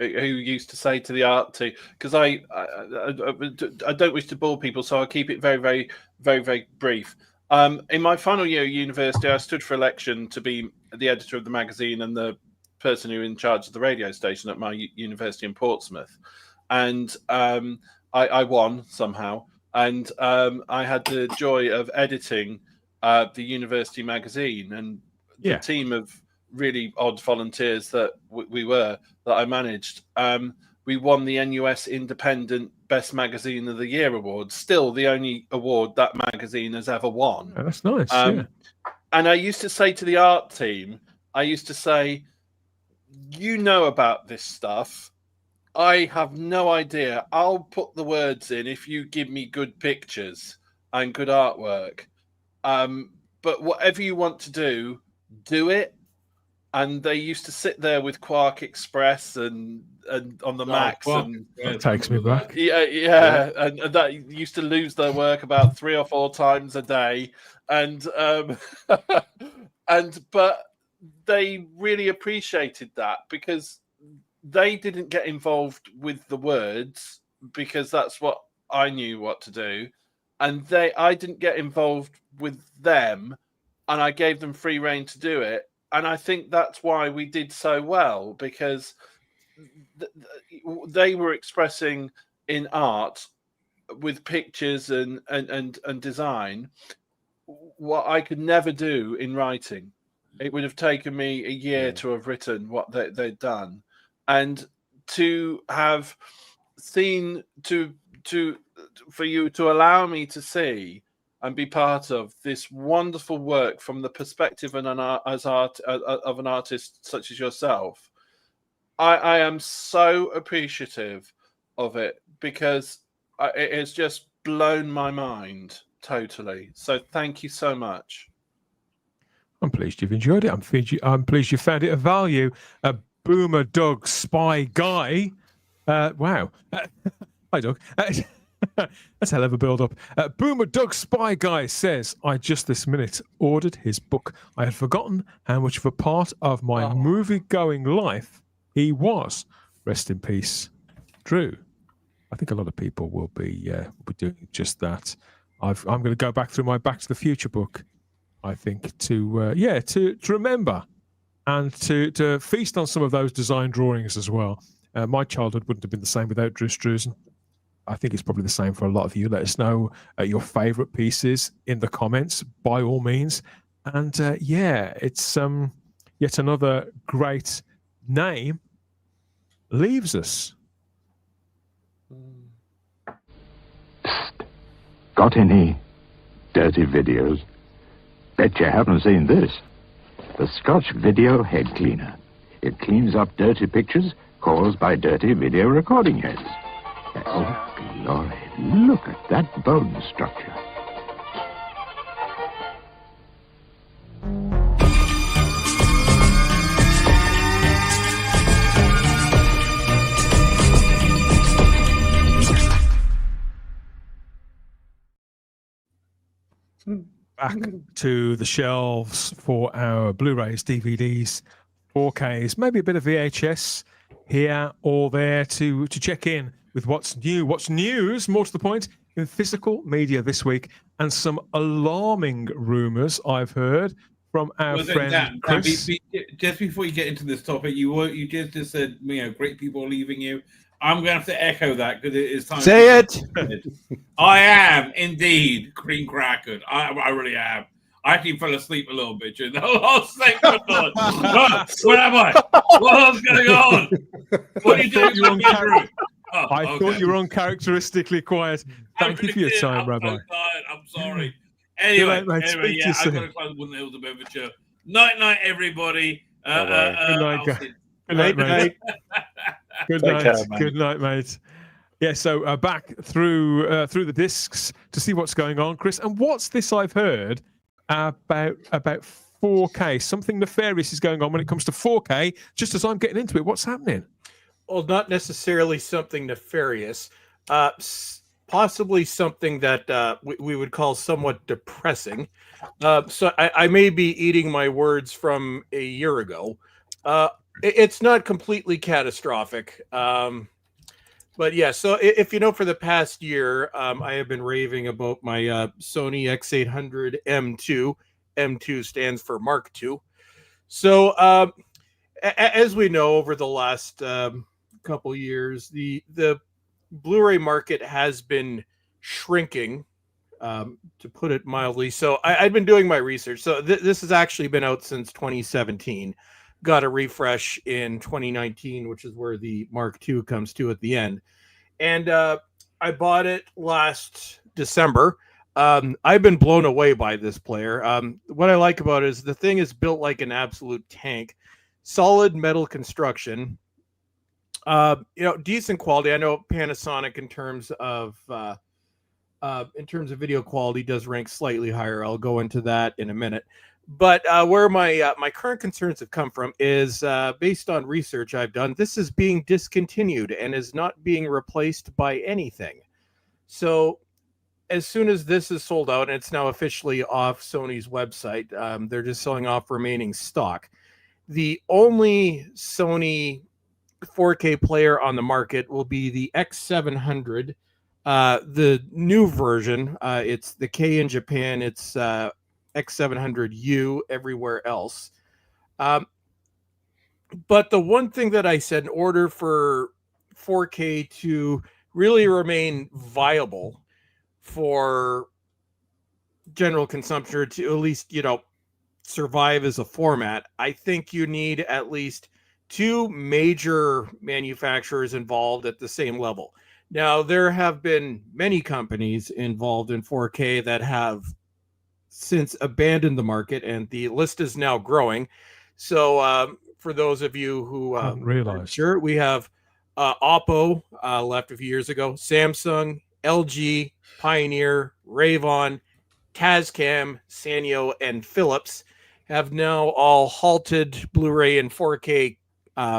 [SPEAKER 3] used to say to the art team, because I don't wish to bore people, so I'll keep it very, very, very, very brief. In my final year at university, I stood for election to be the editor of the magazine and the person who in charge of the radio station at my university in Portsmouth, and I won somehow, and I had the joy of editing the university magazine, and the team of really odd volunteers that I managed. We won the NUS Independent Best Magazine of the Year award. Still the only award that magazine has ever won.
[SPEAKER 1] Oh, that's nice.
[SPEAKER 3] And I used to say to the art team, you know about this stuff. I have no idea. I'll put the words in if you give me good pictures and good artwork. But whatever you want to do it. And they used to sit there with Quark Express and on the Macs, and
[SPEAKER 1] that takes me back.
[SPEAKER 3] Yeah. And that used to lose their work about 3 or 4 times a day, and but they really appreciated that because they didn't get involved with the words because that's what I knew what to do, and I didn't get involved with them, and I gave them free rein to do it. And I think that's why we did so well, because they were expressing in art with pictures and design what I could never do in writing. It would have taken me a year to have written what they'd done. And to have seen, for you to allow me to see and be part of this wonderful work from the perspective of an artist such as yourself, I am so appreciative of it because it has just blown my mind totally. So thank you so much.
[SPEAKER 1] I'm pleased you've enjoyed it. I'm pleased you found it of value. Boomer Doug Spy Guy. Wow. Hi, Doug. That's a hell of a build-up. Boomer Doug Spy Guy says, I just this minute ordered his book. I had forgotten how much of a part of my movie-going life he was. Rest in peace, Drew. I think a lot of people will be doing just that. I'm going to go back through my Back to the Future book, I think, to remember and to feast on some of those design drawings as well. My childhood wouldn't have been the same without Drew Struzan. I think it's probably the same for a lot of you. Let us know your favorite pieces in the comments, by all means. And it's yet another great name leaves us.
[SPEAKER 12] Psst. Got any dirty videos? Bet you haven't seen this. The Scotch Video Head Cleaner. It cleans up dirty pictures caused by dirty video recording heads. Oh, glory. Look at that bone structure.
[SPEAKER 1] Back to the shelves for our Blu-rays, DVDs, 4Ks, maybe a bit of VHS here or there to check in with what's new, what's news, more to the point, in physical media this week, and some alarming rumours I've heard from our friend Chris.
[SPEAKER 2] Just before you get into this topic, you just said, great people are leaving you. I'm going to have to echo that because it is time.
[SPEAKER 5] Say it.
[SPEAKER 2] I am indeed cream crackered. I really am. I actually fell asleep a little bit during the last segment. Where am I? What's going on? What are you doing?
[SPEAKER 1] I thought you were uncharacteristically quiet. Thank you for your time, Rabbi.
[SPEAKER 2] I'm sorry. Anyway,
[SPEAKER 1] mate. Speak to you
[SPEAKER 2] I've
[SPEAKER 1] soon.
[SPEAKER 2] got to close with Hilda Beverture. Night, everybody.
[SPEAKER 3] Bye-bye.
[SPEAKER 1] Good night,
[SPEAKER 2] I'll
[SPEAKER 1] guys.
[SPEAKER 2] see-
[SPEAKER 1] Good night, mate. Good
[SPEAKER 3] Take
[SPEAKER 1] night.
[SPEAKER 3] care, mate.
[SPEAKER 1] Good night, mate. Yeah, so back through the discs to see what's going on, Chris. And what's this I've heard about 4K? Something nefarious is going on when it comes to 4K. Just as I'm getting into it, what's happening?
[SPEAKER 5] Well, not necessarily something nefarious. Possibly something that we would call somewhat depressing. So I may be eating my words from a year ago. It's not completely catastrophic. But yeah, so if you know, for the past year, I have been raving about my Sony X800 M2. M2 stands for Mark II. So as we know, over the last couple years, the Blu-ray market has been shrinking, to put it mildly. So I've been doing my research. So this has actually been out since 2017. Got a refresh in 2019, which is where the Mark II comes to at the end. And I bought it last December. I've been blown away by this player. What I like about it is the thing is built like an absolute tank. Solid metal construction. Decent quality. I know Panasonic in terms of video quality does rank slightly higher. I'll go into that in a minute. But where my current concerns have come from is based on research I've done. This is being discontinued and is not being replaced by anything. So as soon as this is sold out, and it's now officially off Sony's website, they're just selling off remaining stock. The only Sony 4K player on the market will be the X700, the new version. It's the K in Japan. It's X700U everywhere else. But the one thing that I said, in order for 4K to really remain viable for general consumption, or to at least, survive as a format, I think you need at least two major manufacturers involved at the same level. Now, there have been many companies involved in 4K that have since abandoned the market, and the list is now growing. So for those of you who
[SPEAKER 1] haven't realized,
[SPEAKER 5] sure, we have Oppo left a few years ago, Samsung, LG, Pioneer, Rayvon, Tascam, Sanyo, and Philips have now all halted Blu-ray and 4K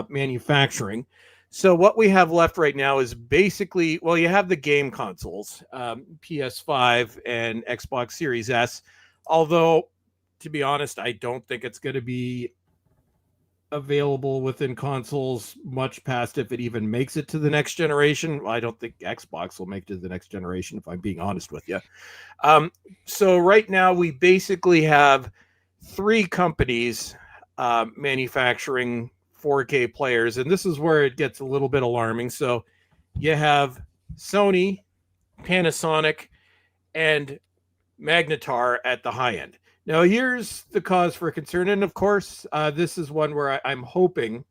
[SPEAKER 5] manufacturing. So what we have left right now is basically, well, you have the game consoles, PS5 and Xbox Series S. Although, to be honest, I don't think it's going to be available within consoles much past if it even makes it to the next generation. Well, I don't think Xbox will make it to the next generation, if I'm being honest with you. So right now we basically have three companies manufacturing 4K players, and this is where it gets a little bit alarming. So you have Sony, Panasonic, and Magnetar at the high end. Now, here's the cause for concern, and of course, this is one where I'm hoping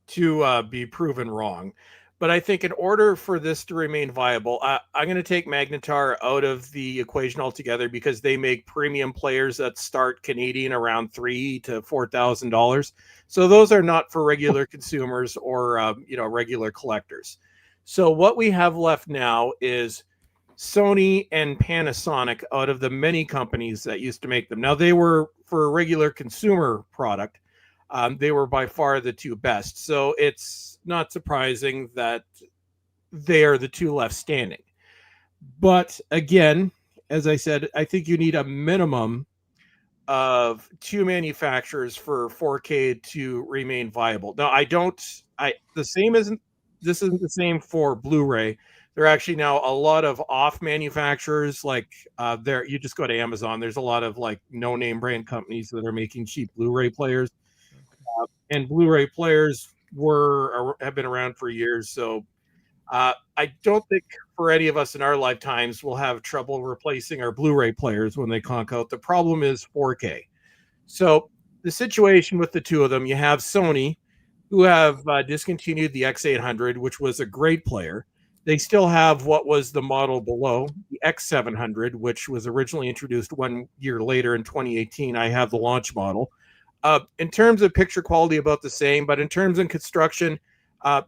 [SPEAKER 5] to be proven wrong. But I think in order for this to remain viable, I'm going to take Magnetar out of the equation altogether, because they make premium players that start Canadian around $3,000 to $4,000. So those are not for regular consumers or regular collectors. So what we have left now is Sony and Panasonic out of the many companies that used to make them. Now, they were, for a regular consumer product, they were by far the two best. So it's not surprising that they are the two left standing. But again, as I said, I think you need a minimum of two manufacturers for 4K to remain viable. Now, this isn't the same for Blu-ray. There are actually now a lot of off manufacturers, like you just go to Amazon. There's a lot of like no-name brand companies that are making cheap Blu-ray players, and Blu-ray players have been around for years. So I don't think for any of us in our lifetimes we'll have trouble replacing our Blu-ray players when they conk out. The problem is 4K. So the situation with the two of them, you have Sony, who have discontinued the X800, which was a great player. They still have what was the model below, the X700, which was originally introduced 1 year later in 2018. I have the launch model. In terms of picture quality, about the same, but in terms of construction,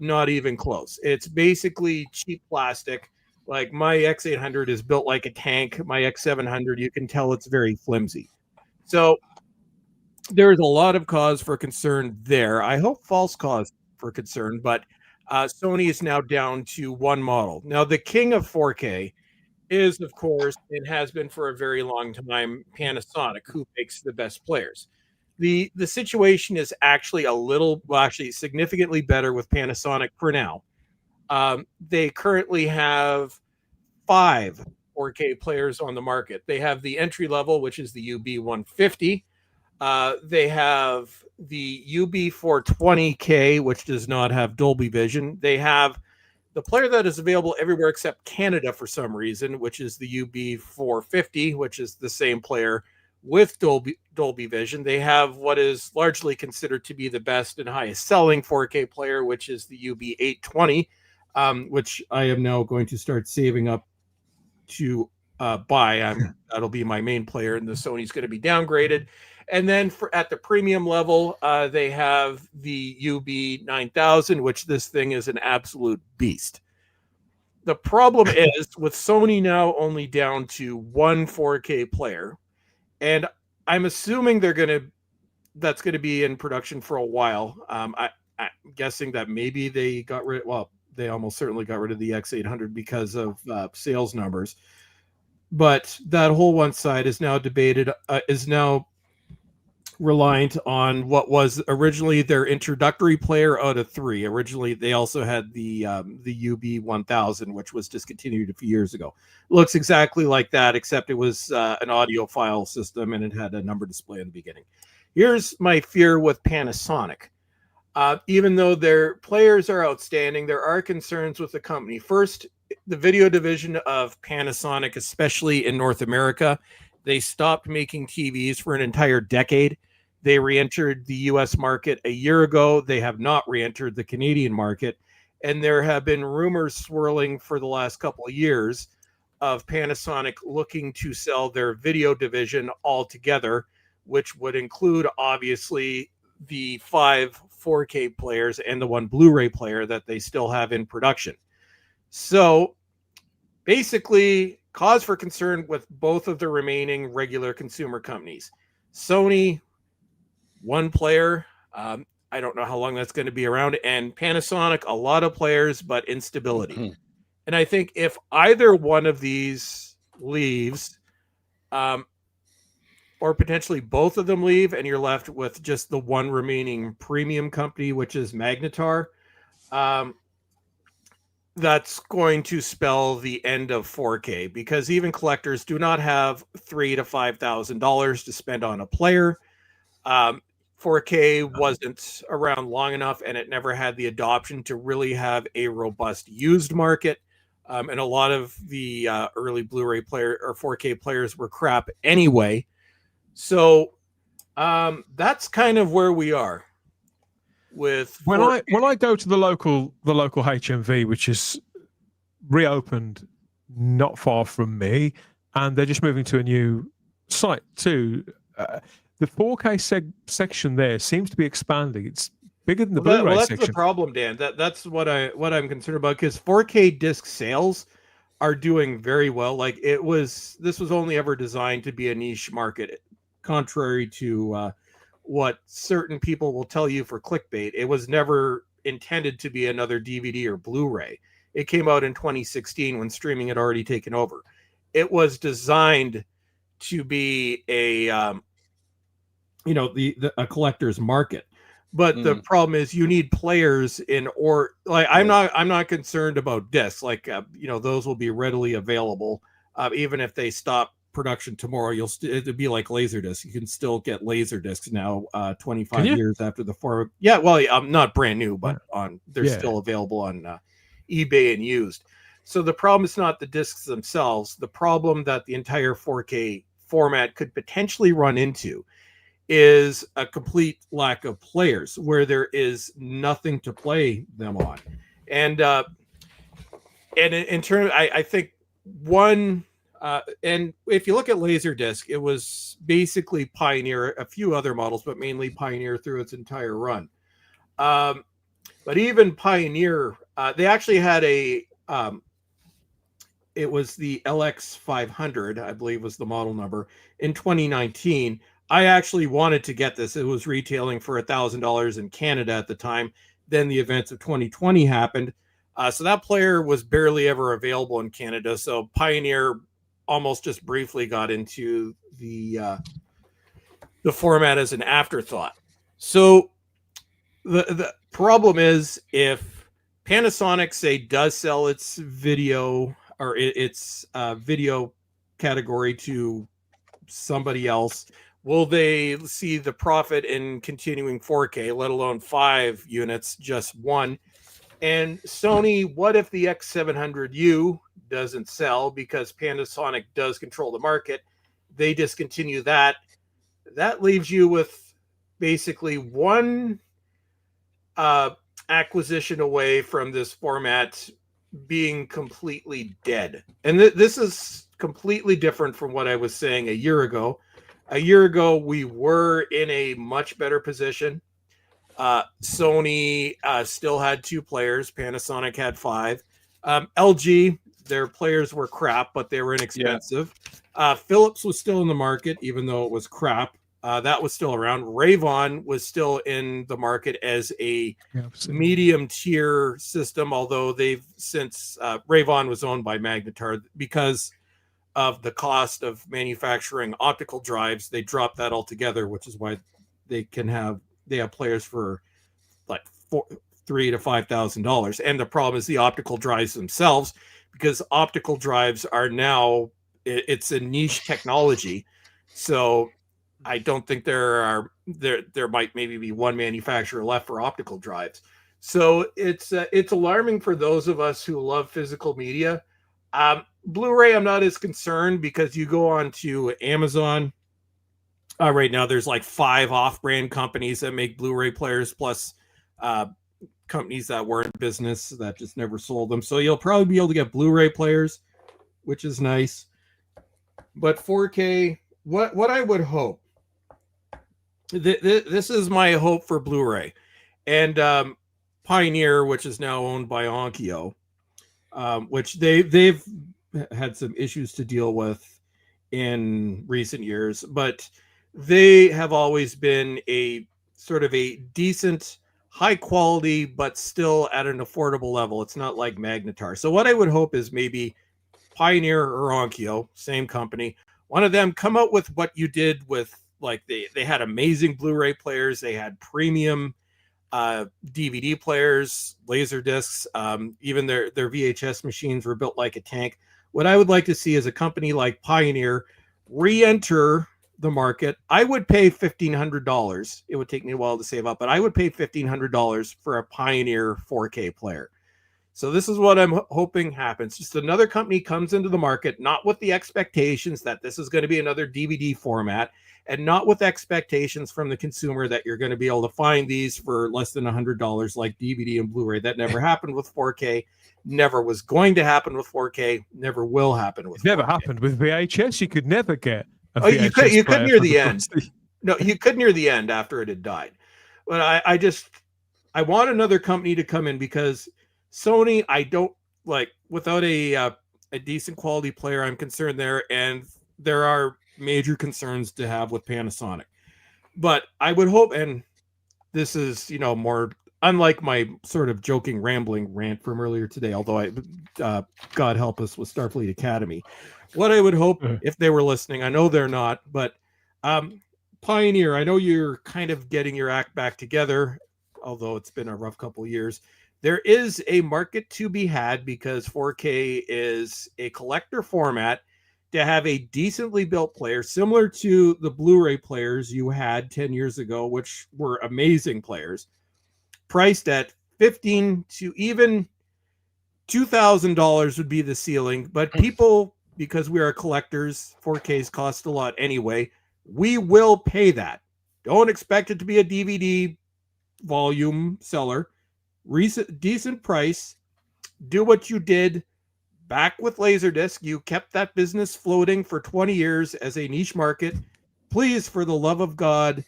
[SPEAKER 5] not even close. It's basically cheap plastic. Like my X800 is built like a tank. My X700, you can tell it's very flimsy. So there's a lot of cause for concern there. I hope false cause for concern, but Sony is now down to one model. Now, the king of 4K is, of course, and has been for a very long time, Panasonic, who makes the best players. The situation is actually actually significantly better with Panasonic for now. They currently have 5 4K players on the market. They have the entry level, which is the UB150. They have the UB420K, which does not have Dolby Vision. They have the player that is available everywhere except Canada for some reason, which is the UB450, which is the same player with Dolby Vision. They have what is largely considered to be the best and highest selling 4K player, which is the UB820, which I am now going to start saving up to buy. That'll be my main player, and the Sony's going to be downgraded. And then at the premium level, they have the UB9000, which this thing is an absolute beast. The problem is with Sony now only down to one 4K player, and I'm assuming that's going to be in production for a while. I'm guessing that maybe they they almost certainly got rid of the X800 because of sales numbers. But that whole one side is now reliant on what was originally their introductory player out of 3. Originally, they also had the UB1000, which was discontinued a few years ago. Looks exactly like that, except it was an audio file system and it had a number display in the beginning. Here's my fear with Panasonic. Even though their players are outstanding, there are concerns with the company. First, the video division of Panasonic, especially in North America, they stopped making TVs for an entire decade. They re-entered the US market a year ago. They have not re-entered the Canadian market. And there have been rumors swirling for the last couple of years of Panasonic looking to sell their video division altogether, which would include, obviously, the 5 4K players and the 1 Blu-ray player that they still have in production. So basically, cause for concern with both of the remaining regular consumer companies. Sony, 1 player. I don't know how long that's going to be around. And Panasonic, a lot of players, but instability. And I think if either one of these leaves, or potentially both of them leave, and you're left with just the 1 remaining premium company, which is Magnetar, that's going to spell the end of 4K, because even collectors do not have $3,000 to $5,000 to spend on a player. 4K wasn't around long enough, and it never had the adoption to really have a robust used market. And a lot of the early Blu-ray player or 4K players were crap anyway. So that's kind of where we are. With
[SPEAKER 1] when I go to the local HMV, which is reopened not far from me, and they're just moving to a new site too. The 4K section there seems to be expanding. It's bigger than the Blu-ray
[SPEAKER 5] that's
[SPEAKER 1] section.
[SPEAKER 5] The problem, Dan. That's what I'm concerned about, because 4K disc sales are doing very well. Like this was only ever designed to be a niche market, contrary to what certain people will tell you for clickbait. It was never intended to be another DVD or Blu-ray. It came out in 2016 when streaming had already taken over. It was designed to be a a collector's market. But the problem is you need players I'm not concerned about discs. Those will be readily available. Even if they stop production tomorrow, it'd be like Laserdisc. You can still get Laserdiscs now, 25 years after the form. Yeah, well, not brand new, but they're still available on eBay and used. So the problem is not the discs themselves. The problem that the entire 4K format could potentially run into is a complete lack of players, where there is nothing to play them on. And And in terms, I think one, and if you look at Laserdisc, it was basically Pioneer, a few other models, but mainly Pioneer through its entire run. But even Pioneer, they actually had a, it was the LX500, I believe was the model number, in 2019. I actually wanted to get this. It was retailing for $1,000 in Canada at the time. Then the events of 2020 happened. So that player was barely ever available in Canada. So Pioneer almost just briefly got into the format as an afterthought. So the problem is, if Panasonic, say, does sell its video or its video category to somebody else, will they see the profit in continuing 4K, let alone 5 units, just one? And Sony, what if the X700U doesn't sell because Panasonic does control the market? They discontinue that. That leaves you with basically one acquisition away from this format being completely dead. And this is completely different from what I was saying a year ago. A year ago, we were in a much better position. Sony still had 2 players. Panasonic had 5. LG, their players were crap, but they were inexpensive. Yeah. Philips was still in the market, even though it was crap. That was still around. Rayvon was still in the market as a medium tier system, although they've since Rayvon was owned by Magnetar because of the cost of manufacturing optical drives. They dropped that altogether, which is why they have players for like $3,000 to $5,000. And the problem is the optical drives themselves, because optical drives are now, it's a niche technology. So I don't think there might maybe be one manufacturer left for optical drives. So it's alarming for those of us who love physical media. Blu-ray, I'm not as concerned, because you go on to Amazon right now. There's like 5 off-brand companies that make Blu-ray players, plus companies that were in business that just never sold them. So you'll probably be able to get Blu-ray players, which is nice. But 4K, what I would hope, this is my hope for Blu-ray, and Pioneer, which is now owned by Onkyo, which they've had some issues to deal with in recent years, but they have always been a sort of a decent, high quality, but still at an affordable level. It's not like Magnetar. So what I would hope is maybe Pioneer or Onkyo, same company, one of them come out with what you did with, like, they had amazing Blu-ray players, they had premium DVD players, laser discs, even their VHS machines were built like a tank. What I would like to see is a company like Pioneer re-enter the market. I would pay $1,500. It would take me a while to save up, but I would pay $1,500 for a Pioneer 4K player. So this is what I'm hoping happens. Just another company comes into the market, not with the expectations that this is going to be another DVD format, and not with expectations from the consumer that you're going to be able to find these for less than $100 like DVD and Blu-ray. That never happened with 4K, never was going to happen with 4K, never will happen with 4K.
[SPEAKER 1] Never happened with VHS. You could never get a VHS
[SPEAKER 5] you could near the end. No, you could near the end after it had died. But I want another company to come in, because Sony, I don't like, without a decent quality player, I'm concerned there, and there are major concerns to have with Panasonic. But I would hope, and this is, more unlike my sort of joking, rambling rant from earlier today, although God help us with Starfleet Academy. What I would hope, if they were listening, I know they're not, but Pioneer, I know you're kind of getting your act back together, although it's been a rough couple of years. There is a market to be had, because 4K is a collector format. To have a decently built player, similar to the Blu-ray players you had 10 years ago, which were amazing players, priced at $1,500 to even $2,000 would be the ceiling. But people, because we are collectors, 4Ks cost a lot anyway, we will pay that. Don't expect it to be a DVD volume seller. Decent price. Do what you did back with Laserdisc. You kept that business floating for 20 years as a niche market. Please, for the love of God,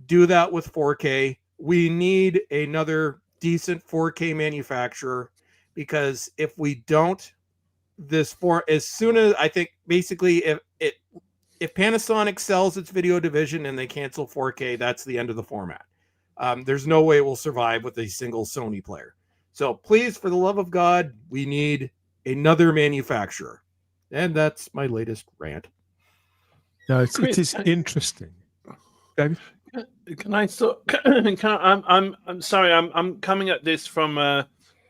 [SPEAKER 5] do that with 4K. We need another decent 4K manufacturer, because if we don't, as soon as, I think basically if Panasonic sells its video division and they cancel 4K, that's the end of the format. There's no way it will survive with a single Sony player. So please, for the love of God, we need another manufacturer. And that's my latest rant.
[SPEAKER 1] No, it is interesting. David?
[SPEAKER 3] Can I sort? I'm sorry. I'm coming at this from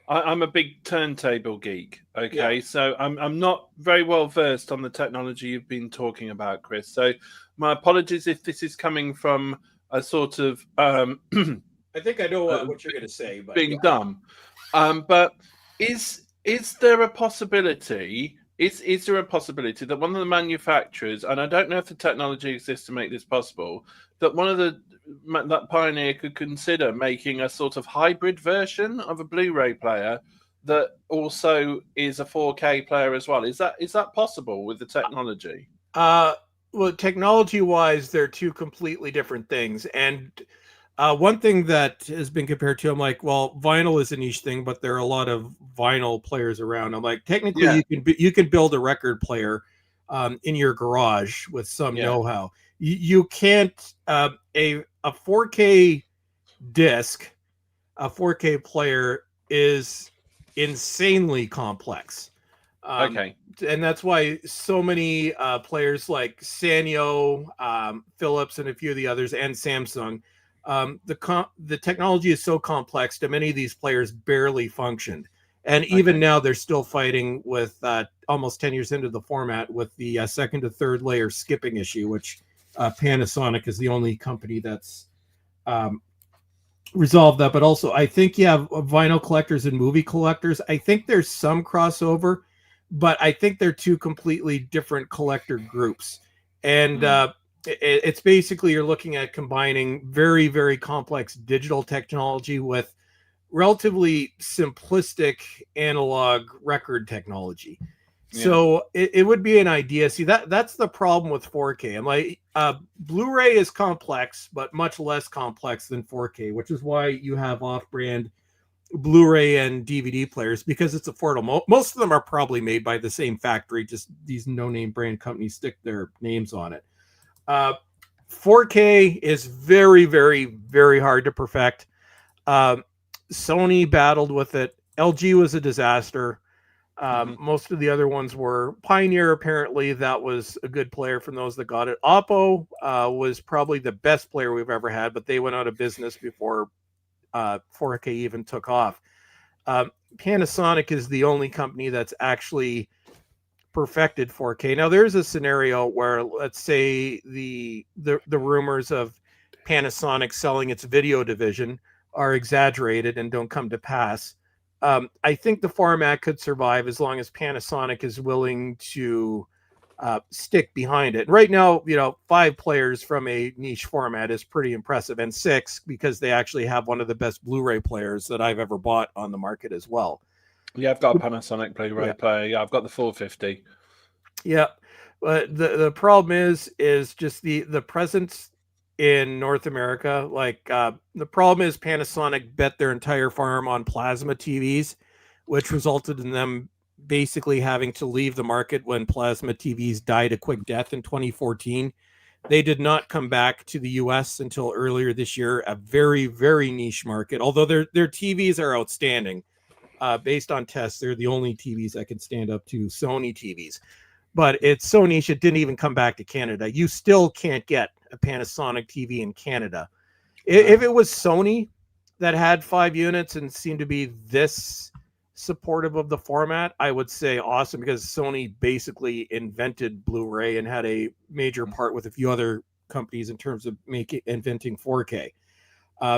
[SPEAKER 3] I'm a big turntable geek. Okay,
[SPEAKER 5] Yeah.
[SPEAKER 3] so I'm not very well versed on the technology you've been talking about, Chris. So my apologies if this is coming from a sort of
[SPEAKER 5] I think I know what you're going to say, but
[SPEAKER 3] being dumb. But is there a possibility? Is there a possibility that one of the manufacturers, and I don't know if the technology exists to make this possible, that that Pioneer could consider making a sort of hybrid version of a Blu-ray player that also is a 4K player as well? Is that possible with the technology?
[SPEAKER 5] Well, technology-wise, they're two completely different things. And one thing that has been compared to, I'm like, well, vinyl is a niche thing, but there are a lot of vinyl players around. I'm like, technically, you can build a record player in your garage with some know-how. You can't a 4K disc, a 4K player is insanely complex.
[SPEAKER 3] Okay.
[SPEAKER 5] And that's why so many players like Sanyo, Philips, and a few of the others, and Samsung, the technology is so complex that many of these players barely functioned. And even now, they're still fighting with almost 10 years into the format with the second to third layer skipping issue, which Panasonic is the only company that's resolved that. But also, I think you have vinyl collectors and movie collectors. I think there's some crossover, but I think they're two completely different collector groups. And it's basically, you're looking at combining very, very complex digital technology with relatively simplistic analog record technology. So it would be an idea. See, that's the problem with 4K. I'm like, Blu-ray is complex, but much less complex than 4K, which is why you have off-brand Blu-ray and DVD players, because it's affordable. Most of them are probably made by the same factory, just these no-name brand companies stick their names on it. 4K is very, very, very hard to perfect. Sony battled with it. LG was a disaster. Most of the other ones were. Pioneer, apparently, that was a good player from those that got it. Oppo was probably the best player we've ever had, but they went out of business before 4K even took off. Panasonic is the only company that's actually perfected 4K. Now, there's a scenario where, let's say, the rumors of Panasonic selling its video division are exaggerated and don't come to pass. I think the format could survive as long as Panasonic is willing to stick behind it. Right now, 5 players from a niche format is pretty impressive, and 6 because they actually have one of the best Blu-ray players that I've ever bought on the market as well.
[SPEAKER 3] Yeah, I've got a Panasonic Blu-ray player. Yeah, I've got the 450.
[SPEAKER 5] Yeah, but the problem is just the presence in North America. Like the problem is Panasonic bet their entire farm on plasma TVs, which resulted in them basically having to leave the market when plasma TVs died a quick death in 2014. They did not come back to the US until earlier this year, a very, very niche market, although their TVs are outstanding. Based on tests, they're the only TVs that can stand up to Sony TVs. But it's so niche, it didn't even come back to Canada. You still can't get a Panasonic TV in Canada. If it was Sony that had 5 units and seemed to be this supportive of the format, I would say awesome, because Sony basically invented Blu-ray and had a major part with a few other companies in terms of inventing 4K.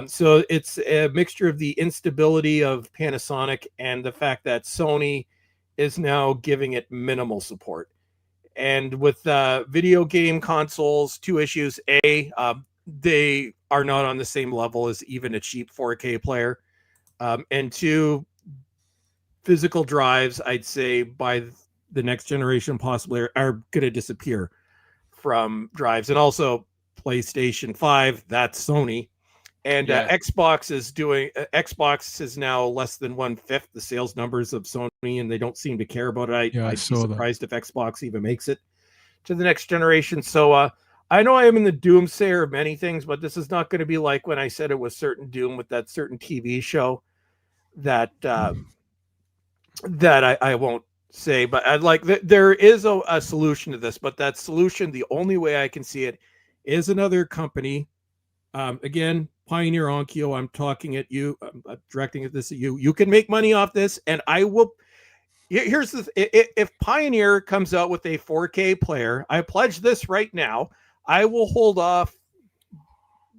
[SPEAKER 5] So it's a mixture of the instability of Panasonic and the fact that Sony is now giving it minimal support. And with video game consoles, 2 issues. They are not on the same level as even a cheap 4K player. And 2, physical drives, I'd say by the next generation possibly are going to disappear from drives. And also PlayStation 5, that's Sony. And Xbox is now less than 1/5 the sales numbers of Sony, and they don't seem to care about it. I'd be surprised if Xbox even makes it to the next generation. So I know I am in the doomsayer of many things, but this is not going to be like when I said it was certain doom with that certain TV show that I won't say. But I'd like there is a solution to this, but that solution, the only way I can see it, is another company. Again, Pioneer Onkyo, I'm talking at you. I'm directing this at you. You can make money off this, and I will. Here's the if Pioneer comes out with a 4K player, I pledge this right now. I will hold off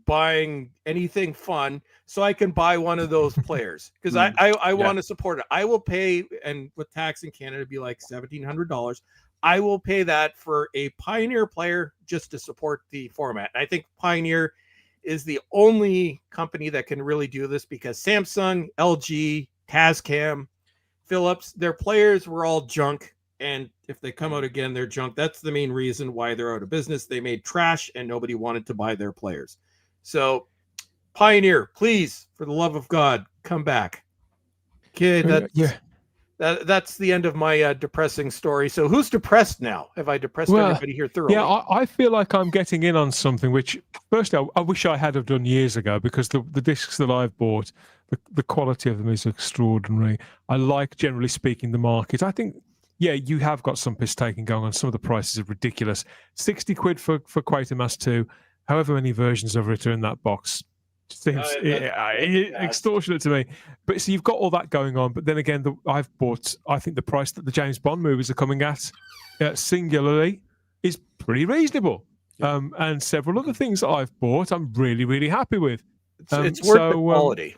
[SPEAKER 5] buying anything fun so I can buy one of those players because I want to support it. I will pay, and with tax in Canada, it'd be like $1,700. I will pay that for a Pioneer player just to support the format. And I think Pioneer is the only company that can really do this because Samsung, LG, Tascam, Philips, their players were all junk. And if they come out again, they're junk. That's the main reason why they're out of business. They made trash and nobody wanted to buy their players. So Pioneer, please, for the love of God, come back. Okay, that's the end of my depressing story. So who's depressed now? Have I depressed everybody here thoroughly?
[SPEAKER 1] Yeah, I feel like I'm getting in on something, which firstly, I wish I had have done years ago because the discs that I've bought, the quality of them is extraordinary. I like, generally speaking, the market. I think, yeah, you have got some piss taking going on. Some of the prices are ridiculous. 60 quid for Quatermass 2, however many versions of it are in that box. Seems extortionate to me. But so you've got all that going on. But then again, I've bought, I think the price that the James Bond movies are coming at singularly is pretty reasonable. And several other things that I've bought, I'm really, really happy with.
[SPEAKER 5] It's worth the quality.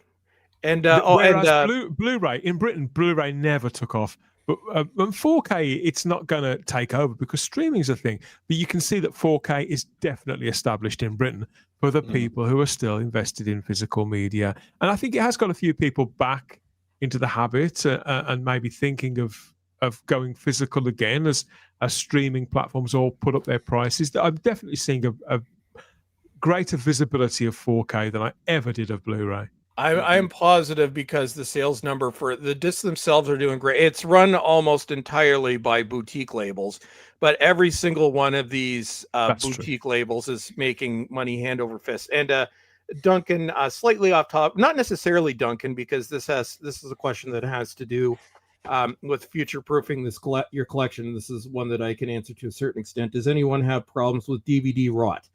[SPEAKER 5] And
[SPEAKER 1] Blu-ray in Britain, Blu-ray never took off. But 4K, it's not going to take over because streaming's a thing. But you can see that 4K is definitely established in Britain for the people who are still invested in physical media. And I think it has got a few people back into the habit and maybe thinking of going physical again as streaming platforms all put up their prices. I'm definitely seeing a greater visibility of 4K than I ever did of Blu-ray.
[SPEAKER 5] I'm positive because the sales number for the discs themselves are doing great. It's run almost entirely by boutique labels, but every single one of these boutique labels is making money hand over fist. And Duncan, slightly off top, not necessarily Duncan, because this is a question that has to do with future proofing your collection. This is one that I can answer to a certain extent. Does anyone have problems with DVD rot?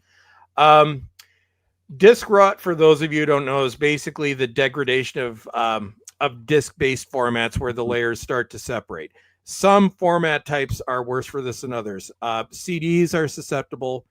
[SPEAKER 5] Disc rot, for those of you who don't know, is basically the degradation of disc-based formats where the layers start to separate. Some format types are worse for this than others. CDs are susceptible.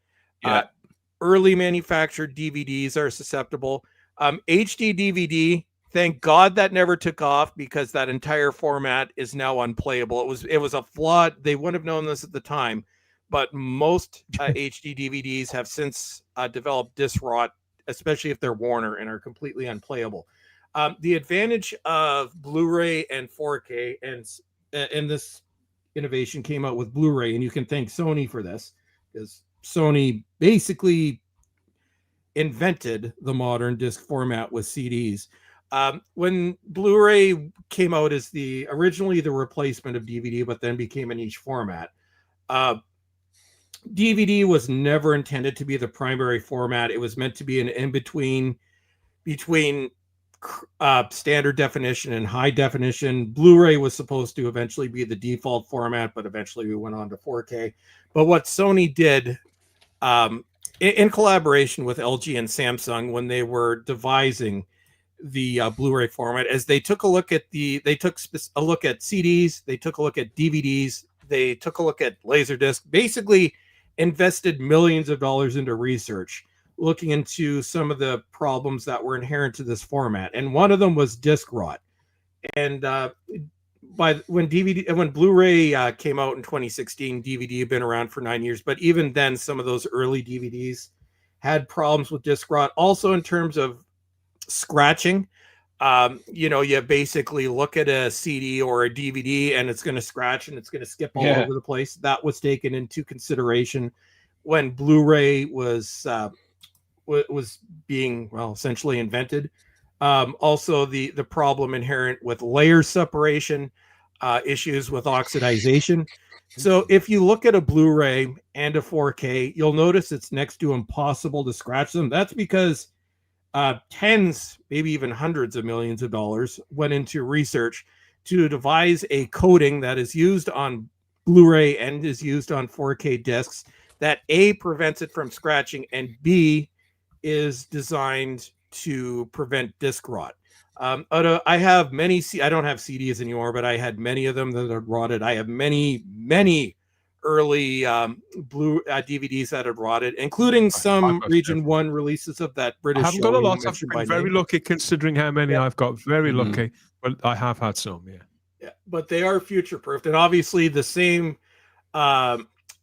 [SPEAKER 5] Early manufactured DVDs are susceptible. HD DVD, thank God that never took off because that entire format is now unplayable. It was a flawed. They wouldn't have known this at the time, but most HD DVDs have since developed disc rot, especially if they're Warner, and are completely unplayable. The advantage of Blu-ray and 4K, and this innovation came out with Blu-ray, and you can thank Sony for this, because Sony basically invented the modern disc format with CDs. When Blu-ray came out as originally the replacement of DVD, but then became a niche format, DVD was never intended to be the primary format. It was meant to be an in-between between standard definition and high definition. Blu-ray was supposed to eventually be the default format, but eventually we went on to 4K. But what Sony did in collaboration with LG and Samsung when they were devising the Blu-ray format, is they took a look at CDs, they took a look at DVDs, they took a look at Laserdisc, basically invested millions of dollars into research, looking into some of the problems that were inherent to this format. And one of them was disc rot. And when Blu-ray came out in 2016, DVD had been around for 9 years. But even then, some of those early DVDs had problems with disc rot. Also in terms of scratching, You basically look at a CD or a DVD and it's going to scratch and it's going to skip all over the place. That was taken into consideration when Blu-ray was being, well, essentially invented. Also, the problem inherent with layer separation, issues with oxidization. So if you look at a Blu-ray and a 4K, you'll notice it's next to impossible to scratch them. That's because tens, maybe even hundreds of millions of dollars went into research to devise a coating that is used on Blu-ray and is used on 4K discs that A, prevents it from scratching, and B, is designed to prevent disc rot. I have many, I don't have CDs anymore, but I had many of them that had rotted. I have many early DVDs that had rotted, including some Region 1 releases of that British
[SPEAKER 1] I haven't
[SPEAKER 5] show
[SPEAKER 1] got a lot. I've
[SPEAKER 5] mentioned
[SPEAKER 1] been
[SPEAKER 5] by
[SPEAKER 1] very
[SPEAKER 5] name.
[SPEAKER 1] lucky considering how many I've got. Very lucky, but I have had some,
[SPEAKER 5] Yeah, but they are future-proofed, and obviously the same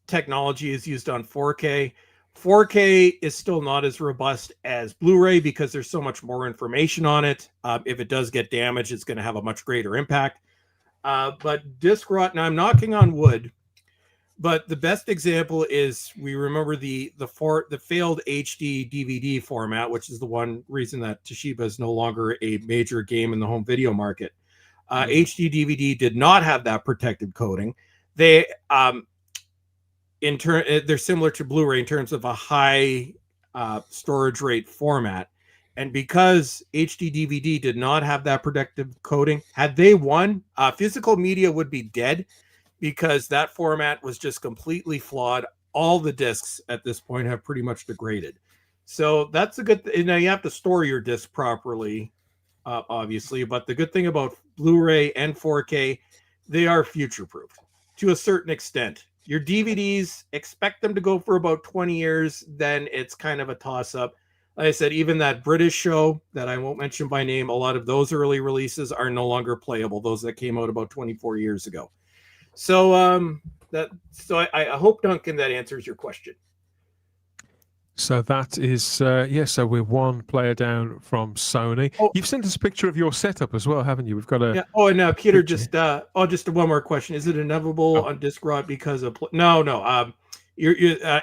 [SPEAKER 5] technology is used on 4K. 4K is still not as robust as Blu-ray because there's so much more information on it. If it does get damaged, it's going to have a much greater impact. But disc rot, and I'm knocking on wood, but the best example is we remember the failed HD DVD format, which is the one reason that Toshiba is no longer a major game in the home video market. HD DVD did not have that protective coating. They they're similar to Blu-ray in terms of a high storage rate format. And because HD DVD did not have that protective coating, had they won, physical media would be dead because that format was just completely flawed. All the discs at this point have pretty much degraded. So that's a good thing. Now you have to store your disc properly, obviously, but the good thing about Blu-ray and 4K, they are future-proof to a certain extent. Your DVDs, expect them to go for about 20 years, then it's kind of a toss-up. Like I said, even that British show that I won't mention by name, a lot of those early releases are no longer playable, those that came out about 24 years ago. So I hope, Duncan, that answers your question.
[SPEAKER 1] So that is, so we're one player down from Sony.
[SPEAKER 5] Oh.
[SPEAKER 1] You've sent us a picture of your setup as well, haven't you? We've got a...
[SPEAKER 5] Yeah. Oh, and Peter, just one more question. Is it inevitable on disc rot because of... No. Your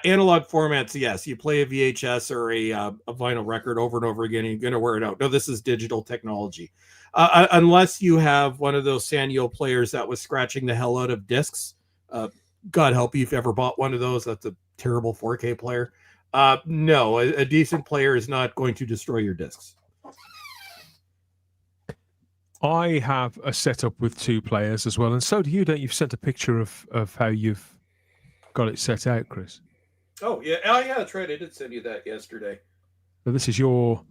[SPEAKER 5] analog formats, yes. You play a VHS or a vinyl record over and over again, and you're going to wear it out. No, this is digital technology. Unless you have one of those Sanyo players that was scratching the hell out of discs. God help you if you ever bought one of those. That's a terrible 4K player. No, a decent player is not going to destroy your discs.
[SPEAKER 1] I have a setup with 2 players as well, and so do you, don't you? You've sent a picture of how you've got it set out, Chris.
[SPEAKER 5] Oh yeah, that's right. I did send you that yesterday.
[SPEAKER 1] So this is your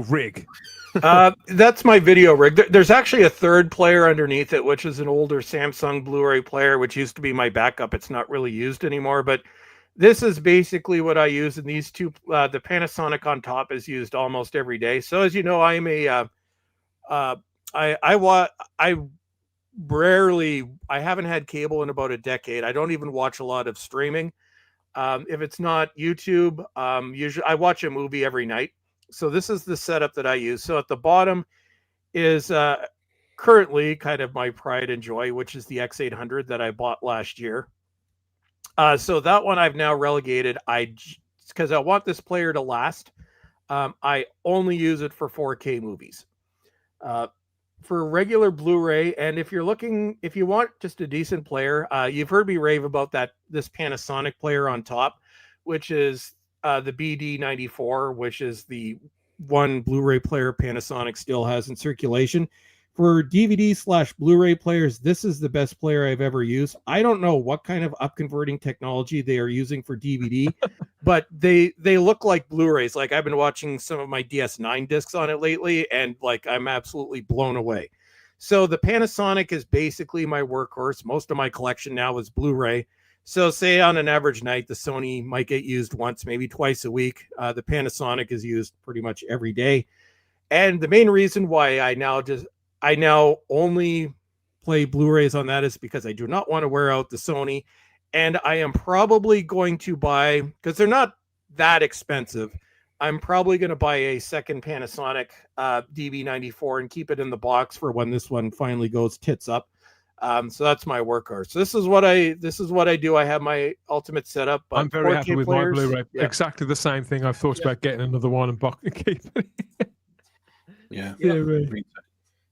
[SPEAKER 1] rig.
[SPEAKER 5] That's my video rig. There's actually a third player underneath it, which is an older Samsung Blu-ray player, which used to be my backup. It's not really used anymore, but this is basically what I use in these two. The Panasonic on top is used almost every day. So as you know, I'm a I haven't had cable in about a decade. I don't even watch a lot of streaming. If it's not YouTube, usually I watch a movie every night. So this is the setup that I use. So at the bottom is currently kind of my pride and joy, which is the X800 that I bought last year. So that one I've now relegated. Because I want this player to last. I only use it for 4K movies. For regular Blu-ray, and if you want just a decent player, you've heard me rave about this Panasonic player on top, which is the BD94, which is the one Blu-ray player Panasonic still has in circulation. For DVD/Blu-ray players, this is the best player I've ever used. I don't know what kind of upconverting technology they are using for DVD, but they look like Blu-rays. Like I've been watching some of my DS9 discs on it lately, and like I'm absolutely blown away. So the Panasonic is basically my workhorse. Most of my collection now is Blu-ray. So say on an average night, the Sony might get used once, maybe twice a week. The Panasonic is used pretty much every day. And the main reason why I now only play Blu-rays on that is because I do not want to wear out the Sony. And I am probably going to buy, because they're not that expensive, I'm probably going to buy a second Panasonic DB94 and keep it in the box for when this one finally goes tits up. So that's my workhorse. So this is what I do. I have my ultimate setup. But
[SPEAKER 1] I'm very happy with my Blu-ray.
[SPEAKER 5] Yeah.
[SPEAKER 1] Exactly the same thing. I've thought about getting another one and keeping it.
[SPEAKER 3] Yeah.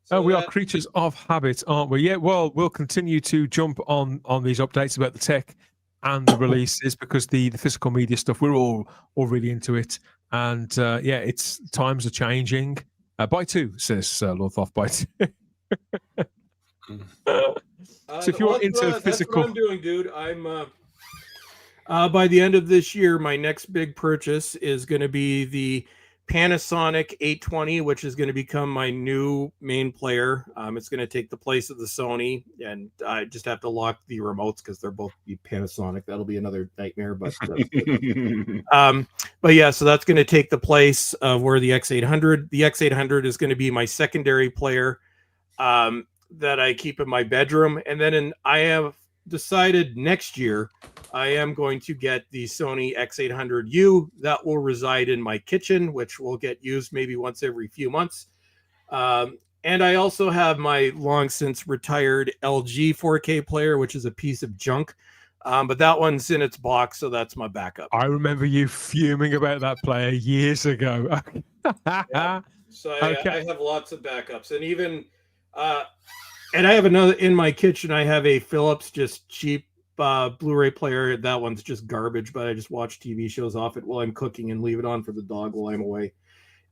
[SPEAKER 5] So
[SPEAKER 1] we are creatures of habit, aren't we? Yeah. Well, we'll continue to jump on these updates about the tech and the releases because the physical media stuff, we're all really into it. And yeah, it's times are changing. By two, says Lord Thoth, by two. So if you're into physical,
[SPEAKER 5] that's what I'm doing, dude. I'm by the end of this year, my next big purchase is going to be the Panasonic 820, which is going to become my new main player. It's going to take the place of the Sony, and I just have to lock the remotes because they're both be Panasonic. That'll be another nightmare, but but yeah, so that's going to take the place of where the X800. The X800 is going to be my secondary player that I keep in my bedroom, and then I have decided next year I am going to get the Sony X800U that will reside in my kitchen, which will get used maybe once every few months. And I also have my long since retired LG 4K player, which is a piece of junk. But that one's in its box, so that's my backup.
[SPEAKER 1] I remember you fuming about that player years ago.
[SPEAKER 5] Yeah. So I have lots of backups, and even and I have another in my kitchen. I have a Philips, just cheap Blu-ray player. That one's just garbage, but I just watch TV shows off it while I'm cooking and leave it on for the dog while I'm away.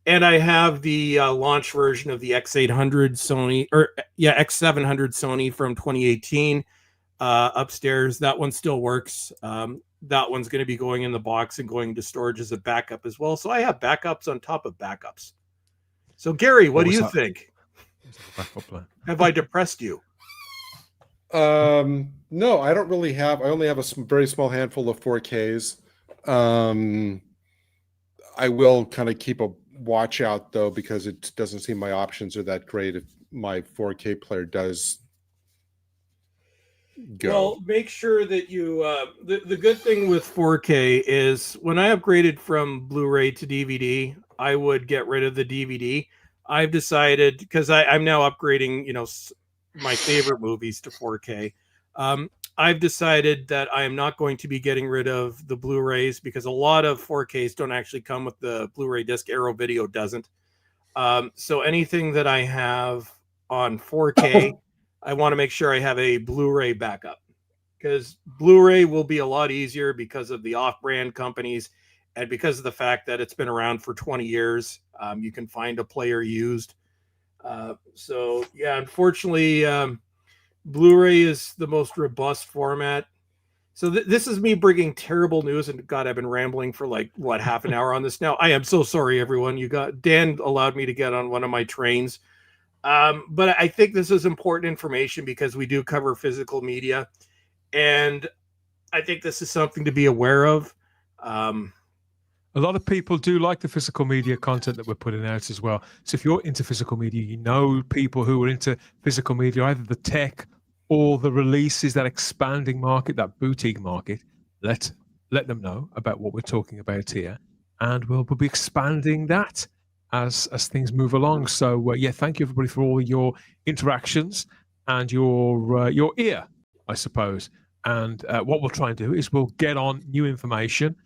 [SPEAKER 5] And I have the launch version of the X800 Sony, or X700 Sony from 2018 upstairs. That one still works. That one's going to be going in the box and going to storage as a backup as well. So I have backups on top of backups. So Gary, what do you think? Have I depressed you?
[SPEAKER 4] No, I don't really have. I only have a very small handful of 4Ks. I will kind of keep a watch out though, because it doesn't seem my options are that great if my 4K player does go.
[SPEAKER 5] Well, make sure that you. The good thing with 4K is when I upgraded from Blu-ray to DVD, I would get rid of the DVD. I've decided, because I'm now upgrading, my favorite movies to 4K. I've decided that I am not going to be getting rid of the Blu-rays because a lot of 4Ks don't actually come with the Blu-ray disc. Arrow Video doesn't. So anything that I have on 4K, I want to make sure I have a Blu-ray backup, because Blu-ray will be a lot easier because of the off-brand companies and because of the fact that it's been around for 20 years. You can find a player used. So yeah, unfortunately, Blu-ray is the most robust format. So this is me bringing terrible news, and God, I've been rambling for half an hour on this now. I am so sorry, everyone. Dan allowed me to get on one of my trains. But I think this is important information because we do cover physical media, and I think this is something to be aware of.
[SPEAKER 1] A lot of people do like the physical media content that we're putting out as well. So if you're into physical media, people who are into physical media, either the tech or the releases, that expanding market, that boutique market, let them know about what we're talking about here. And we'll be expanding that as things move along. So yeah, thank you everybody for all your interactions and your ear, I suppose. And what we'll try and do is we'll get on new information,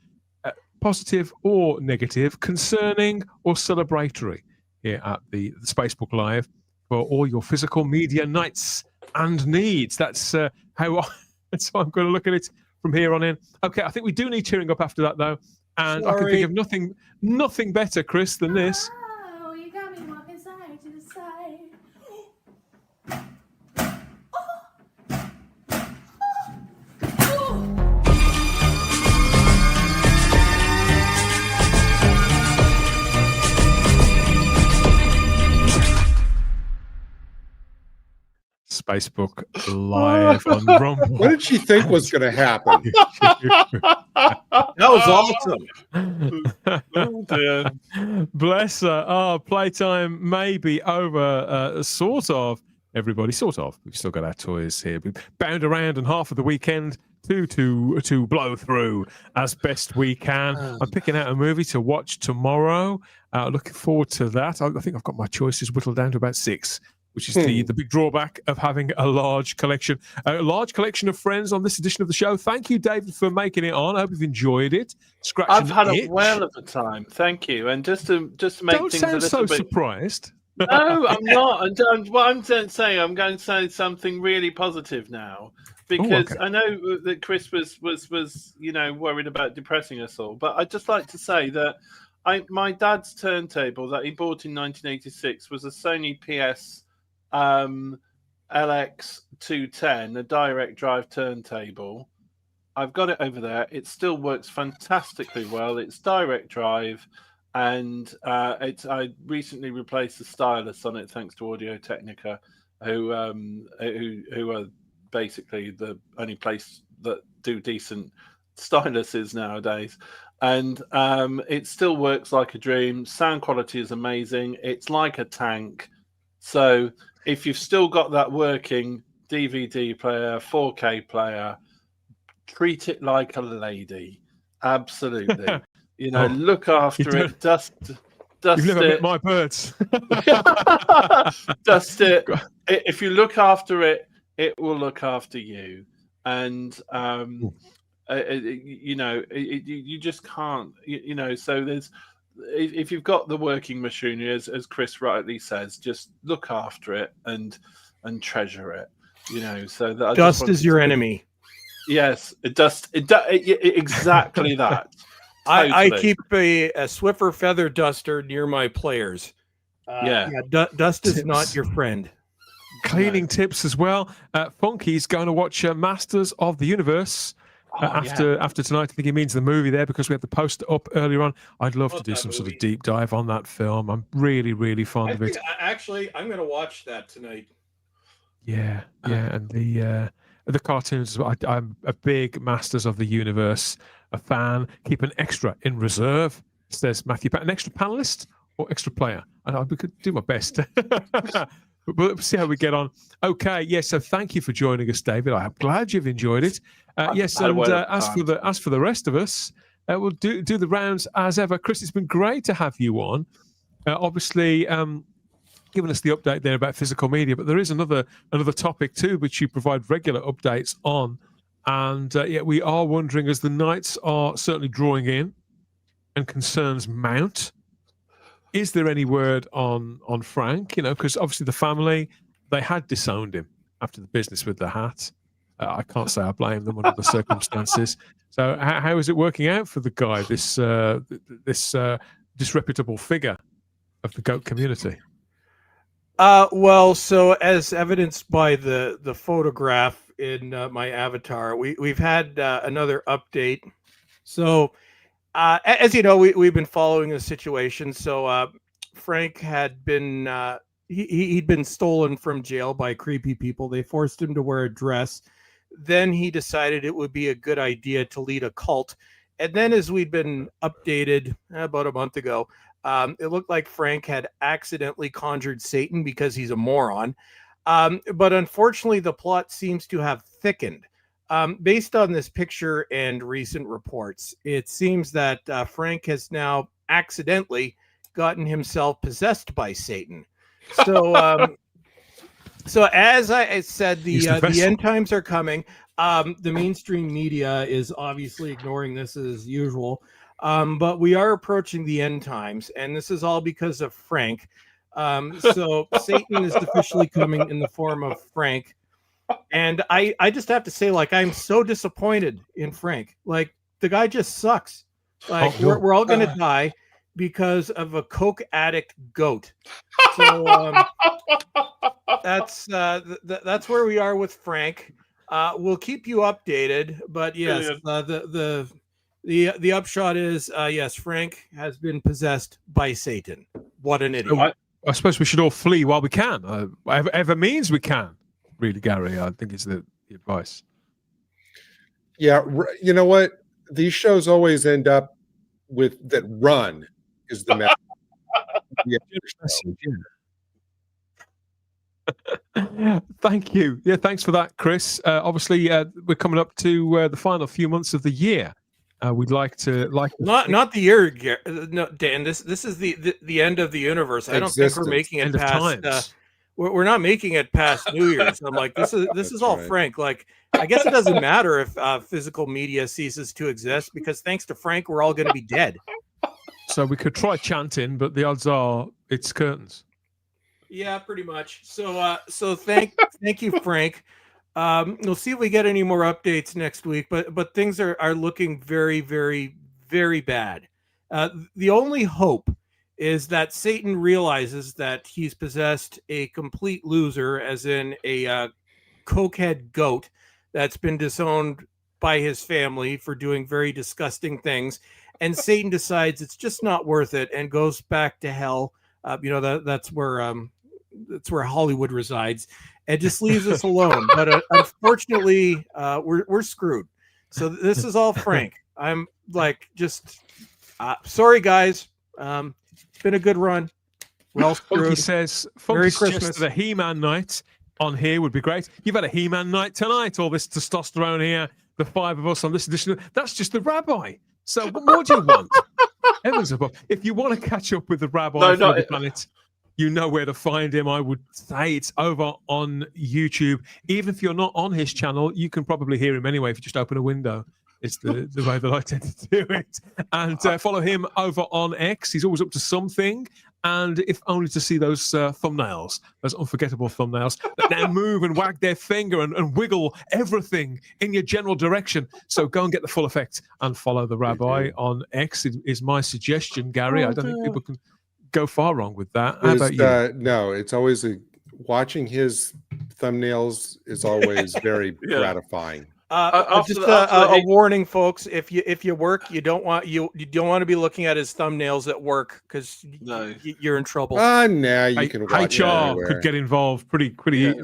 [SPEAKER 1] positive or negative, concerning or celebratory, here at the Spacebook Live for all your physical media nights and needs. That's how I'm going to look at it from here on in. Okay, I think we do need cheering up after that though, and I can think of nothing better, Chris, than this.
[SPEAKER 10] Oh, you got me walking side to side.
[SPEAKER 1] Spacebook Live on Rumble.
[SPEAKER 4] What did she think was going to happen?
[SPEAKER 5] That was awesome.
[SPEAKER 3] Oh, dear.
[SPEAKER 1] Bless her. Oh, playtime may be over, sort of. Everybody, sort of. We've still got our toys here. We've bound around, and half of the weekend to blow through as best we can. I'm picking out a movie to watch tomorrow. Looking forward to that. I think I've got my choices whittled down to about 6, which is the big drawback of having a large collection of friends on this edition of the show. Thank you, David, for making it on. I hope you've enjoyed it.
[SPEAKER 3] I've had a whale of a time. Thank you. And just to make
[SPEAKER 1] Don't
[SPEAKER 3] things
[SPEAKER 1] sound
[SPEAKER 3] a little
[SPEAKER 1] so
[SPEAKER 3] bit
[SPEAKER 1] surprised.
[SPEAKER 3] No, I'm not. And what I'm saying, I'm going to say something really positive now, because I know that Chris was worried about depressing us all, but I'd just like to say that my dad's turntable that he bought in 1986 was a Sony PS LX210, a direct drive turntable. I've got it over there. It still works fantastically well. It's direct drive. And I recently replaced the stylus on it thanks to Audio Technica, who are basically the only place that do decent styluses nowadays. And it still works like a dream. Sound quality is amazing. It's like a tank. So if you've still got that working DVD player, 4K player, treat it like a lady. Absolutely. Look after it, dust
[SPEAKER 1] You've never
[SPEAKER 3] it.
[SPEAKER 1] met my birds.
[SPEAKER 3] Dust it. If you look after it, it will look after you. And you just can't. So there's, if you've got the working machinery, as Chris rightly says, just look after it and treasure it. So that
[SPEAKER 5] dust is your enemy.
[SPEAKER 3] Yes, exactly that. Totally.
[SPEAKER 5] I keep a Swiffer feather duster near my players. Dust is not your friend.
[SPEAKER 1] Cleaning tips as well. Funky's going to watch Masters of the Universe after tonight. I think he means the movie there, because we had the poster up earlier on. I'd love to do some sort of deep dive on that film. I'm really, really fond of it.
[SPEAKER 5] Actually, I'm going to watch that tonight.
[SPEAKER 1] Yeah, and the cartoons as well. I'm a big Masters of the Universe a fan. Keep an extra in reserve, says Matthew. An extra panelist or extra player? And I could do my best. but we'll see how we get on. Okay, yes. So thank you for joining us, David. I'm glad you've enjoyed it. Yes, and as for the rest of us, we'll do the rounds as ever. Chris, it's been great to have you on. Obviously, giving us the update there about physical media, but there is another topic too, which you provide regular updates on. And we are wondering, as the nights are certainly drawing in and concerns mount, is there any word on Frank? Because obviously the family, they had disowned him after the business with the hat. I can't say I blame them under the circumstances. So how is it working out for the guy, this disreputable figure of the goat community?
[SPEAKER 5] Well, so as evidenced by the photograph in my avatar, we've had another update. So as you know, we've been following the situation. So Frank had been he'd been stolen from jail by creepy people. They forced him to wear a dress. Then he decided it would be a good idea to lead a cult. And then, as we'd been updated about a month ago, it looked like Frank had accidentally conjured Satan because he's a moron. But unfortunately, the plot seems to have thickened. Based on this picture and recent reports, it seems that Frank has now accidentally gotten himself possessed by Satan. So, so as I said, the end times are coming. The mainstream media is obviously ignoring this as usual. But we are approaching the end times, and this is all because of Frank. So Satan is officially coming in the form of Frank. And I just have to say, I'm so disappointed in Frank. The guy just sucks. We're all going to die because of a coke addict goat. So that's where we are with Frank. We'll keep you updated, but yes, the upshot is yes, Frank has been possessed by Satan. What an idiot!
[SPEAKER 1] I suppose we should all flee while we can, whatever means we can. Really, Gary, I think is the advice.
[SPEAKER 4] Yeah, you know what? These shows always end up with that. Run is the message. Yeah.
[SPEAKER 1] Thank you. Yeah, thanks for that, Chris. Obviously, we're coming up to the final few months of the year. We'd like to
[SPEAKER 5] not the year, no, Dan. This is the end of the universe. I don't think we're making it
[SPEAKER 1] end
[SPEAKER 5] past.
[SPEAKER 1] Of times.
[SPEAKER 5] We're not making it past New Year's. I'm like, this is all
[SPEAKER 4] right.
[SPEAKER 5] Frank. Like, I guess it doesn't matter if physical media ceases to exist, because thanks to Frank, we're all going to be dead.
[SPEAKER 1] So we could try chanting, but the odds are it's curtains.
[SPEAKER 5] Yeah, pretty much. So thank you, Frank. We'll see if we get any more updates next week, but things are looking very, very, very bad. The only hope is that Satan realizes that he's possessed a complete loser, as in a cokehead goat that's been disowned by his family for doing very disgusting things, and Satan decides it's just not worth it and goes back to hell. That's where Hollywood resides, and just leaves us alone. But unfortunately, we're screwed. So this is all Frank. I'm like, just sorry, guys. It's been a good run. We're all screwed.
[SPEAKER 1] Funky says,
[SPEAKER 5] Merry
[SPEAKER 1] Funky
[SPEAKER 5] Christmas.
[SPEAKER 1] suggested a He-Man night on here would be great. You've had a He-Man night tonight. All this testosterone here, the five of us on this edition. That's just the rabbi. So what more do you want? Heavens above. If you want to catch up with the rabbi from the planet, you know where to find him. I would say it's over on YouTube. Even if you're not on his channel, you can probably hear him anyway if you just open a window. It's the way that I tend to do it. And follow him over on X. He's always up to something. And if only to see those thumbnails, those unforgettable thumbnails that now move and wag their finger and wiggle everything in your general direction. So go and get the full effect and follow the rabbi on X is my suggestion, Gary. I don't think people can go far wrong with that. How about you?
[SPEAKER 4] No, it's always watching his thumbnails is always very gratifying.
[SPEAKER 5] Just a warning, folks. If you work, you don't want to be looking at his thumbnails at work, because you're in trouble.
[SPEAKER 4] Now you can watch
[SPEAKER 1] HR could get involved pretty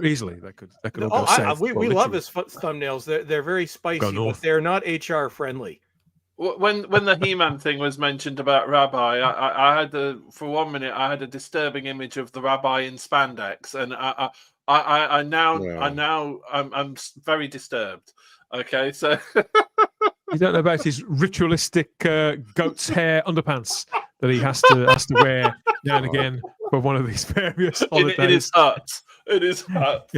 [SPEAKER 1] easily. That could all go south.
[SPEAKER 5] We love his thumbnails. They're very spicy, but they're not HR friendly.
[SPEAKER 3] When the He-Man thing was mentioned about Rabbi, I had for 1 minute I had a disturbing image of the Rabbi in spandex, and I'm very disturbed. Okay, so
[SPEAKER 1] you don't know about his ritualistic goat's hair underpants that he has to wear now and again for one of these various holidays.
[SPEAKER 3] It is hot. It is hot.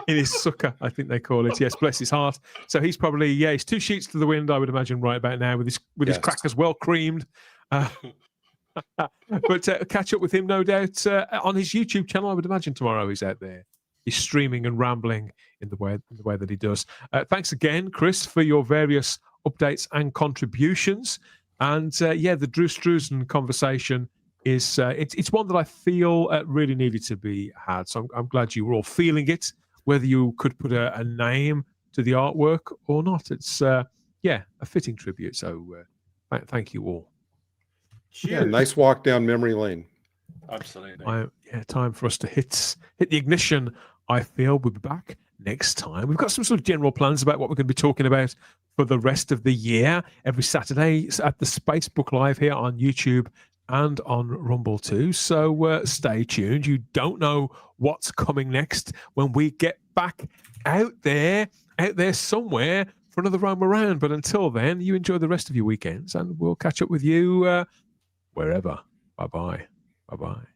[SPEAKER 1] In his sukkah, I think they call it. Yes, bless his heart. So he's probably he's 2 sheets to the wind, I would imagine, right about now with his crackers well creamed. But catch up with him, no doubt, on his YouTube channel. I would imagine tomorrow he's out there. He's streaming and rambling in the way that he does. Thanks again, Chris, for your various updates and contributions. And the Drew STRUZAN conversation is it's one that I feel really needed to be had. So I'm glad you were all feeling it, whether you could put a name to the artwork or not. It's a fitting tribute. So thank you all.
[SPEAKER 4] Cheers. Yeah, nice walk down memory lane.
[SPEAKER 3] Absolutely.
[SPEAKER 1] Time for us to hit the ignition. I feel we'll be back next time. We've got some sort of general plans about what we're going to be talking about for the rest of the year. Every Saturday at the Spacebook Live here on YouTube and on Rumble too. So stay tuned. You don't know what's coming next when we get back out there somewhere for another roam around. But until then, you enjoy the rest of your weekends, and we'll catch up with you wherever. Bye-bye. Bye-bye.